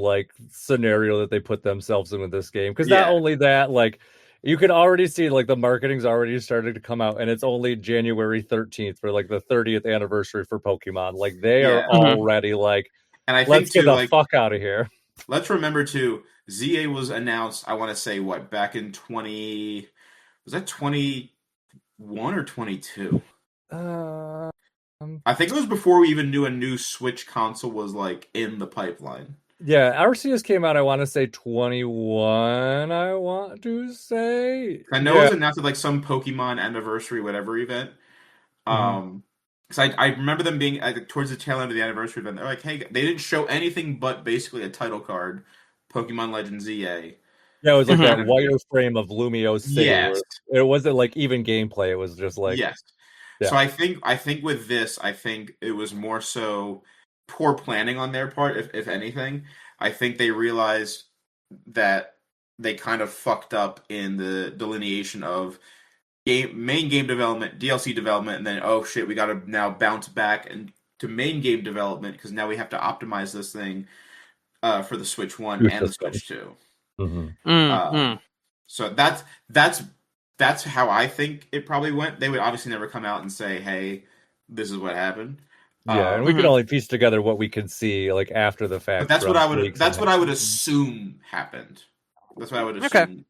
scenario that they put themselves in with this game. Because not only that, you can already see the marketing's already started to come out, and it's only January 13th for the 30th anniversary for Pokemon. They are already and I let's think get the fuck out of here. Let's remember too, ZA was announced, I want to say, back in 21 or 22? I think it was before we even knew a new Switch console was in the pipeline. Yeah, Arceus came out, I want to say 21, I want to say. I know it was announced at some Pokemon anniversary whatever event. Because I remember them being towards the tail end of the anniversary event. They're like, hey, they didn't show anything but basically a title card, Pokemon Legends ZA. Yeah, it was that wireframe of Lumio City. Yes. It wasn't even gameplay. It was just yes. Yeah. So I think with this, I think it was more so poor planning on their part, if anything. I think they realized that they kind of fucked up in the delineation of main game development, DLC development, and then oh shit, we got to now bounce back and to main game development because now we have to optimize this thing for the Switch 1 New and the system. Switch 2. Mm-hmm. So that's how I think it probably went. They would obviously never come out and say, "Hey, this is what happened." Yeah, and we can only piece together what we can see like after the fact. But that's what I would. That's what I would and- assume happened. That's what I would Okay. assume.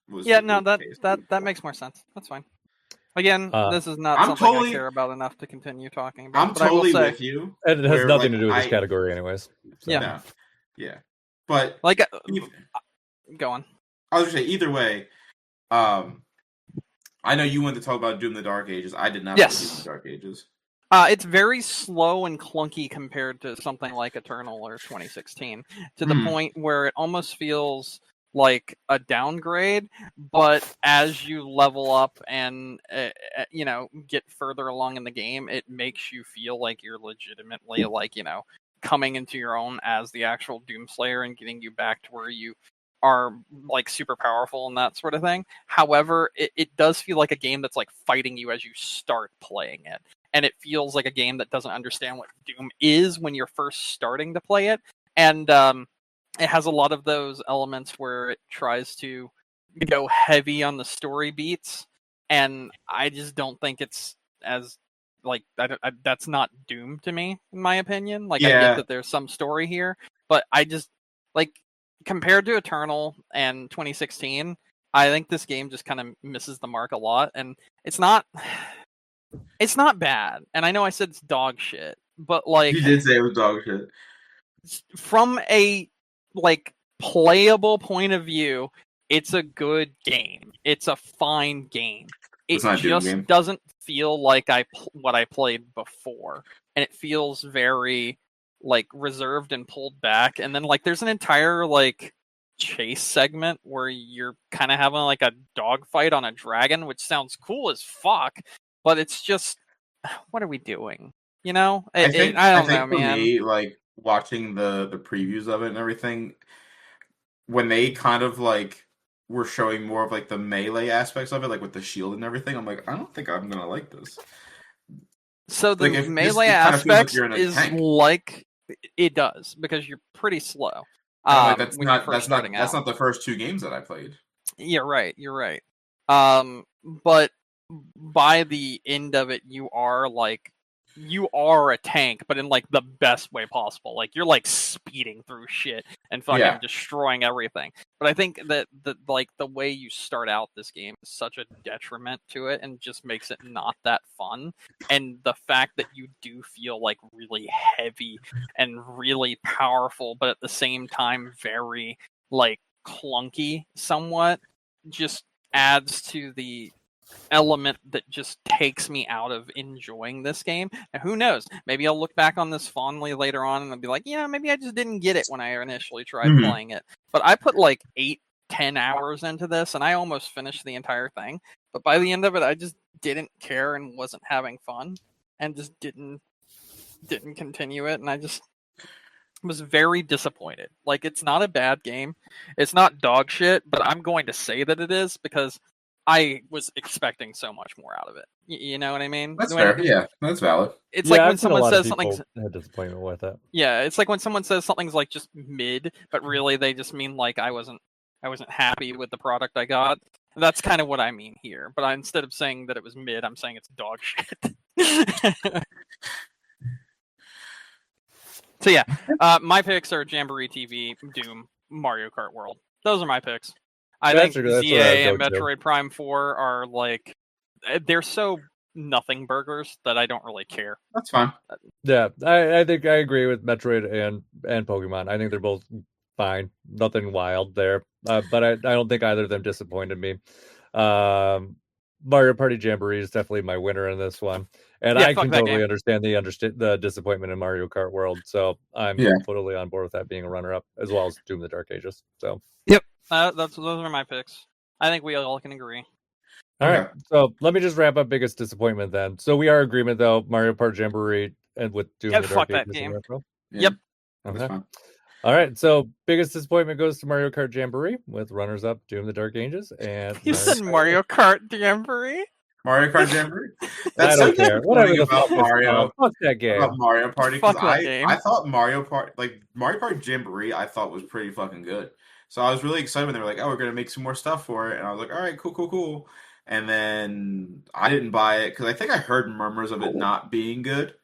Was Yeah, no, was the case. that makes more sense. That's fine. Again, this is not I'm something totally- I care about enough to continue talking about. I'm but I will totally say, with you. And it has where, nothing like, to do with this category, anyways. So. Yeah. No. Yeah. But like, go on. I was gonna say either way. I know you wanted to talk about Doom: The Dark Ages. I did not. Yes. Play Doom: The Dark Ages. It's very slow and clunky compared to something like Eternal or 2016, to the point where it almost feels like a downgrade. But as you level up and get further along in the game, it makes you feel like you're legitimately coming into your own as the actual Doomslayer and getting you back to where you are like super powerful and that sort of thing. However, it does feel like a game that's like fighting you as you start playing it. And it feels like a game that doesn't understand what Doom is when you're first starting to play it. And it has a lot of those elements where it tries to go heavy on the story beats. And I just don't think it's as like that's not Doom to me, in my opinion. Like, I get that there's some story here, but I just like compared to Eternal and 2016, I think this game just kind of misses the mark a lot. And it's not bad. And I know I said it's dog shit, but like You did say it was dog shit. from a like playable point of view, it's a good game. It's a fine game. It It's not a Doom just game. doesn't feel like what I played before, and it feels very like reserved and pulled back. And then like there's an entire like chase segment where you're kind of having like a dogfight on a dragon, which sounds cool as fuck, but it's just, what are we doing? I don't know, for man. me, like watching the previews of it and everything, when they kind of like were showing more of like the melee aspects of it, like with the shield and everything, I'm like, I don't think I'm gonna like this. So the Like, melee it kind of feels like aspects you're in a is tank. like it does because you're pretty slow. And I'm like, that's when you're not first that's not starting that's out. not the first 2 games that I played. You're right. But by the end of it, you are a tank, but in like the best way possible. Like you're like speeding through shit and fucking destroying everything. But I think that the way you start out this game is such a detriment to it and just makes it not that fun. And the fact that you do feel like really heavy and really powerful, but at the same time very like clunky somewhat, just adds to the element that just takes me out of enjoying this game. Now, who knows? Maybe I'll look back on this fondly later on and I'll be like, yeah, maybe I just didn't get it when I initially tried playing it. But I put like 8-10 hours into this and I almost finished the entire thing. But by the end of it, I just didn't care and wasn't having fun and just didn't continue it. And I just was very disappointed. Like, it's not a bad game. It's not dog shit, but I'm going to say that it is because I was expecting so much more out of it. You know what I mean? That's fair. Yeah, that's valid. It's like when I've seen a someone lot of says people something's had disappointment with it. yeah, it's like when someone says something's like just mid, but really they just mean like I wasn't happy with the product I got. That's kind of what I mean here. But instead of saying that it was mid, I'm saying it's dog shit. So yeah, my picks are Jamboree TV, Doom, Mario Kart World. Those are my picks. I think ZA and Metroid Prime 4 are like, they're so nothing burgers that I don't really care. That's fine. Yeah, I think I agree with Metroid and Pokemon. I think they're both fine. Nothing wild there. But I don't think either of them disappointed me. Mario Party Jamboree is definitely my winner in this one. And I can totally understand the disappointment in Mario Kart World. So I'm totally on board with that being a runner-up, as well as Doom: The Dark Ages. So yep, those are my picks. I think we all can agree. All right, so let me just wrap up biggest disappointment then. So we are in agreement though, Mario Party Jamboree and with Doom: The Dark Ages. That game. Yep. Okay. That's fine. All right, so biggest disappointment goes to Mario Kart Jamboree with runners-up Doom: The Dark Ages and You said Mario Kart Jamboree? Mario Kart Jamboree. I That's don't so care. Whatever disappointing the about fuck it's Mario. called. Fuck that game. About Mario Party because Fuck that game. I thought Mario Kart Jamboree I thought was pretty fucking good. So I was really excited when they were like, "Oh, we're gonna make some more stuff for it," and I was like, "All right, cool." And then I didn't buy it because I think I heard murmurs of it not being good.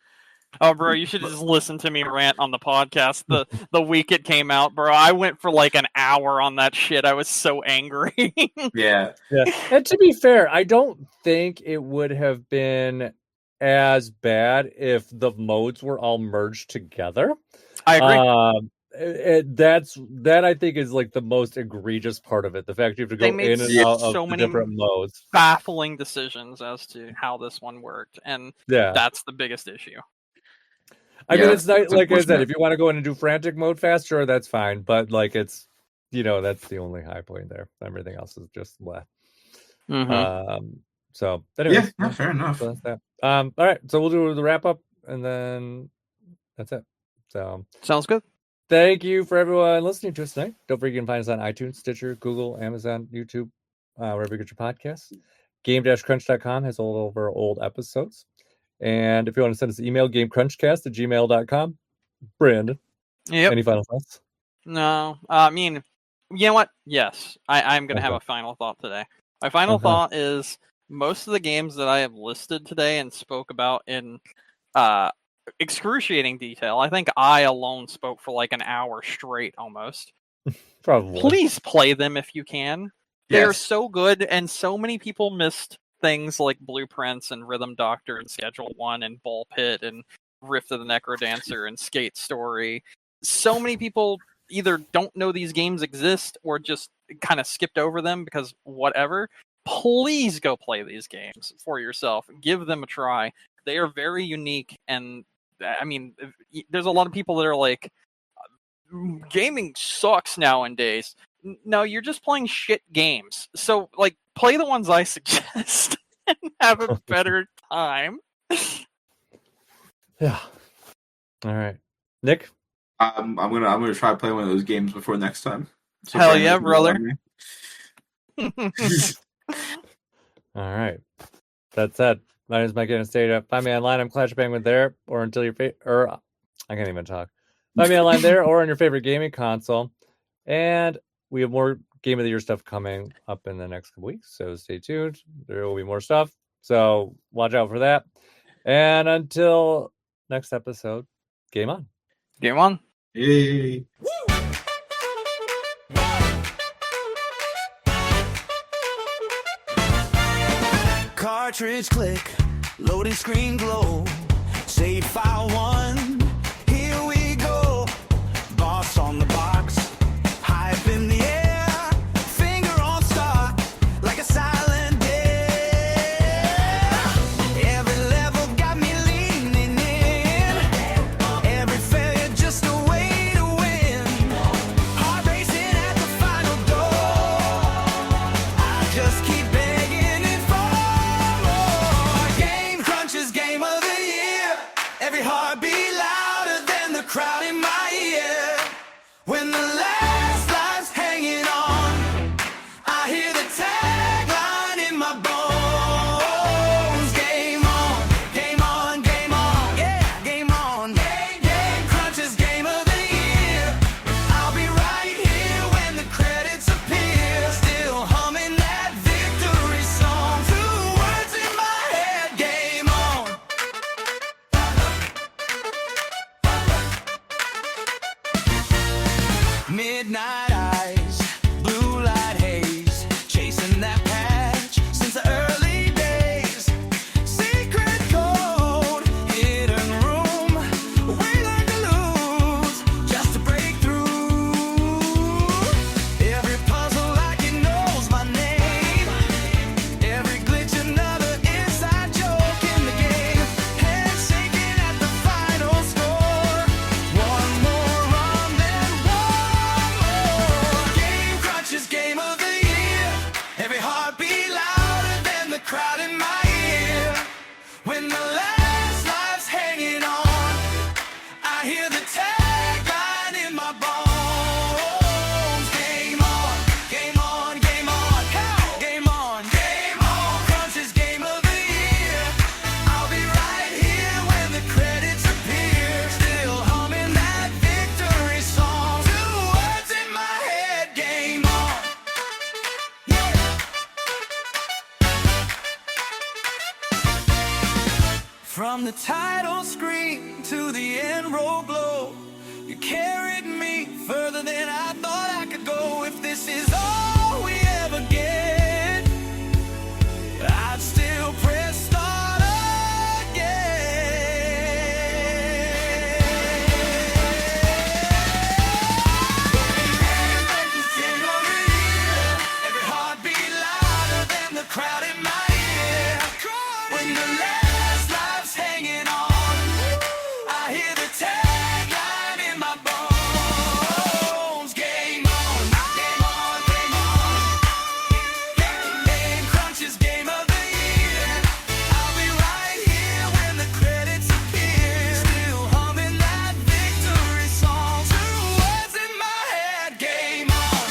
Oh, bro, you should just listen to me rant on the podcast the week it came out, bro. I went for like an hour on that shit. I was so angry. Yeah. And to be fair, I don't think it would have been as bad if the modes were all merged together. I agree. That I think is like the most egregious part of it. The fact you have to go They made in and out of so the many different modes. baffling decisions as to how this one worked, and that's the biggest issue. I mean, it's not, it's like I said, unfortunate. if you want to go in and do frantic mode fast, sure, that's fine. But like, it's that's the only high point there. Everything else is just left. So, anyways, fair enough. So that's that. All right, so we'll do the wrap up, and then that's it. So sounds good. Thank you for everyone listening to us tonight. Don't forget you can find us on iTunes, Stitcher, Google, Amazon, YouTube, wherever you get your podcasts. Game-crunch.com has all of our old episodes. And if you want to send us an email, gamecrunchcast@gmail.com. Brandon, any final thoughts? No. I mean, you know what? Yes. I'm going to have a final thought today. My final thought is most of the games that I have listed today and spoke about in excruciating detail, I think I alone spoke for like an hour straight almost. Probably. Please play them if you can. They are so good, and so many people missed things like Blueprints and Rhythm Doctor and Schedule 1 and Ball Pit and Rift of the Necrodancer and Skate Story. So many people either don't know these games exist or just kind of skipped over them because whatever. Please go play these games for yourself. Give them a try. They are very unique, and I mean, there's a lot of people that are like, gaming sucks nowadays. No, you're just playing shit games. So, like, play the ones I suggest and have a better time. Yeah. All right, Nick. I'm gonna try to play one of those games before next time. So hell yeah, brother! All right, that's it. My name is Mike Anastasia. Find me online. I'm Clash Bang with there, or until your I can't even talk. Find me online there, or on your favorite gaming console. And we have more Game of the Year stuff coming up in the next couple weeks, so stay tuned. There will be more stuff, so watch out for that. And until next episode, game on. Game on. Yay. Cartridge click, loading screen glow, save file 1, here we go. Boss on the box, hype in the air, finger on start, like a silent dare. Every level got me leaning in, every failure just a way to win. Heart racing at the final door, I just keep begging it for more. Game Crunch's Game of the Year, every heartbeat loud. From the title screen to the end roll glow, you carried me further than I thought I could go. If this is all we ever get, I'd still press start again. Game of the year, every heartbeat louder than the crowd in my ear. When the last life's hanging on, I hear the tagline in my bones. Game on, game on, game on. Game Crunch's game of the year. I'll be right here when the credits appear. Still humming that victory song. Two words in my head. Game on.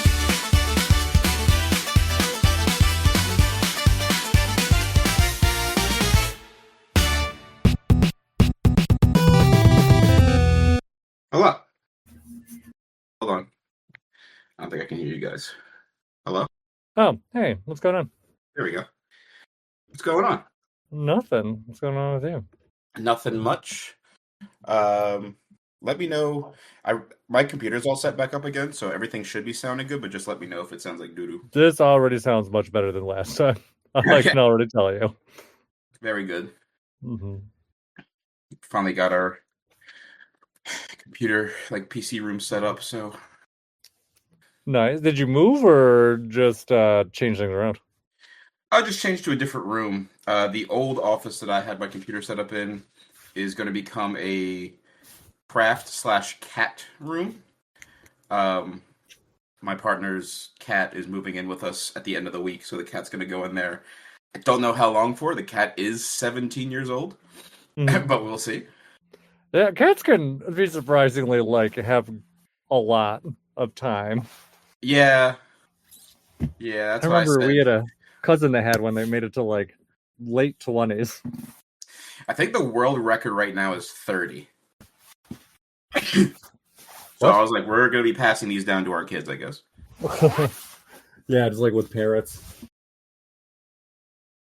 Hello. Hold on. I don't think I can hear you guys. Hello? Oh, hey, what's going on? There we go. What's going on? Nothing. What's going on with you? Nothing much. Let me know. My computer's all set back up again, so everything should be sounding good, but just let me know if it sounds like doo-doo. This already sounds much better than last time. I Okay. can already tell you. Very good. Hmm. Finally got our computer, like PC room set up, so Nice. Did you move or just change things around? I just changed to a different room. The old office that I had my computer set up in is going to become a craft/cat room. My partner's cat is moving in with us at the end of the week, so the cat's going to go in there. I don't know how long for. The cat is 17 years old, Mhm. but we'll see. Yeah, cats can be surprisingly have a lot of time. Yeah, that's I what I remember said. we had a cousin that had one that made it to like late 20s. I think the world record right now is 30. So What? I was like, we're going to be passing these down to our kids, I guess. Yeah, just like with parrots.